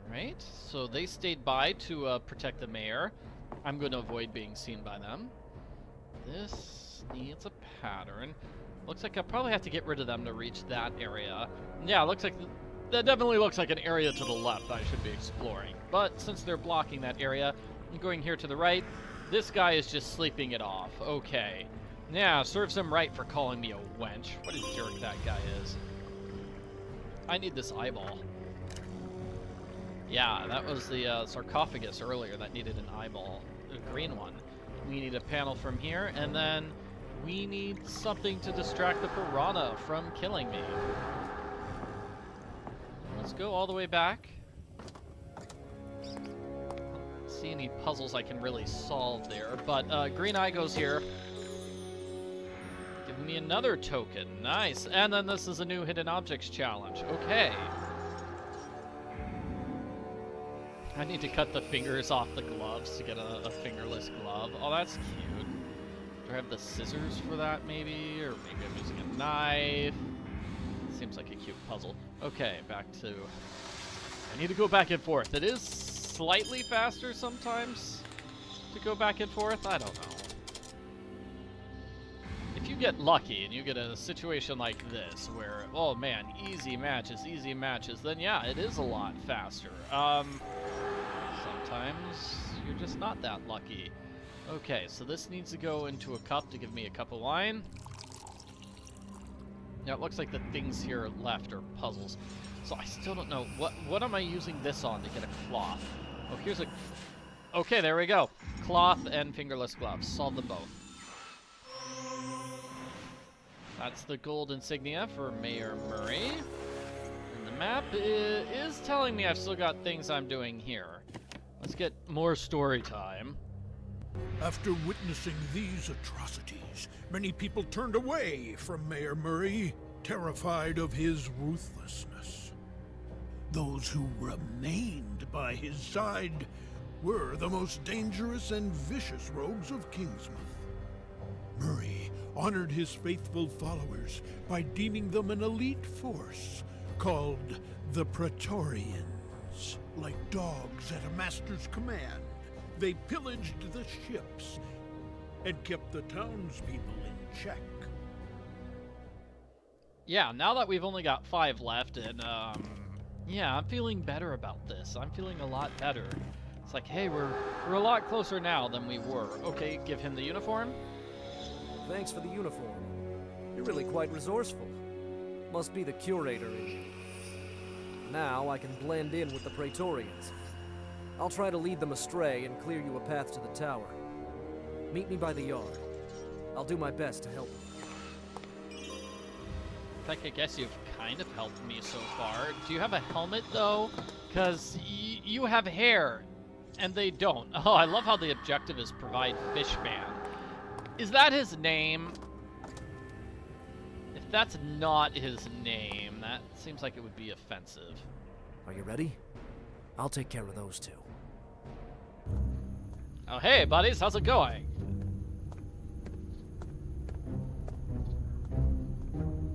[SPEAKER 1] Alright, so they stayed by to protect the mayor. I'm going to avoid being seen by them. This needs a pattern. Looks like I probably have to get rid of them to reach that area. Yeah, looks like that definitely looks like an area to the left I should be exploring. But since they're blocking that area, I'm going here to the right. This guy is just sleeping it off. Okay. Yeah, serves him right for calling me a wench. What a jerk that guy is. I need this eyeball. Yeah, that was the sarcophagus earlier that needed an eyeball. A green one. We need a panel from here, and then we need something to distract the piranha from killing me. Let's go all the way back. I don't see any puzzles I can really solve there, but green eye goes here. Give me another token. Nice. And then this is a new hidden objects challenge. Okay. I need to cut the fingers off the gloves to get a fingerless glove. Oh, that's cute. Do I have the scissors for that, maybe? Or maybe I'm using a knife. Seems like a cute puzzle. Okay, back to... I need to go back and forth. It is slightly faster sometimes to go back and forth. I don't know. If you get lucky and you get a situation like this where, oh man, easy matches, then yeah, it is a lot faster. Sometimes you're just not that lucky. Okay, so this needs to go into a cup to give me a cup of wine. Yeah, it looks like the things here left are puzzles. So I still don't know, what am I using this on to get a cloth? Oh, here's a... Okay, there we go. Cloth and fingerless gloves. Solve them both. That's the gold insignia for Mayor Murray. And the map is telling me I've still got things I'm doing here. Let's get more story time.
[SPEAKER 6] After witnessing these atrocities, many people turned away from Mayor Murray, terrified of his ruthlessness. Those who remained by his side were the most dangerous and vicious rogues of Kingsmouth. Murray honored his faithful followers by deeming them an elite force called the Praetorians. Like dogs at a master's command, they pillaged the ships and kept the townspeople in check.
[SPEAKER 1] Yeah, now that we've only got 5 left, and yeah, I'm feeling better about this. I'm feeling a lot better. It's like, hey, we're a lot closer now than we were. Okay, give him the uniform.
[SPEAKER 3] Thanks for the uniform. You're really quite resourceful. Must be the curator in you. Now I can blend in with the Praetorians. I'll try to lead them astray and clear you a path to the tower. Meet me by the yard. I'll do my best to help you.
[SPEAKER 1] In fact, I guess you've kind of helped me so far. Do you have a helmet, though? Because you have hair, and they don't. Oh, I love how the objective is provide fishman. Is that his name? If that's not his name, that seems like it would be offensive.
[SPEAKER 3] Are you ready? I'll take care of those two.
[SPEAKER 1] Oh, hey, buddies, how's it going?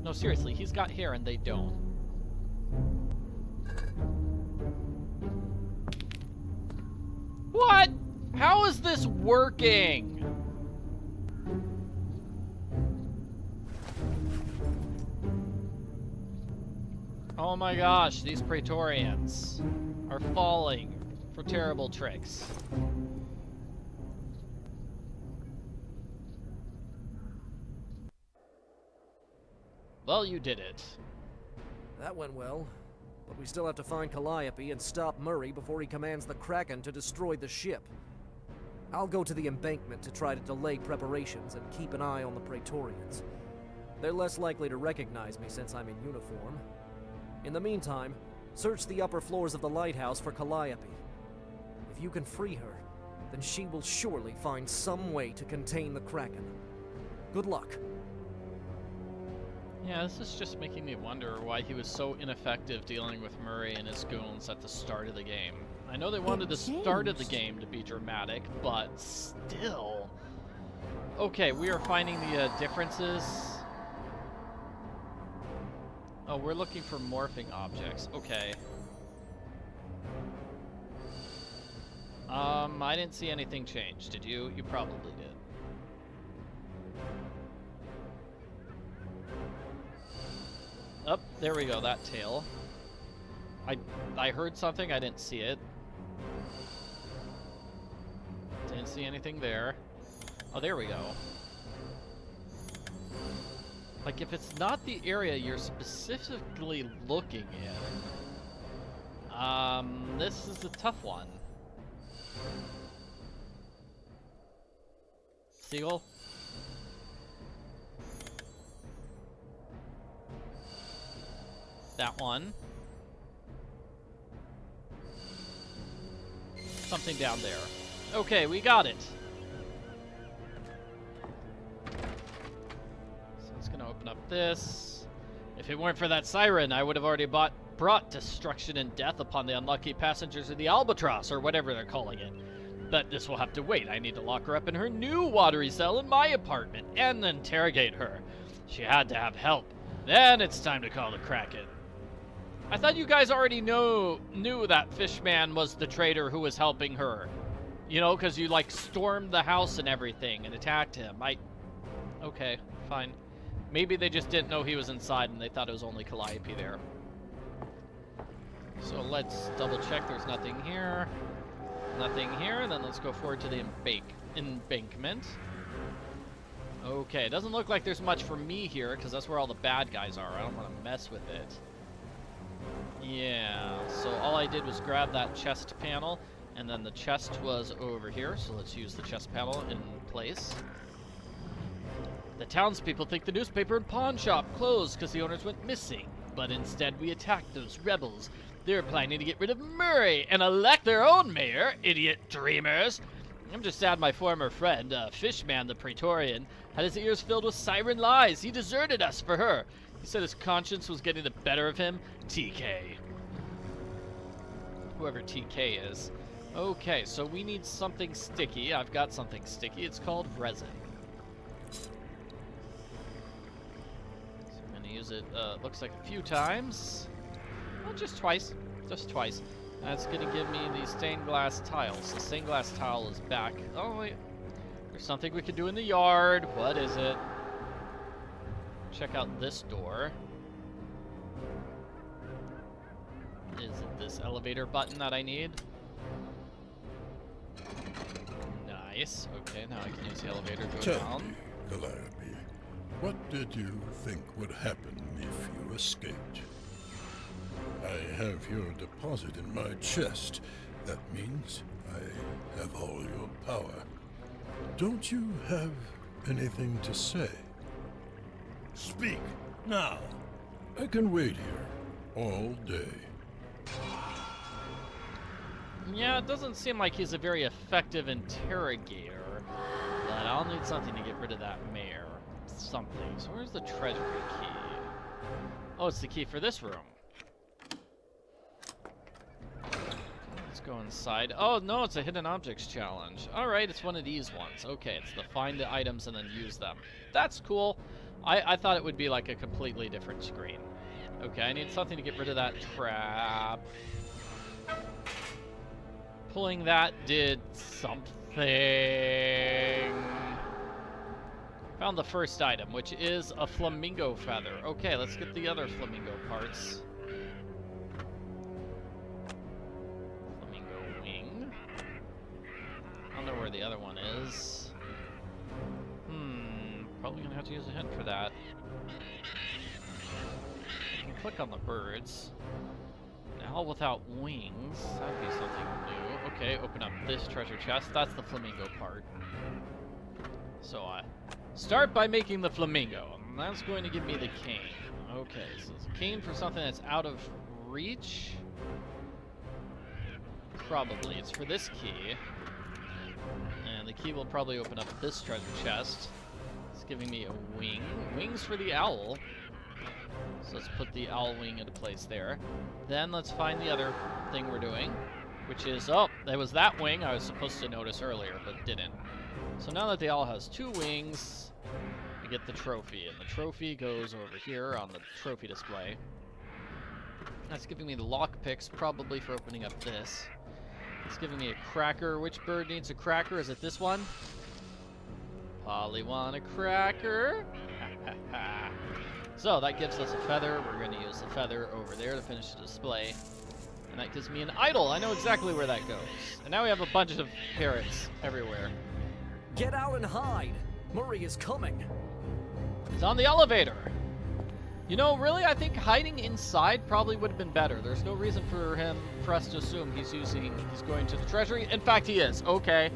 [SPEAKER 1] No, seriously, he's got hair and they don't. What? How is this working? Oh my gosh, these Praetorians are falling for terrible tricks. Well, you did it.
[SPEAKER 3] That went well, but we still have to find Calliope and stop Murray before he commands the Kraken to destroy the ship. I'll go to the embankment to try to delay preparations and keep an eye on the Praetorians. They're less likely to recognize me since I'm in uniform. In the meantime, search the upper floors of the lighthouse for Calliope. If you can free her, then she will surely find some way to contain the Kraken. Good luck.
[SPEAKER 1] Yeah, this is just making me wonder why he was so ineffective dealing with Murray and his goons at the start of the game. I know they wanted the start of the game to be dramatic, but still. Okay, we are finding the differences. Oh, we're looking for morphing objects. Okay. I didn't see anything change. Did you? You probably did. Oh, there we go, that tail. I heard something, I didn't see it. Didn't see anything there. Oh, there we go. Like, if it's not the area you're specifically looking in, this is a tough one. Seagull? That one. Something down there. Okay, we got it. So it's gonna open up this. If it weren't for that siren, I would have already brought destruction and death upon the unlucky passengers of the Albatross, or whatever they're calling it. But this will have to wait. I need to lock her up in her new watery cell in my apartment, and interrogate her. She had to have help. Then it's time to call the Kraken. I thought you guys already knew that Fishman was the traitor who was helping her. You know, because you, like, stormed the house and everything and attacked him. Okay, fine. Maybe they just didn't know he was inside and they thought it was only Calliope there. So let's double check there's nothing here. Nothing here, and then let's go forward to the embankment. Okay, it doesn't look like there's much for me here, because that's where all the bad guys are. I don't want to mess with it. Yeah, so all I did was grab that chest panel, and then the chest was over here, so let's use the chest panel in place. The townspeople think the newspaper and pawn shop closed because the owners went missing, but instead we attacked those rebels. They're planning to get rid of Murray and elect their own mayor, idiot dreamers. I'm just sad my former friend, Fishman the Praetorian, had his ears filled with siren lies. He deserted us for her. He said his conscience was getting the better of him. TK. Whoever TK is. Okay, so we need something sticky. I've got something sticky. It's called resin. So I'm going to use it, looks like a few times. Well, just twice. Just twice. That's going to give me the stained glass tiles. The stained glass tile is back. Oh, wait. There's something we can do in the yard. What is it? Check out this door. Is it this elevator button that I need? Nice. Okay, now I can use the elevator to go
[SPEAKER 5] Tell
[SPEAKER 1] down.
[SPEAKER 5] me, Calliope, what did you think would happen if you escaped? I have your deposit in my chest. That means I have all your power. Don't you have anything to say? Speak, now. I can wait here all day.
[SPEAKER 1] Yeah, it doesn't seem like he's a very effective interrogator, but I'll need something to get rid of that mayor. Something. So where's the treasury key? Oh, it's the key for this room. Let's go inside. Oh, no, it's a hidden objects challenge. Alright, it's one of these ones. Okay, it's the find the items and then use them. That's cool. I thought it would be like a completely different screen. Okay, I need something to get rid of that trap. Pulling that did something. Found the first item, which is a flamingo feather. Okay, let's get the other flamingo parts. Flamingo wing. I don't know where the other one is. Probably gonna have to use a hint for that. I can click on the birds. An owl without wings. That'd be something new. Okay, open up this treasure chest. That's the flamingo part. So start by making the flamingo. And that's going to give me the cane. Okay, so it's a cane for something that's out of reach. Probably. It's for this key. And the key will probably open up this treasure chest. It's giving me a wing. Wings for the owl. So let's put the owl wing into place there. Then let's find the other thing we're doing, which is, oh, there was that wing I was supposed to notice earlier, but didn't. So now that the owl has 2 wings, we get the trophy, and the trophy goes over here on the trophy display. That's giving me the lockpicks, probably for opening up this. It's giving me a cracker. Which bird needs a cracker? Is it this one? Polly want a cracker? So that gives us a feather. We're going to use the feather over there to finish the display. And that gives me an idol. I know exactly where that goes. And now we have a bunch of parrots everywhere.
[SPEAKER 3] Get out and hide! Murray is coming!
[SPEAKER 1] He's on the elevator! You know, really, I think hiding inside probably would have been better. There's no reason for us to assume he's going to the treasury. In fact, he is. Okay.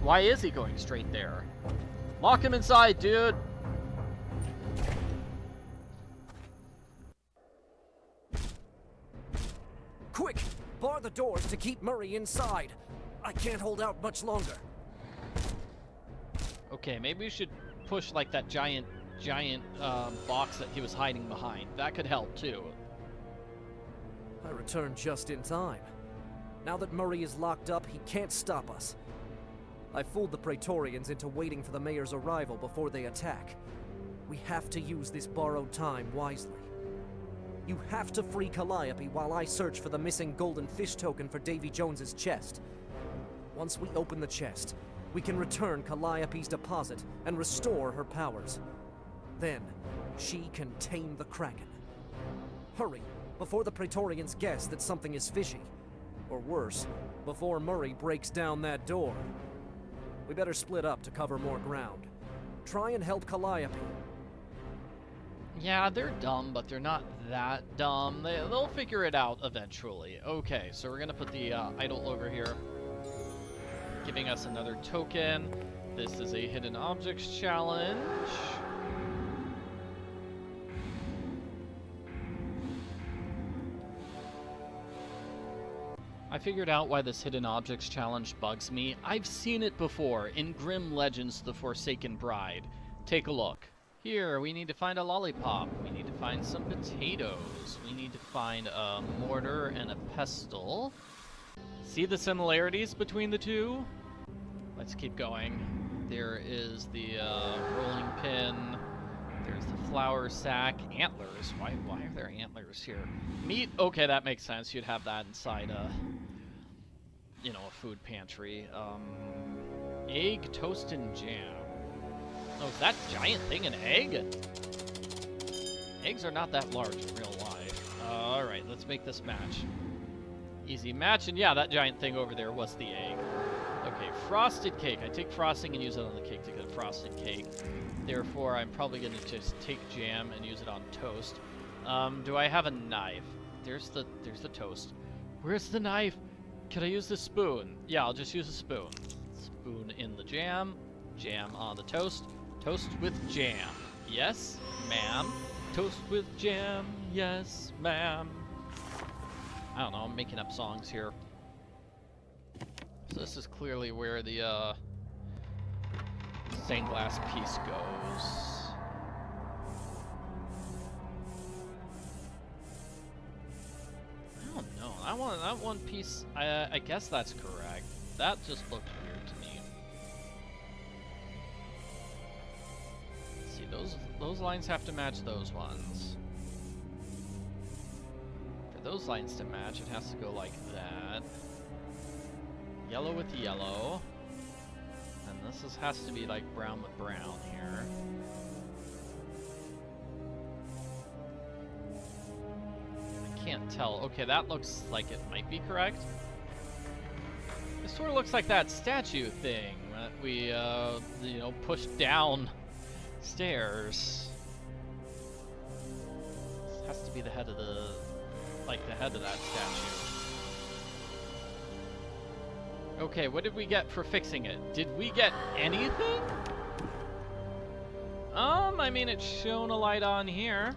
[SPEAKER 1] Why is he going straight there? Lock him inside, dude!
[SPEAKER 3] Quick! Bar the doors to keep Murray inside. I can't hold out much longer.
[SPEAKER 1] Okay, maybe we should push like that giant box that he was hiding behind. That could help too.
[SPEAKER 3] I returned just in time. Now that Murray is locked up, he can't stop us. I fooled the Praetorians into waiting for the mayor's arrival before they attack. We have to use this borrowed time wisely. You have to free Calliope while I search for the missing golden fish token for Davy Jones's chest. Once we open the chest, we can return Calliope's deposit and restore her powers. Then, she can tame the kraken. Hurry, before the Praetorians guess that something is fishy. Or worse, before Murray breaks down that door. We better split up to cover more ground. Try and help Calliope.
[SPEAKER 1] Yeah, they're dumb, but they're not that dumb. They'll figure it out eventually. Okay, so we're gonna put the idol over here, giving us another token. This is a hidden objects challenge. I figured out why this hidden objects challenge bugs me. I've seen it before in Grim Legends: The Forsaken Bride. Take a look. Here, we need to find a lollipop. We need to find some potatoes. We need to find a mortar and a pestle. See the similarities between the two? Let's keep going. There is the rolling pin. There's the flour sack. Antlers. Why are there antlers here? Meat. Okay, that makes sense. You'd have that inside a food pantry. Egg, toast, and jam. Oh, is that giant thing an egg? Eggs are not that large in real life. Alright, let's make this match. Easy match, and yeah, that giant thing over there was the egg. frosted cake. I take frosting and use it on the cake to get frosted cake. Therefore, I'm probably going to just take jam and use it on toast. Do I have a knife? There's the toast. Where's the knife? Can I use the spoon? Yeah, I'll just use a spoon. Spoon in the jam. Jam on the toast. Toast with jam. Yes, ma'am. Toast with jam. Yes, ma'am. I don't know, I'm making up songs here. So this is clearly where the stained glass piece goes. I don't know. That one piece. I guess that's correct. That just looked weird to me. Let's see, those lines have to match those ones. For those lines to match, it has to go like that. Yellow with yellow. And this has to be like brown with brown here. I can't tell. Okay, that looks like it might be correct. This sort of looks like that statue thing that we, you know, pushed down stairs. This has to be the head of the, like the head of that statue. Okay, what did we get for fixing it? Did we get anything? I mean, it's shown a light on here.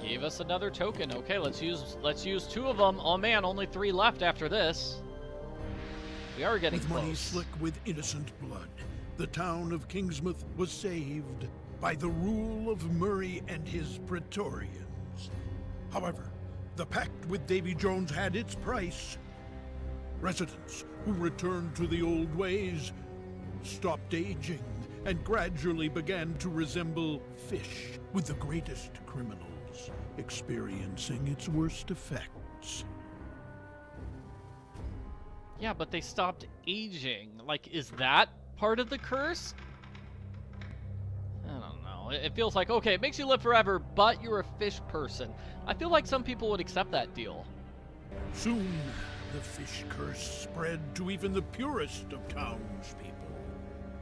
[SPEAKER 1] Gave us another token. Okay, let's use 2 of them. Oh man, only 3 left after this. We are getting
[SPEAKER 6] with
[SPEAKER 1] close.
[SPEAKER 6] money slick with innocent blood, the town of Kingsmouth was saved by the rule of Murray and his Praetorians. However, the pact with Davy Jones had its price. Residents who returned to the old ways stopped aging and gradually began to resemble fish, with the greatest criminals experiencing its worst effects.
[SPEAKER 1] Yeah, but they stopped aging. Like, is that part of the curse? I don't know. It feels like, okay, it makes you live forever, but you're a fish person. I feel like some people would accept that deal.
[SPEAKER 6] Soon, the fish curse spread to even the purest of townspeople.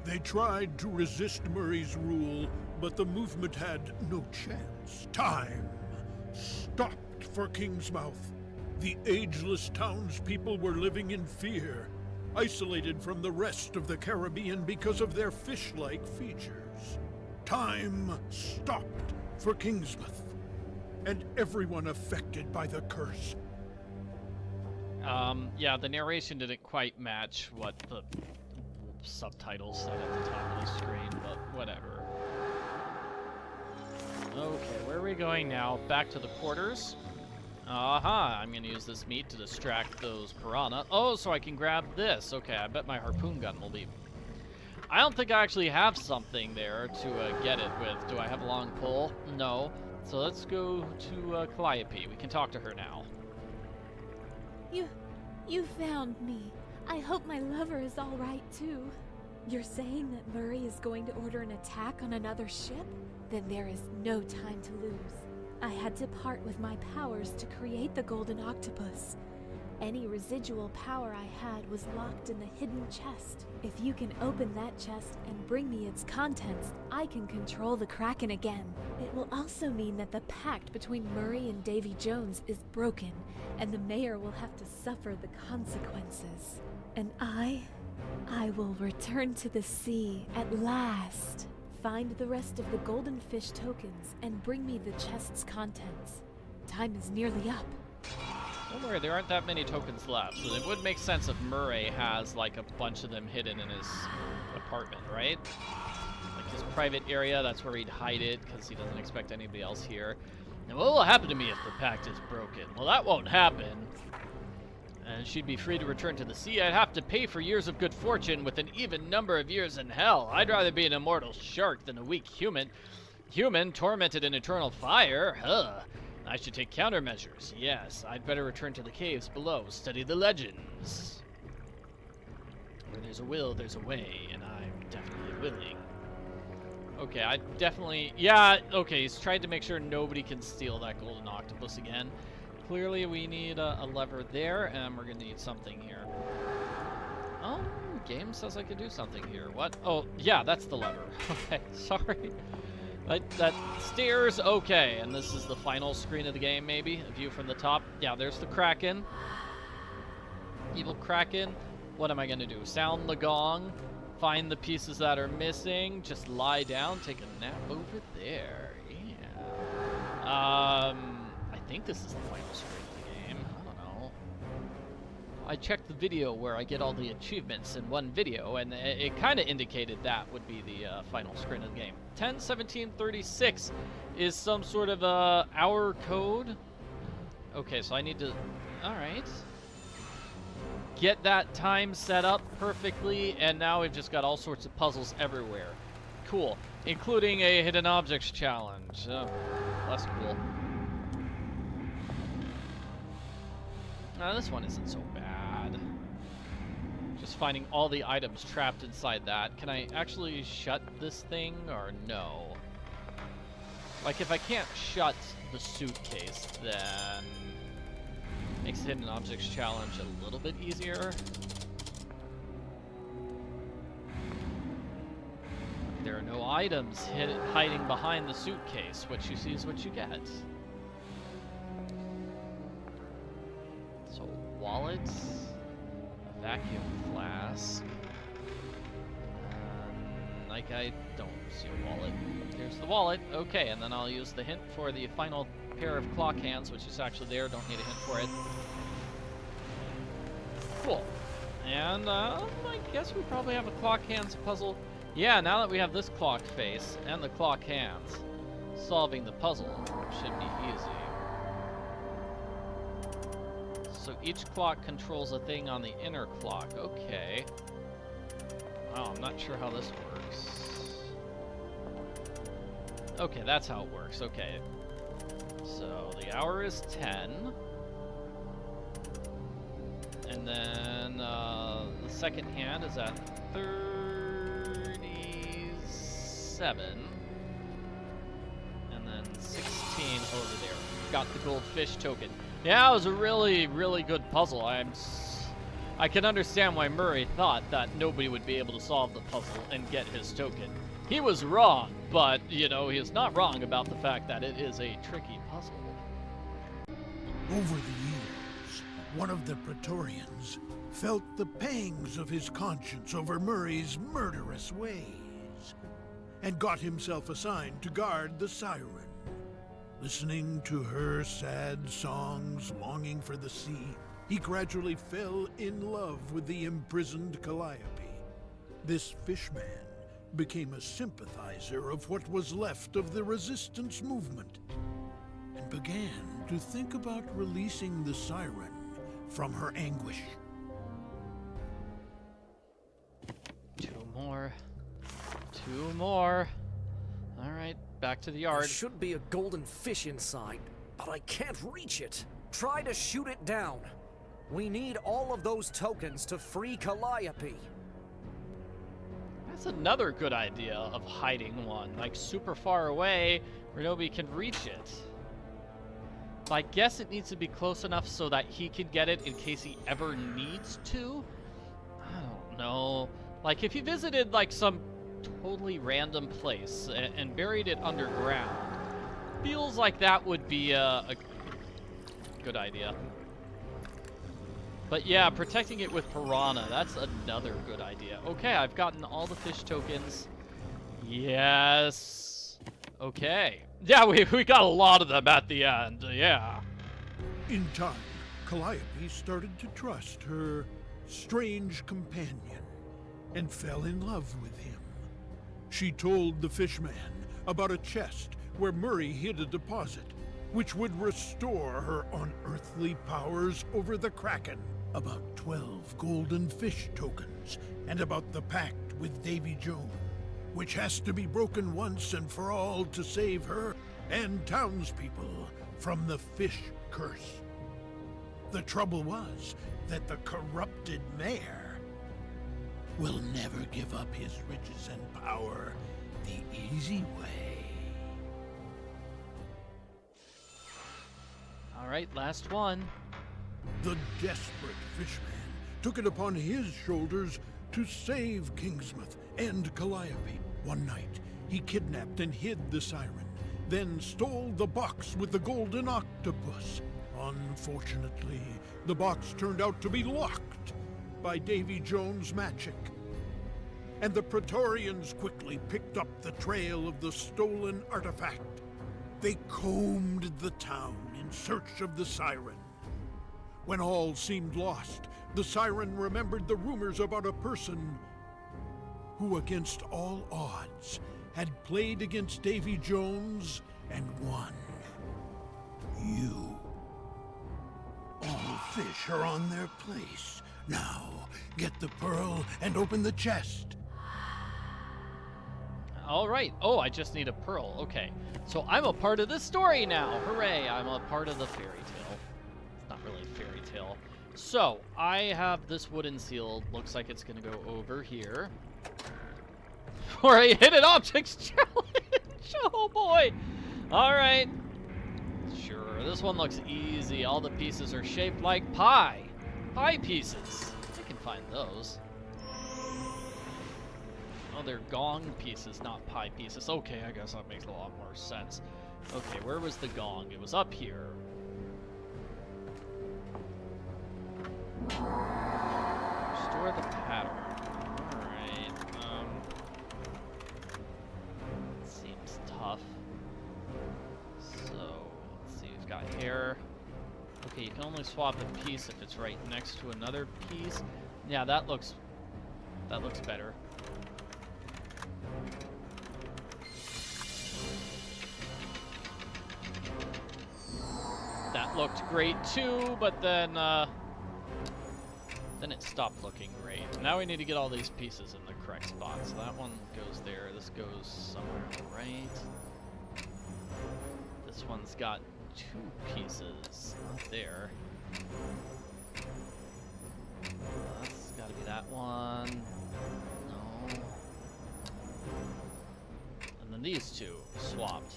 [SPEAKER 6] They tried to resist Murray's rule, but the movement had no chance. Time stopped for Kingsmouth. The ageless townspeople were living in fear, isolated from the rest of the Caribbean because of their fish-like features. Time stopped for Kingsmouth, and everyone affected by the curse.
[SPEAKER 1] Yeah, the narration didn't quite match what the subtitles said at the top of the screen, but whatever. Okay, where are we going now? Back to the quarters. Aha, I'm gonna use this meat to distract those piranha. Oh, so I can grab this. Okay, I bet my harpoon gun will be... I don't think I actually have something there to get it with. Do I have a long pole? No. So let's go to Calliope. We can talk to her now.
[SPEAKER 4] You found me. I hope my lover is all right too. You're saying that Murray is going to order an attack on another ship? Then there is no time to lose. I had to part with my powers to create the golden octopus. Any residual power I had was locked in the hidden chest. If you can open that chest and bring me its contents, I can control the kraken again. It will also mean that the pact between Murray and Davy Jones is broken, and the mayor will have to suffer the consequences. And I will return to the sea at last. Find the rest of the golden fish tokens and bring me the chest's contents. Time is nearly up.
[SPEAKER 1] Don't worry, there aren't that many tokens left, so it would make sense if Murray has, like, a bunch of them hidden in his apartment, right? Like his private area, that's where he'd hide it, because he doesn't expect anybody else here. And what will happen to me if the pact is broken? Well, that won't happen. And she'd be free to return to the sea. I'd have to pay for years of good fortune with an even number of years in hell. I'd rather be an immortal shark than a weak human. Human, tormented in eternal fire? Huh. I should take countermeasures. Yes, I'd better return to the caves below, study the legends. Where there's a will, there's a way, and I'm definitely willing. Okay, I definitely... Yeah, okay, he's tried to make sure nobody can steal that golden octopus again. clearly we need a lever there, and we're gonna need something here. Oh, game says I could do something here. What? Oh, yeah, that's the lever. Okay, sorry. That stairs, okay, and this is the final screen of the game, maybe? A view from the top. Yeah, there's the kraken. Evil kraken. What am I gonna do? Sound the gong, find the pieces that are missing, just lie down, take a nap over there. Yeah. I think this is the final screen of the game. I don't know. I checked the video where I get all the achievements in one video, and it kind of indicated that would be the final screen of the game. 10:17:36 is some sort of hour code. Okay, so I need to... Alright. Get that time set up perfectly, and now we've just got all sorts of puzzles everywhere. Cool. Including a hidden objects challenge. Oh, that's cool. This one isn't so bad. Just finding all the items trapped inside that. Can I actually shut this thing, or no? Like, if I can't shut the suitcase, then... makes the hidden objects challenge a little bit easier. There are no items hiding behind the suitcase. What you see is what you get. So, wallet, a vacuum flask. Like, I don't see a wallet. Here's the wallet. Okay, and then I'll use the hint for the final pair of clock hands, which is actually there. Don't need a hint for it. Cool. And I guess we probably have a clock hands puzzle. Yeah, now that we have this clock face and the clock hands, solving the puzzle should be easy. So each clock controls a thing on the inner clock. Okay. Wow, I'm not sure how this works. Okay, that's how it works. Okay. So the hour is 10. And then the second hand is at 37. And then 16 over there. Got the gold fish token. Yeah, it was a really, really good puzzle. I can understand why Murray thought that nobody would be able to solve the puzzle and get his token. He was wrong, but, you know, he is not wrong about the fact that it is a tricky puzzle.
[SPEAKER 6] Over the years, one of the Praetorians felt the pangs of his conscience over Murray's murderous ways, and got himself assigned to guard the Siren. Listening to her sad songs, longing for the sea, he gradually fell in love with the imprisoned Calliope. This fishman became a sympathizer of what was left of the resistance movement, and began to think about releasing the Siren from her anguish.
[SPEAKER 1] Two more. All right, back to the yard.
[SPEAKER 3] There should be a golden fish inside, but I can't reach it. Try to shoot it down. We need all of those tokens to free Calliope.
[SPEAKER 1] That's another good idea of hiding one, like super far away where nobody can reach it. But I guess it needs to be close enough so that he can get it in case he ever needs to. I don't know. Like if he visited like some totally random place and buried it underground, feels like that would be a good idea. But yeah, protecting it with piranha, that's another good idea. Okay, I've gotten all the fish tokens. Yes. Okay. Yeah, we got a lot of them at the end, yeah.
[SPEAKER 6] In time, Calliope started to trust her strange companion and fell in love with him. She told the fishman about a chest where Murray hid a deposit, which would restore her unearthly powers over the kraken, about 12 golden fish tokens, and about the pact with Davy Jones, which has to be broken once and for all to save her and townspeople from the fish curse. The trouble was that the corrupted mayor will never give up his riches and power the easy way.
[SPEAKER 1] Alright, last one.
[SPEAKER 6] The desperate fishman took it upon his shoulders to save Kingsmouth and Calliope. One night, he kidnapped and hid the Siren, then stole the box with the golden octopus. Unfortunately, the box turned out to be locked by Davy Jones' magic. And the Praetorians quickly picked up the trail of the stolen artifact. They combed the town in search of the Siren. When all seemed lost, the Siren remembered the rumors about a person who, against all odds, had played against Davy Jones and won. You. All fish are on their place. Now, get the pearl and open the chest.
[SPEAKER 1] Alright. Oh, I just need a pearl. Okay. So I'm a part of the story now. Hooray, I'm a part of the fairy tale. It's not really a fairy tale. So, I have this wooden seal. Looks like it's going to go over here. For a hidden objects challenge. Oh boy. Alright. Sure, this one looks easy. All the pieces are shaped like pie. Pie pieces. I can find those. Oh, they're gong pieces, not pie pieces. Okay, I guess that makes a lot more sense. Okay, where was the gong? It was up here. Restore the pattern. Alright, seems tough. So, let's see, we've got hair. Okay, you can only swap a piece if it's right next to another piece. Yeah, that looks better. That looked great too, but then it stopped looking great. Now we need to get all these pieces in the correct spot. So that one goes there. This goes somewhere on the right. This one's got 2 pieces. Not there. That's gotta be that one. No. And then these 2 swapped.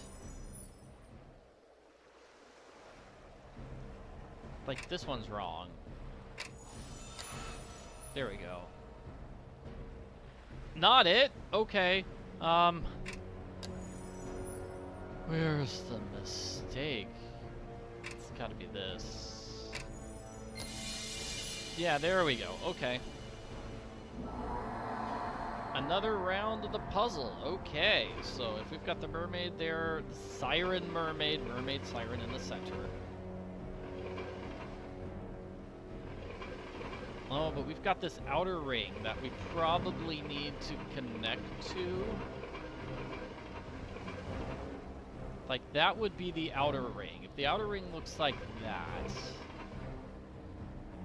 [SPEAKER 1] Like, this one's wrong. There we go. Not it? Okay. Where's the mistake? It's gotta be this. Yeah, there we go. Okay. Another round of the puzzle. Okay, so if we've got the mermaid there, the Siren mermaid, mermaid siren in the center. Oh, but we've got this outer ring that we probably need to connect to. Like, that would be the outer ring. If the outer ring looks like that,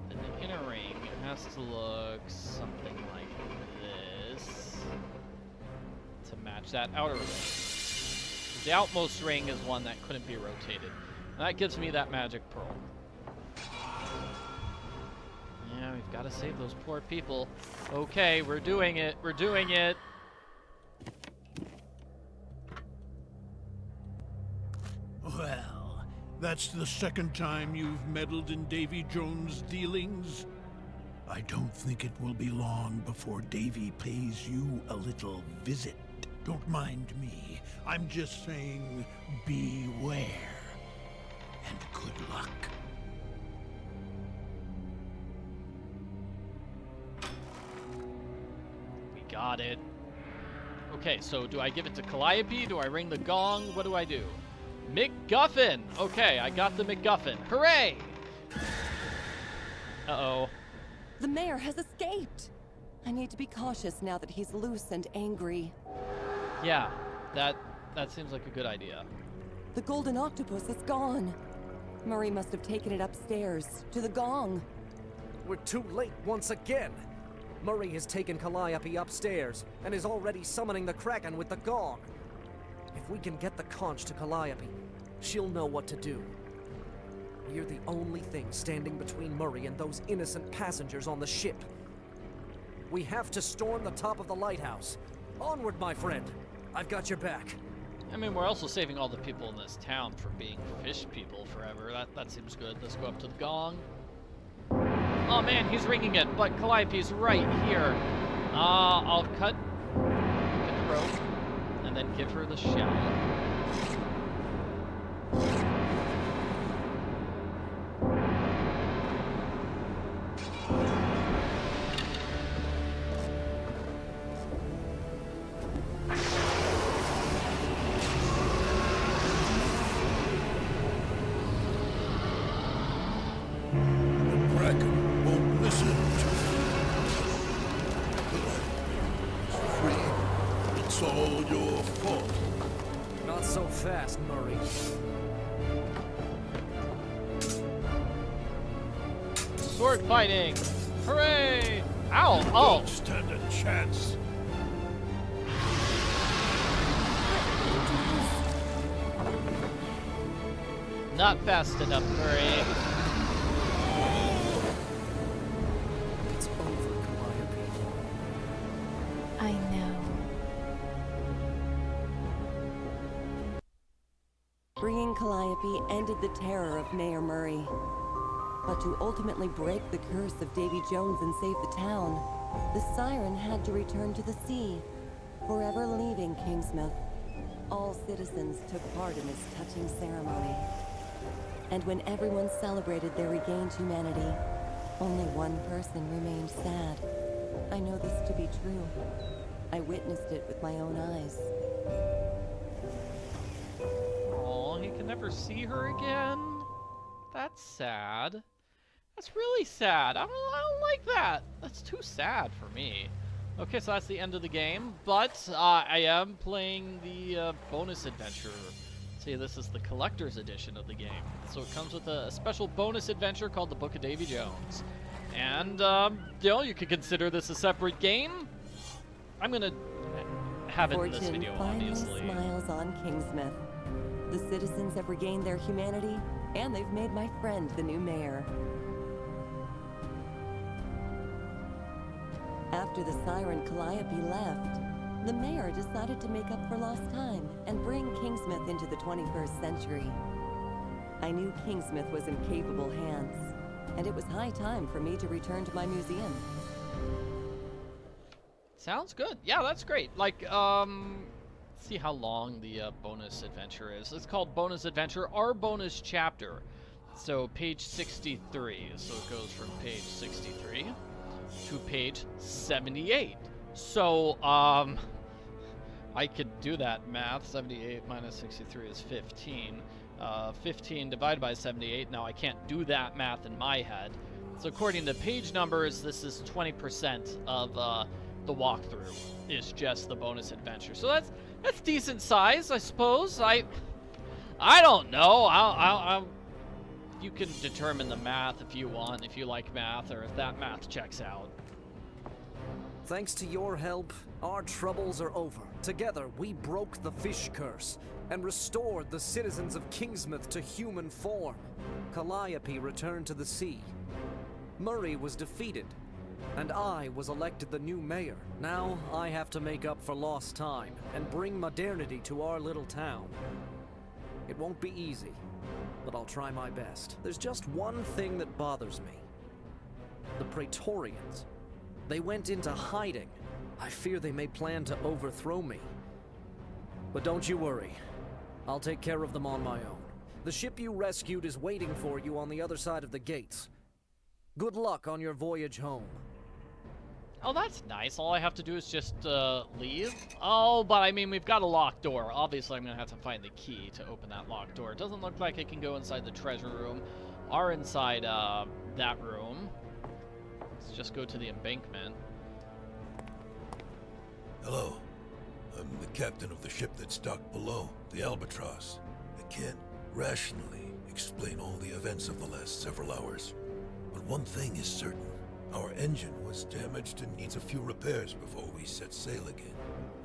[SPEAKER 1] then the inner ring has to look something like this to match that outer ring. The outmost ring is one that couldn't be rotated. And that gives me that magic pearl. Yeah, we've got to save those poor people. Okay, we're doing it. We're doing it.
[SPEAKER 6] Well, that's the second time you've meddled in Davy Jones' dealings. I don't think it will be long before Davy pays you a little visit. Don't mind me. I'm just saying, beware. And good luck.
[SPEAKER 1] Got it. Okay, so do I give it to Calliope? Do I ring the gong? What do I do? MacGuffin! Okay, I got the MacGuffin. Hooray! Uh-oh.
[SPEAKER 2] The mayor has escaped! I need to be cautious now that he's loose and angry.
[SPEAKER 1] Yeah, that seems like a good idea.
[SPEAKER 2] The golden octopus is gone. Murray must have taken it upstairs, to the gong.
[SPEAKER 3] We're too late once again. Murray has taken Calliope upstairs and is already summoning the kraken with the gong. If we can get the conch to Calliope, she'll know what to do. We're the only thing standing between Murray and those innocent passengers on the ship. We have to storm the top of the lighthouse. Onward, my friend. I've got your back.
[SPEAKER 1] I mean, we're also saving all the people in this town from being fish people forever. That seems good. Let's go up to the gong. Oh man, he's ringing it, but Calliope's right here. I'll get the rope, and then give her the shell.
[SPEAKER 5] Kraken won't listen to me. It's all your fault.
[SPEAKER 3] Not so fast, Murray.
[SPEAKER 1] Sword fighting! Hooray! Ow! Oh!
[SPEAKER 5] Don't stand a chance.
[SPEAKER 1] Not fast enough, Murray.
[SPEAKER 3] It's over, Calliope.
[SPEAKER 4] I know.
[SPEAKER 2] Freeing Calliope ended the terror of Mayor Murray. But to ultimately break the curse of Davy Jones and save the town, the Siren had to return to the sea, forever leaving Kingsmouth. All citizens took part in this touching ceremony. And when everyone celebrated their regained humanity, only one person remained sad. I know this to be true. I witnessed it with my own eyes.
[SPEAKER 1] Oh, he can never see her again? That's sad. That's really sad. I don't like that. That's too sad for me. Okay, so that's the end of the game, but I am playing the bonus adventure. See, this is the collector's edition of the game. So it comes with a special bonus adventure called the Book of Davy Jones. And, you know, you could consider this a separate game. I'm gonna have it in this video, obviously.
[SPEAKER 2] Fortune finally smiles on Kingsmouth. The citizens have regained their humanity, and they've made my friend the new mayor. After the Siren Calliope left, the mayor decided to make up for lost time and bring Kingsmouth into the 21st century. I knew Kingsmouth was in capable hands, and it was high time for me to return to my museum.
[SPEAKER 1] Sounds good. Yeah, that's great. Like, see how long the bonus adventure is. It's called Bonus Adventure, our bonus chapter. So page 63. So it goes from page 63 to page 78. So, I could do that math. 78 minus 63 is 15. 15 divided by 78. Now, I can't do that math in my head. So according to page numbers, this is 20% of the walkthrough is just the bonus adventure. So that's decent size, I suppose. I don't know. You can determine the math if you want, if you like math, or if that math checks out.
[SPEAKER 3] Thanks to your help, our troubles are over. Together, we broke the fish curse and restored the citizens of Kingsmouth to human form. Calliope returned to the sea. Murray was defeated, and I was elected the new mayor. Now, I have to make up for lost time and bring modernity to our little town. It won't be easy, but I'll try my best. There's just one thing that bothers me. The Praetorians. They went into hiding. I fear they may plan to overthrow me. But don't you worry. I'll take care of them on my own. The ship you rescued is waiting for you on the other side of the gates. Good luck on your voyage home.
[SPEAKER 1] Oh, that's nice. All I have to do is just leave. Oh, but I mean, we've got a locked door. Obviously, I'm going to have to find the key to open that locked door. It doesn't look like I can go inside the treasure room or inside that room. Let's just go to the embankment.
[SPEAKER 5] Hello. I'm the captain of the ship that's docked below, the Albatross. I can't rationally explain all the events of the last several hours. But one thing is certain. Our engine was damaged and needs a few repairs before we set sail again.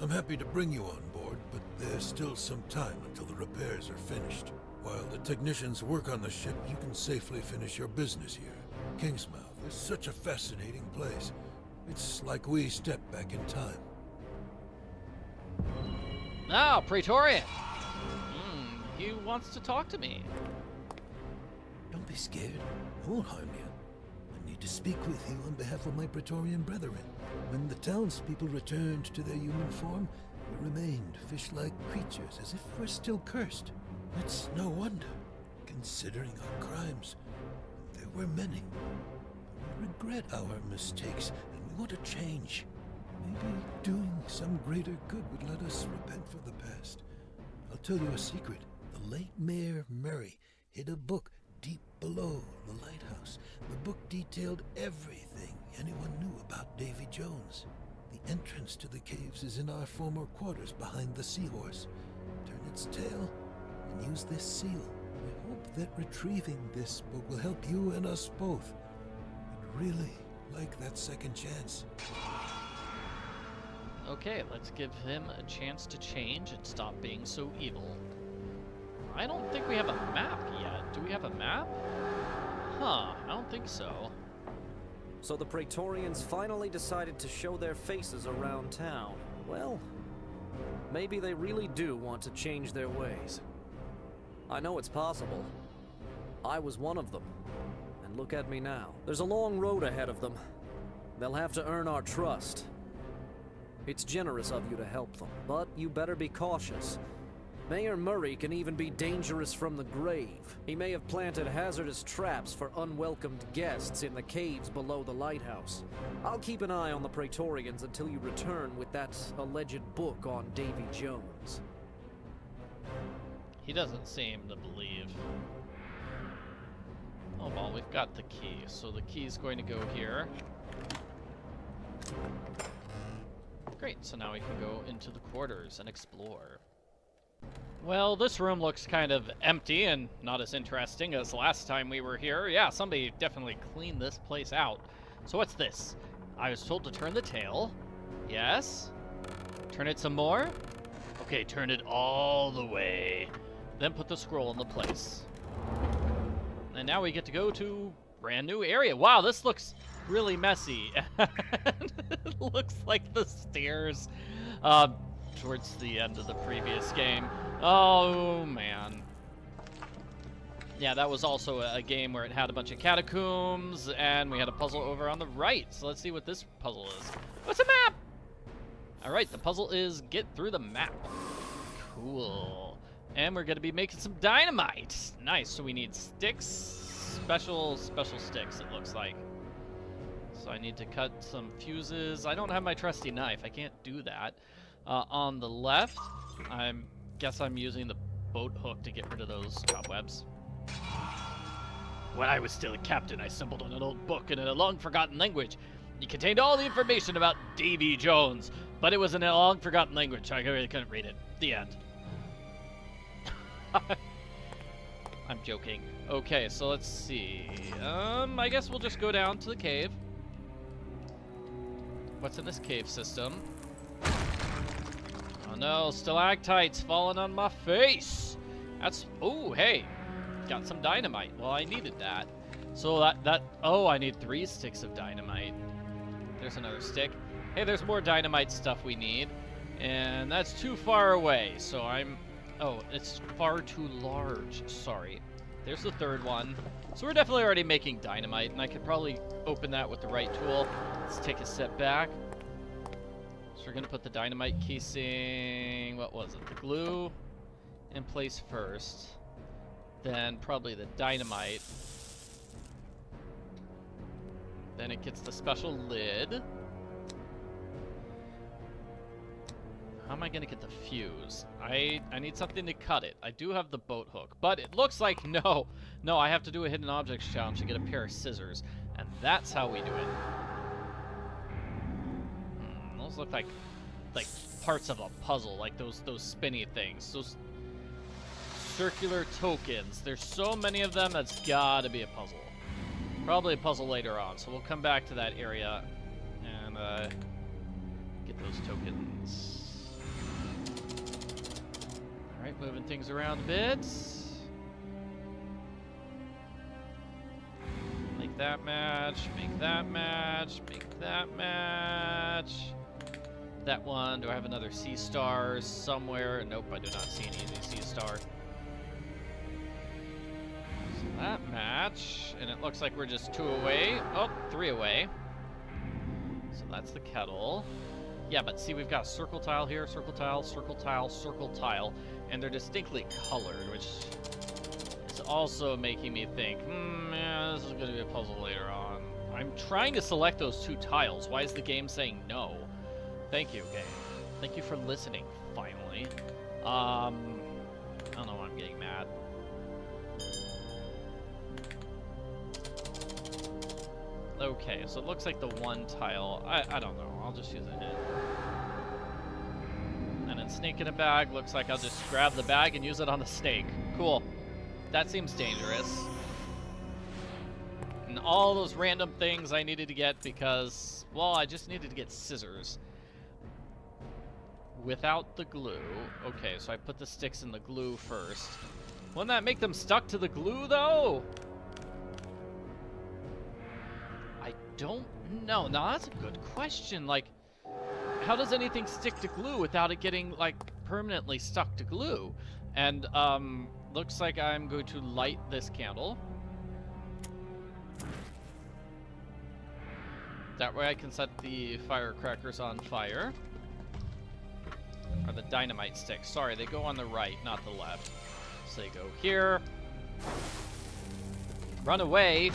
[SPEAKER 5] I'm happy to bring you on board, but there's still some time until the repairs are finished. While the technicians work on the ship, you can safely finish your business here. Kingsmouth is such a fascinating place. It's like we stepped back in time.
[SPEAKER 1] Now, Praetorian. He wants to talk to me.
[SPEAKER 5] Don't be scared. I won't harm you. I need to speak with you on behalf of my Praetorian brethren. When the townspeople returned to their human form, we remained fish-like creatures, as if we're still cursed. It's no wonder, considering our crimes. There were many. We regret our mistakes, and we want to change. Maybe doing some greater good would let us repent for the past. I'll tell you a secret. The late Mayor Murray hid a book deep below the lighthouse. The book detailed everything anyone knew about Davy Jones. The entrance to the caves is in our former quarters behind the seahorse. Turn its tail and use this seal. I hope that retrieving this book will help you and us both. I'd really like that second chance.
[SPEAKER 1] Okay, let's give him a chance to change and stop being so evil. I don't think we have a map yet. Do we have a map? Huh, I don't think so.
[SPEAKER 3] So the Praetorians finally decided to show their faces around town. Well, maybe they really do want to change their ways. I know it's possible. I was one of them. And look at me now. There's a long road ahead of them. They'll have to earn our trust. It's generous of you to help them, but you better be cautious. Mayor Murray can even be dangerous from the grave. He may have planted hazardous traps for unwelcomed guests in the caves below the lighthouse. I'll keep an eye on the Praetorians until you return with that alleged book on Davy Jones.
[SPEAKER 1] He doesn't seem to believe. Oh well, we've got the key, so the key's going to go here. Great, so now we can go into the quarters and explore. Well, this room looks kind of empty and not as interesting as last time we were here. Yeah, somebody definitely cleaned this place out. So what's this? I was told to turn the tail. Yes. Turn it some more. Okay, turn it all the way. Then put the scroll in the place. And now we get to go to brand new area. Wow, this looks really messy. It looks like the stairs towards the end of the previous game. Oh, man. Yeah, that was also a game where it had a bunch of catacombs, and we had a puzzle over on the right. So let's see what this puzzle is. What's a map? All right, the puzzle is get through the map. Cool. And we're going to be making some dynamite. Nice, so we need sticks. Special sticks, it looks like. So I need to cut some fuses. I don't have my trusty knife. I can't do that. On the left, guess I'm using the boat hook to get rid of those cobwebs. When I was still a captain, I stumbled on an old book in a long-forgotten language. It contained all the information about Davy Jones, but it was in a long-forgotten language, so I really couldn't read it. The end. I'm joking. Okay, so let's see. I guess we'll just go down to the cave. What's in this cave system? Oh no, stalactites falling on my face. That's, oh, hey, got some dynamite. Well, I needed that. So oh, I need 3 sticks of dynamite. There's another stick. Hey, there's more dynamite stuff we need. And that's too far away, so oh, it's far too large, sorry. There's the third one. So we're definitely already making dynamite, and I could probably open that with the right tool. Let's take a step back. So we're gonna put the dynamite casing, what was it, the glue in place first. Then probably the dynamite. Then it gets the special lid. How am I gonna get the fuse? I need something to cut it. I do have the boat hook, but it looks like no, I have to do a hidden objects challenge to get a pair of scissors, and that's how we do it. Those look like parts of a puzzle, like those spinny things, those circular tokens. There's so many of them. That's gotta be a puzzle. Probably a puzzle later on. So we'll come back to that area and get those tokens. Alright, moving things around a bit. Make that match, make that match, make that match. That one, do I have another sea star somewhere? Nope, I do not see any of these sea star. match, and it looks like we're just 2 away. Oh, 3 away. So that's the kettle. Yeah, but see, we've got a circle tile here, circle tile, circle tile, circle tile, and they're distinctly colored, which is also making me think, yeah, this is going to be a puzzle later on. I'm trying to select those 2 tiles. Why is the game saying no? Thank you, game. Thank you for listening, finally. I don't know why I'm getting mad. Okay, so it looks like the 1 tile, I don't know, I'll just use a hint. And then snake in a bag, looks like I'll just grab the bag and use it on the snake. Cool. That seems dangerous. And all those random things I needed to get because, well, I just needed to get scissors. Without the glue. Okay, so I put the sticks in the glue first. Wouldn't that make them stuck to the glue, though? I don't know. Now, that's a good question. Like, how does anything stick to glue without it getting, like, permanently stuck to glue? And, looks like I'm going to light this candle. That way I can set the firecrackers on fire. Or the dynamite sticks. Sorry, they go on the right, not the left. So they go here. Run away.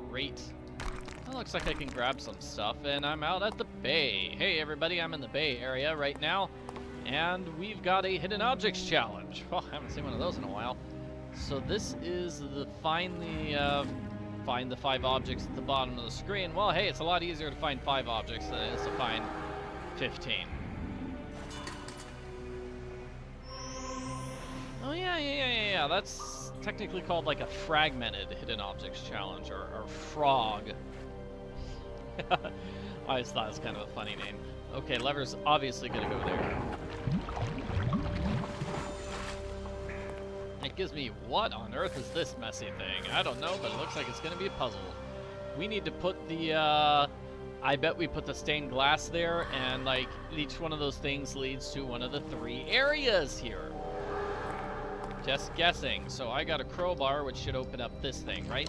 [SPEAKER 1] Great. That looks like I can grab some stuff, and I'm out at the bay. Hey, everybody, I'm in the bay area right now, and we've got a hidden objects challenge. Well, I haven't seen one of those in a while. So this is the find the 5 objects at the bottom of the screen. Well, hey, it's a lot easier to find 5 objects than it is to find 15. Oh, yeah. That's technically called like a fragmented hidden objects challenge, or frog. I always thought it was kind of a funny name. Okay, lever's obviously gonna go there. It gives me, what on earth is this messy thing? I don't know, but it looks like it's gonna be a puzzle. We need to put the, I bet we put the stained glass there, and like each one of those things leads to one of the 3 areas here. Just guessing. So I got a crowbar, which should open up this thing, right?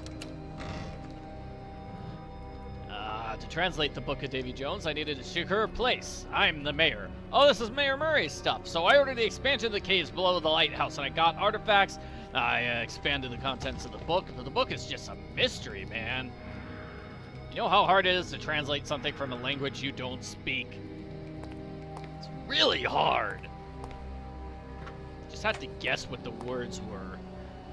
[SPEAKER 1] To translate the book of Davy Jones, I needed a secure place. I'm the mayor. Oh, this is Mayor Murray's stuff. So I ordered the expansion of the caves below the lighthouse, and I got artifacts. I expanded the contents of the book, but the book is just a mystery, man. You know how hard it is to translate something from a language you don't speak? It's really hard. Just had to guess what the words were.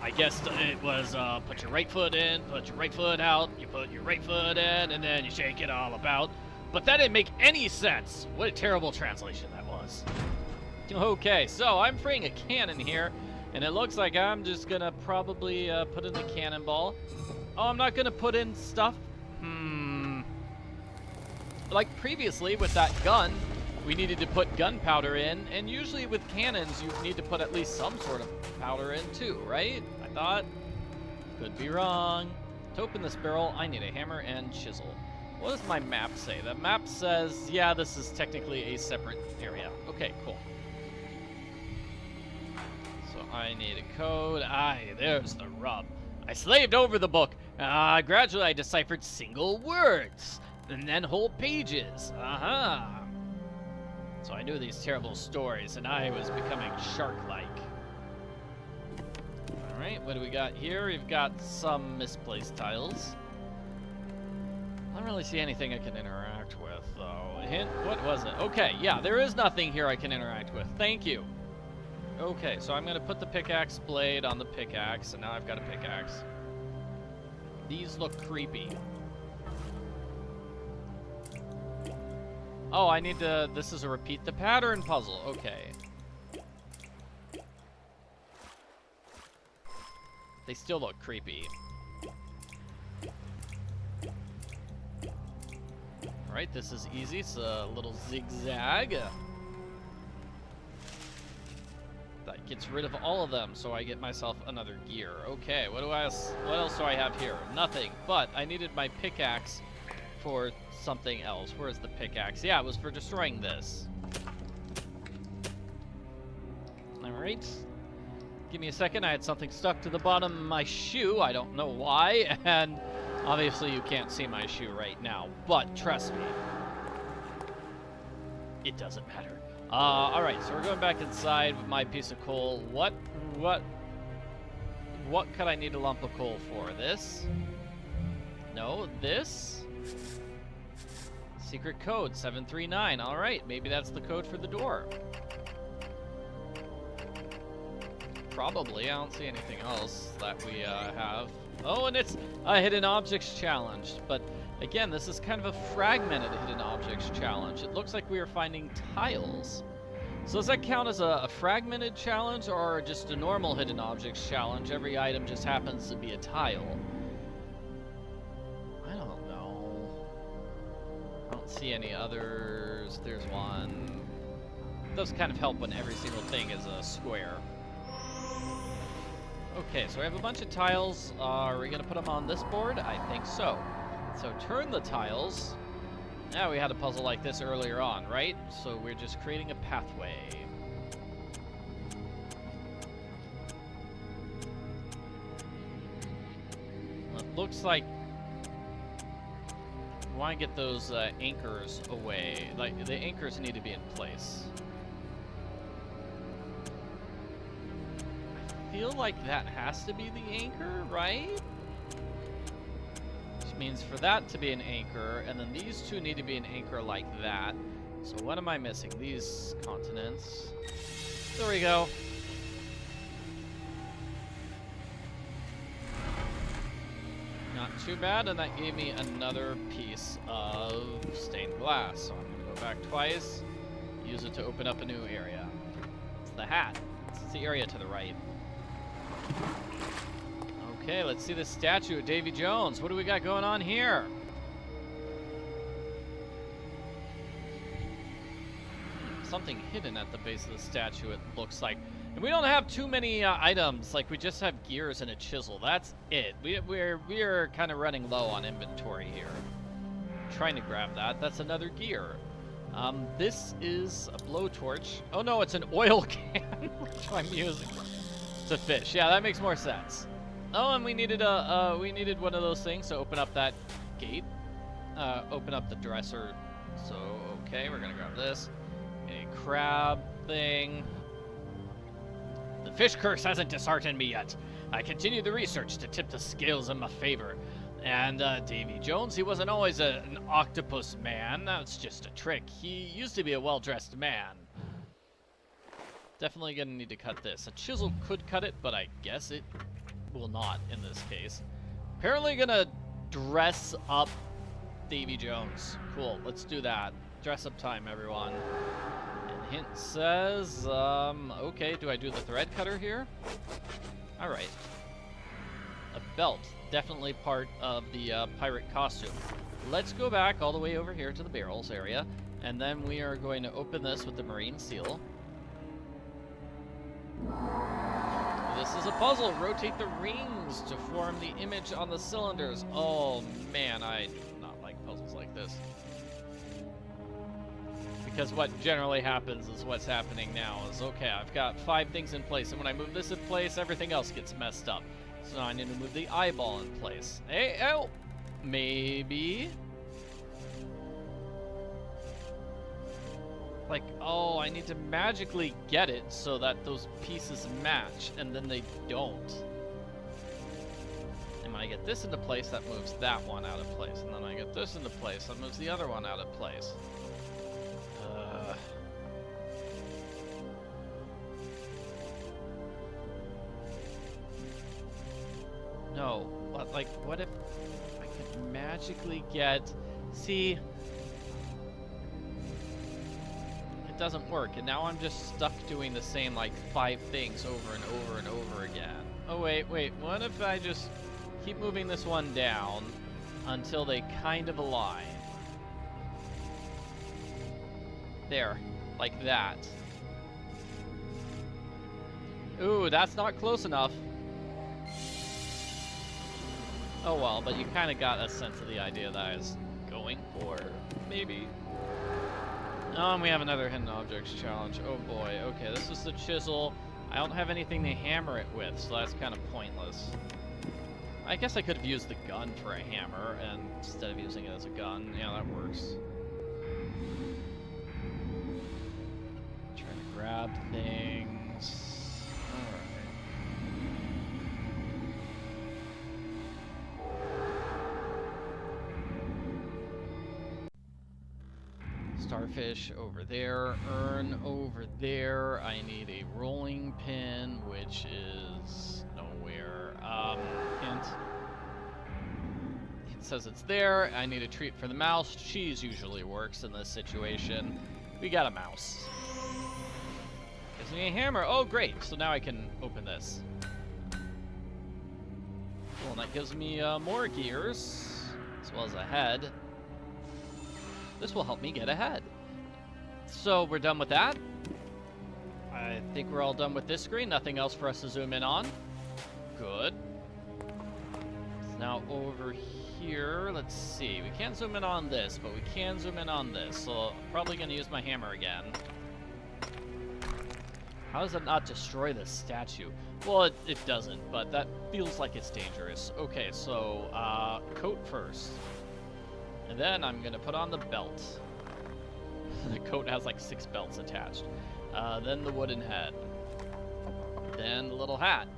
[SPEAKER 1] I guessed it was put your right foot in, put your right foot out, you put your right foot in, and then you shake it all about. But that didn't make any sense. What a terrible translation that was. Okay, so I'm freeing a cannon here, and it looks like I'm just gonna probably put in the cannonball. Oh, I'm not gonna put in stuff? Like previously with that gun, we needed to put gunpowder in, and usually with cannons, you need to put at least some sort of powder in too, right? I thought. Could be wrong. To open this barrel, I need a hammer and chisel. What does my map say? The map says, yeah, this is technically a separate area. Okay, cool. So I need a code. There's the rub. I slaved over the book. Gradually I deciphered single words, and then whole pages. So I knew these terrible stories, and I was becoming shark-like. Alright, what do we got here? We've got some misplaced tiles. I don't really see anything I can interact with, though. Hint, what was it? Okay, yeah, there is nothing here I can interact with. Thank you. Okay, so I'm going to put the pickaxe blade on the pickaxe, and now I've got a pickaxe. These look creepy. Oh, I need to... This is a repeat the pattern puzzle. Okay. They still look creepy. Alright, this is easy. It's a little zigzag. That gets rid of all of them, so I get myself another gear. Okay, what else do I have here? Nothing, but I needed my pickaxe for something else. Where's the pickaxe? Yeah, it was for destroying this. Alright. Give me a second. I had something stuck to the bottom of my shoe. I don't know why. And obviously you can't see my shoe right now. But trust me, it doesn't matter. Alright, so we're going back inside with my piece of coal. What could I need a lump of coal for? This? No, this? Secret code 739. Alright, maybe that's the code for the door. Probably. I don't see anything else that we have. Oh, and it's a hidden objects challenge. But again, this is kind of a fragmented hidden objects challenge. It looks like we are finding tiles. So does that count as a fragmented challenge or just a normal hidden objects challenge? Every item just happens to be a tile. I don't know. I don't see any others. There's one. It does kind of help when every single thing is a square. Okay, so we have a bunch of tiles. Are we going to put them on this board? I think so. So turn the tiles. Now we had a puzzle like this earlier on, right? So we're just creating a pathway. It looks like we want to get those anchors away. Like, the anchors need to be in place. I feel like that has to be the anchor, right? Which means for that to be an anchor, and then these two need to be an anchor like that. So what am I missing? These continents. There we go. Not too bad, and that gave me another piece of stained glass. So I'm gonna go back twice, use it to open up a new area. It's the hat. It's the area to the right. Okay, let's see the statue of Davy Jones. What do we got going on here? Something hidden at the base of the statue, it looks like. And we don't have too many items. Like, we just have gears and a chisel. That's it. We're kind of running low on inventory here. Trying to grab that. That's another gear. This is a blowtorch. Oh no, it's an oil can, which I'm using to fish. Yeah, that makes more sense. Oh, and we needed one of those things to open up that gate. Open up the dresser. So, okay, we're gonna grab this. A crab thing. The fish curse hasn't disheartened me yet. I continue the research to tip the scales in my favor. And Davy Jones, he wasn't always an octopus man. That's just a trick. He used to be a well-dressed man. Definitely gonna need to cut this. A chisel could cut it, but I guess it will not in this case. Apparently gonna dress up Davy Jones. Cool, let's do that. Dress up time, everyone. And hint says, okay, do I do the thread cutter here? Alright. A belt, definitely part of the pirate costume. Let's go back all the way over here to the barrels area, and then we are going to open this with the marine seal. This is a puzzle. Rotate the rings to form the image on the cylinders. Oh man, I do not like puzzles like this. Because what generally happens is what's happening now is, okay, I've got 5 things in place, and when I move this in place, everything else gets messed up. So now I need to move the eyeball in place. Hey, oh! Maybe? Like, oh, I need to magically get it so that those pieces match, and then they don't. And when I get this into place, that moves that one out of place. And then I get this into place, that moves the other one out of place. No, but like, what if I could magically get, see, it doesn't work, and now I'm just stuck doing the same, like, 5 things over and over and over again. Oh, wait, what if I just keep moving this one down until they kind of align? There, like that. Ooh, that's not close enough. Oh well, but you kind of got a sense of the idea that I was going for, maybe. Oh, and we have another hidden objects challenge. Oh boy. Okay, this is the chisel. I don't have anything to hammer it with, so that's kind of pointless. I guess I could have used the gun for a hammer, and instead of using it as a gun. Yeah, that works. Trying to grab things. Alright. Starfish over there, urn over there. I need a rolling pin, which is nowhere. Hint. It says it's there. I need a treat for the mouse. Cheese usually works in this situation. We got a mouse. Gives me a hammer. Oh, great. So now I can open this. Cool, and that gives me more gears, as well as a head. This will help me get ahead. So we're done with that. I think we're all done with this screen. Nothing else for us to zoom in on. Good. So now over here, let's see. We can't zoom in on this, but we can zoom in on this. So I'm probably going to use my hammer again. How does it not destroy the statue? Well, it doesn't, but that feels like it's dangerous. Okay, so coat first. And then I'm going to put on the belt. The coat has like 6 belts attached. Then the wooden head. Then the little hat.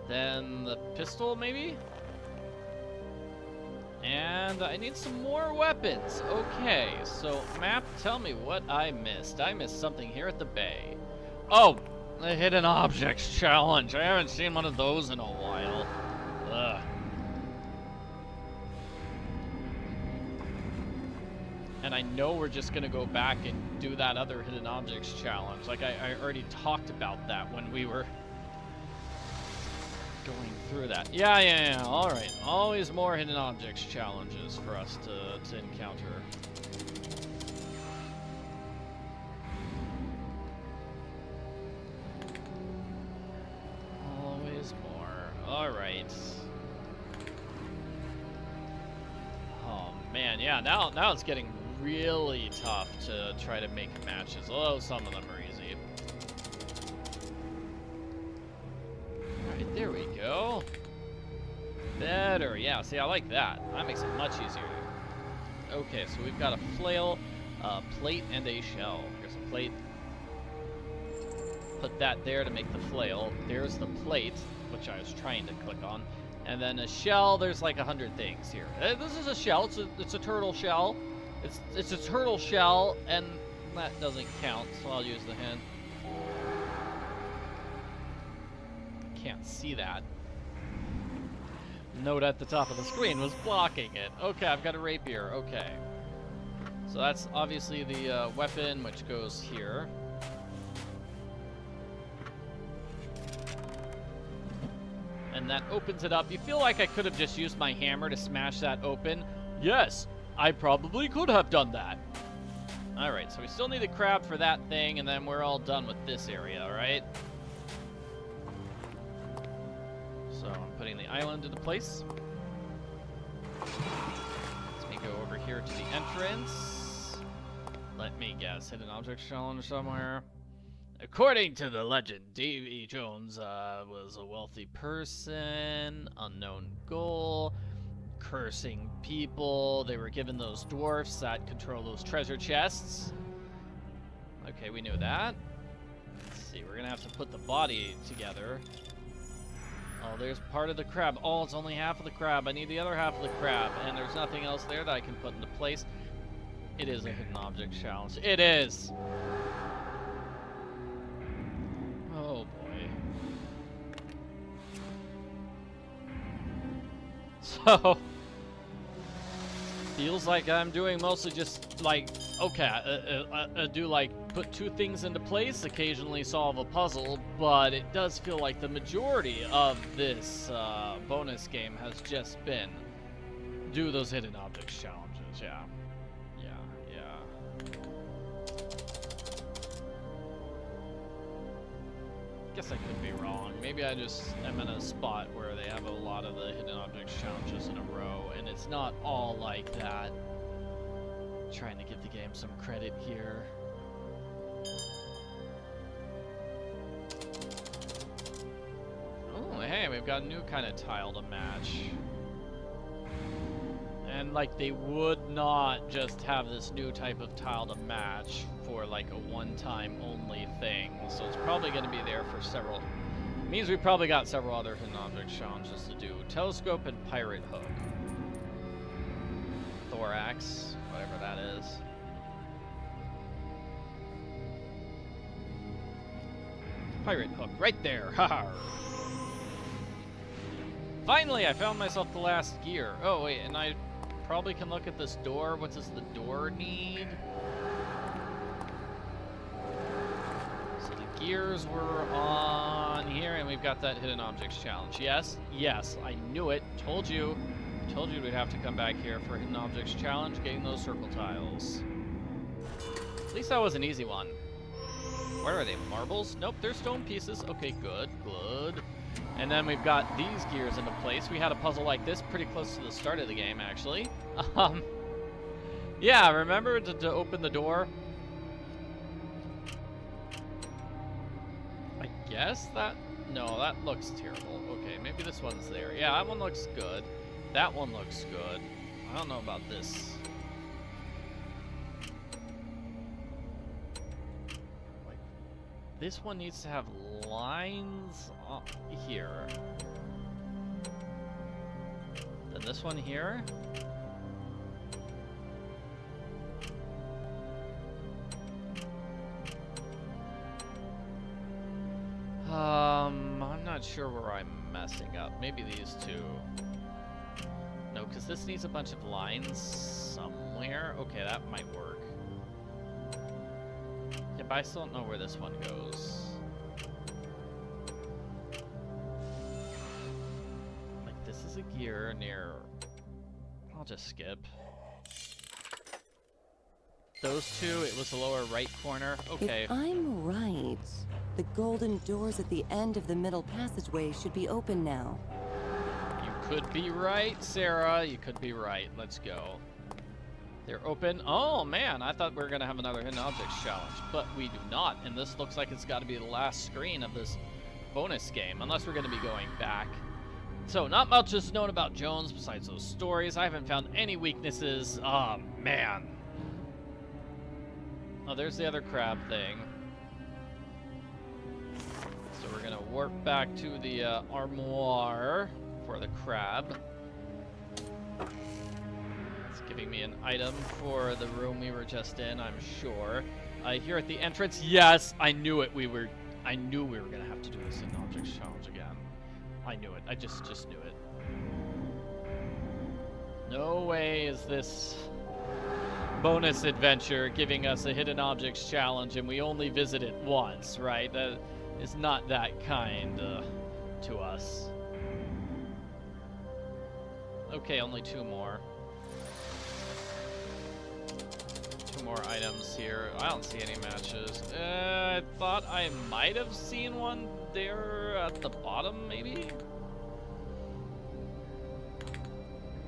[SPEAKER 1] Then the pistol, maybe? And I need some more weapons. Okay, so map, tell me what I missed. I missed something here at the bay. Oh, the hidden objects challenge. I haven't seen one of those in a while. Ugh. And I know we're just going to go back and do that other hidden objects challenge. Like, I already talked about that when we were going through that. Yeah. All right. Always more hidden objects challenges for us to encounter. Always more. All right. Oh, man. Yeah, now it's getting really tough to try to make matches, although some of them are easy. Alright, there we go. Better, yeah, see, I like that. That makes it much easier. Okay, so we've got a flail, a plate, and a shell. Here's a plate. Put that there to make the flail. There's the plate, which I was trying to click on. And then a shell, there's like 100 things here. This is a shell, it's a turtle shell. It's a turtle shell, and that doesn't count, so I'll use the hint. Can't see that. Note at the top of the screen was blocking it. Okay, I've got a rapier. Okay. So that's obviously the weapon, which goes here. And that opens it up. You feel like I could have just used my hammer to smash that open? Yes! I probably could have done that. Alright, so we still need a crab for that thing, and then we're all done with this area, alright? So I'm putting the island into place. Let me go over here to the entrance. Let me guess, hidden object challenge somewhere. According to the legend, Davy Jones was a wealthy person, unknown goal, cursing people. They were given those dwarfs that control those treasure chests. Okay, we knew that. Let's see, we're gonna have to put the body together. Oh, there's part of the crab. Oh, it's only half of the crab. I need the other half of the crab, and there's nothing else there that I can put into place. It is a hidden object challenge. It is! Oh, boy. So, feels like I'm doing mostly just like, okay, do like put 2 things into place, occasionally solve a puzzle, but it does feel like the majority of this bonus game has just been do those hidden objects challenges. Yeah. Guess I could be wrong. Maybe I just am in a spot where they have a lot of the hidden objects challenges in a row, and it's not all like that. Trying to give the game some credit here. hey, we've got a new kind of tile to match. And, like, they would not just have this new type of tile to match for, like, a one-time only thing. So it's probably going to be there for several... It means we probably got several other hidden object challenges to do. Telescope and pirate hook. Thorax, whatever that is. Pirate hook, right there. Haha. Finally, I found myself the last gear. Oh, wait, and I probably can look at this door. What does the door need? So the gears were on here, and we've got that hidden objects challenge. Yes, yes, I knew it. Told you we'd have to come back here for hidden objects challenge, getting those circle tiles. At least that was an easy one. Where are they? Marbles? Nope, they're stone pieces. Okay, good, good. And then we've got these gears into place. We had a puzzle like this pretty close to the start of the game, actually. Yeah, remember to open the door? I guess that... No, that looks terrible. Okay, maybe this one's there. Yeah, that one looks good. That one looks good. I don't know about this. This one needs to have lines up here. Then this one here. I'm not sure where I'm messing up. Maybe these two. No, because this needs a bunch of lines somewhere. Okay, that might work. Yeah, but I still don't know where this one goes. Like, this is a gear near... I'll just skip. Those two, it was the lower right corner. Okay.
[SPEAKER 2] If I'm right, the golden doors at the end of the middle passageway should be open now.
[SPEAKER 1] You could be right, Sarah. You could be right. Let's go. They're open. Oh, man. I thought we were going to have another hidden objects challenge, but we do not. And this looks like it's got to be the last screen of this bonus game, unless we're going to be going back. So, not much is known about Jones besides those stories. I haven't found any weaknesses. Oh, man. Oh, there's the other crab thing. So we're going to warp back to the armoire for the crab. It's giving me an item for the room we were just in, I'm sure. Here at the entrance, yes, I knew it. I knew we were going to have to do this in Objects Challenge again. I knew it. I just knew it. No way is this bonus adventure giving us a hidden objects challenge and we only visit it once, right? That is not that kind to us. Okay, only two more. Two more items here. I don't see any matches. I thought I might have seen one there at the bottom, maybe?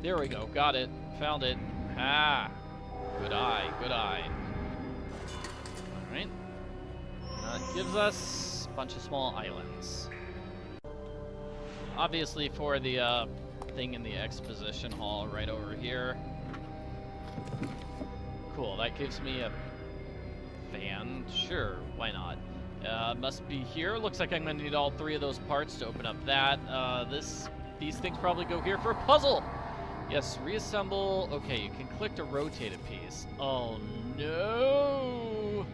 [SPEAKER 1] There we go. Got it. Found it. Ah. Good eye. Good eye. Alright. That gives us a bunch of small islands. Obviously for the thing in the exposition hall right over here. Cool, that gives me a fan. Sure, why not? Must be here. Looks like I'm gonna need all three of those parts to open up that. These things probably go here for a puzzle. Yes, reassemble. Okay, you can click to rotate a piece. Oh no!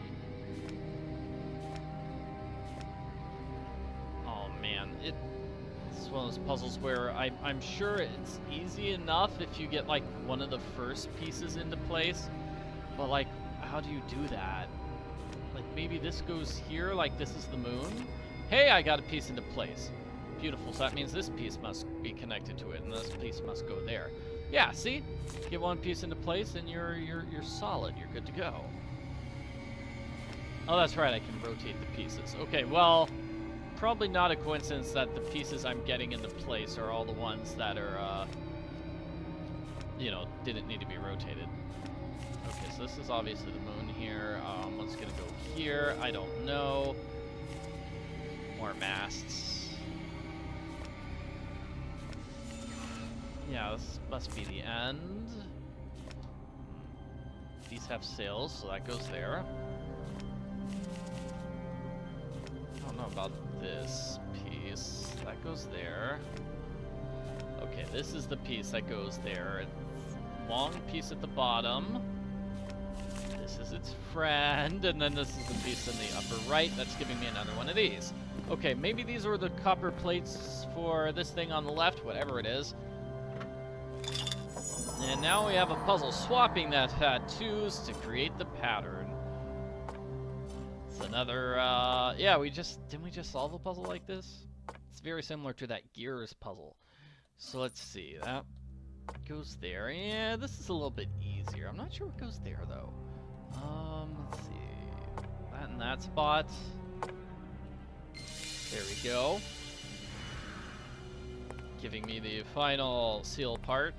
[SPEAKER 1] Oh man, it's one of those puzzles where I'm sure it's easy enough if you get like one of the first pieces into place. But like, how do you do that? Like maybe this goes here, like this is the moon. Hey, I got a piece into place. Beautiful, so that means this piece must be connected to it, and this piece must go there. Yeah, see? Get one piece into place, and you're solid. You're good to go. Oh, that's right. I can rotate the pieces. Okay, well, probably not a coincidence that the pieces I'm getting into place are all the ones that are, you know, didn't need to be rotated. Okay, so this is obviously the moon here. What's gonna go here? I don't know. More masts. Yeah, this must be the end. These have sails, so that goes there. I don't know about this piece. That goes there. Okay, this is the piece that goes there. It's a long piece at the bottom. This is its friend, and then this is the piece in the upper right. That's giving me another one of these. Okay, maybe these were the copper plates for this thing on the left, whatever it is. And now we have a puzzle swapping that tattoos to create the pattern. It's another, yeah, didn't we just solve a puzzle like this? It's very similar to that Gears puzzle. So let's see, that goes there. Yeah, this is a little bit easier. I'm not sure what goes there, though. Let's see. That in that spot. There we go. Giving me the final seal part.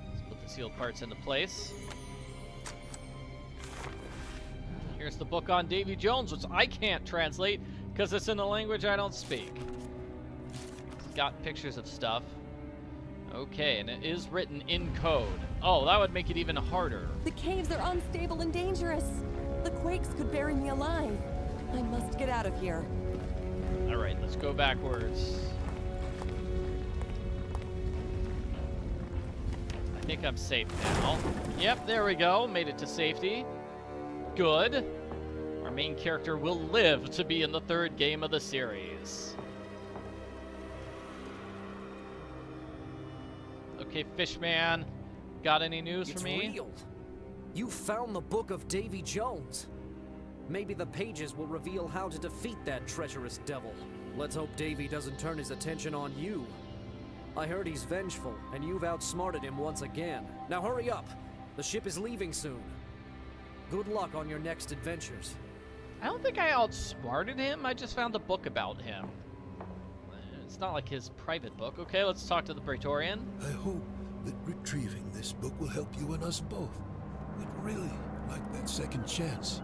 [SPEAKER 1] Let's put the seal parts into place. Here's the book on Davy Jones, which I can't translate because it's in a language I don't speak. It's got pictures of stuff. Okay, and it is written in code. Oh, that would make it even harder.
[SPEAKER 2] The caves are unstable and dangerous. The quakes could bury me alive. I must get out of here.
[SPEAKER 1] All right, let's go backwards. I think I'm safe now. Yep, there we go. Made it to safety. Good. Our main character will live to be in the third game of the series. Okay, Fishman, got any news for me?
[SPEAKER 3] It's real. You found the book of Davy Jones. Maybe the pages will reveal how to defeat that treacherous devil. Let's hope Davy doesn't turn his attention on you. I heard he's vengeful, and you've outsmarted him once again. Now hurry up. The ship is leaving soon. Good luck on your next adventures.
[SPEAKER 1] I don't think I outsmarted him. I just found a book about him. It's not like his private book. Okay, let's talk to the Praetorian.
[SPEAKER 5] I hope that retrieving this book will help you and us both. We'd really like that second chance.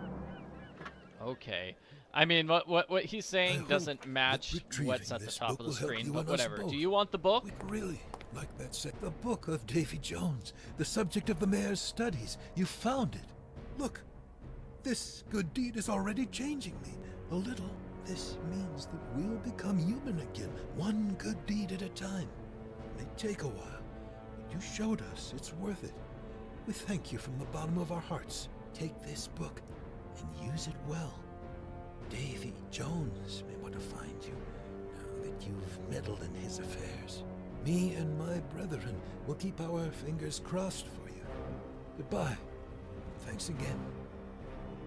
[SPEAKER 1] Okay. I mean, what he's saying doesn't match what's at the top of the screen, but whatever. Do you want the book?
[SPEAKER 5] We'd really like that the book of Davy Jones, the subject of the mayor's studies. You found it. Look, this good deed is already changing me a little. This means that we'll become human again, one good deed at a time. It may take a while, but you showed us it's worth it. We thank you from the bottom of our hearts. Take this book and use it well. Davy Jones may want to find you now that you've meddled in his affairs. Me and my brethren will keep our fingers crossed for you. Goodbye. Thanks again.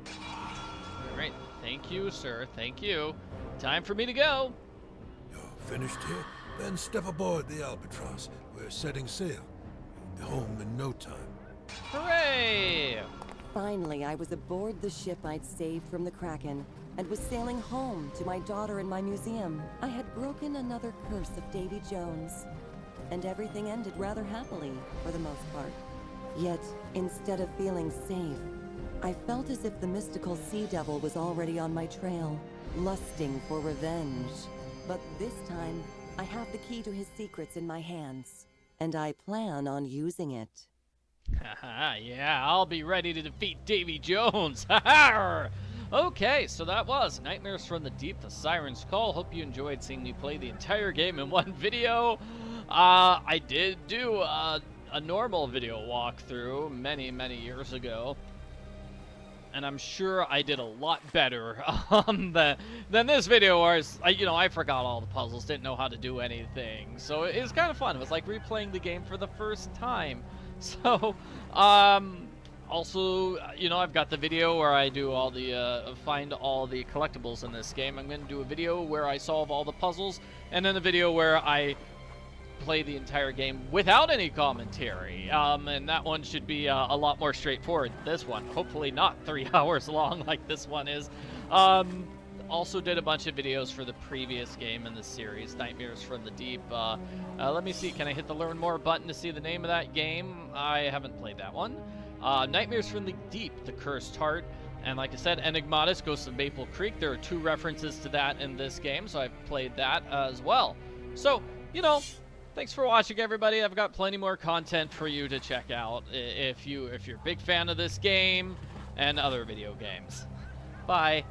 [SPEAKER 1] All right. Thank you, sir. Thank you. Time for me to go.
[SPEAKER 5] You're finished here? Then step aboard the Albatross. We're setting sail. We'll be home in no time.
[SPEAKER 1] Hooray!
[SPEAKER 2] Finally, I was aboard the ship I'd saved from the Kraken and was sailing home to my daughter and my museum. I had broken another curse of Davy Jones, and everything ended rather happily for the most part. Yet, instead of feeling safe, I felt as if the mystical sea devil was already on my trail, lusting for revenge. But this time, I have the key to his secrets in my hands, and I plan on using it.
[SPEAKER 1] Haha, yeah, I'll be ready to defeat Davy Jones. Haha! Okay, so that was Nightmares from the Deep, the Siren's Call. Hope you enjoyed seeing me play the entire game in one video. I did do a normal video walkthrough many years ago. And I'm sure I did a lot better than this video where I forgot all the puzzles, didn't know how to do anything. So it was kind of fun. It was like replaying the game for the first time. So, also, I've got the video where I do all the, find all the collectibles in this game. I'm going to do a video where I solve all the puzzles, and then a video where I play the entire game without any commentary. And that one should be a lot more straightforward than this one. Hopefully not 3 hours long like this one is. Also did a bunch of videos for the previous game in the series, Nightmares from the Deep. Let me see, can I hit the Learn More button to see the name of that game? I haven't played that one. Nightmares from the Deep, The Cursed Heart. And like I said, Enigmatis, Ghosts of Maple Creek. There are 2 references to that in this game, so I've played that as well. So, Thanks for watching, everybody. I've got plenty more content for you to check out if you're a big fan of this game and other video games. Bye.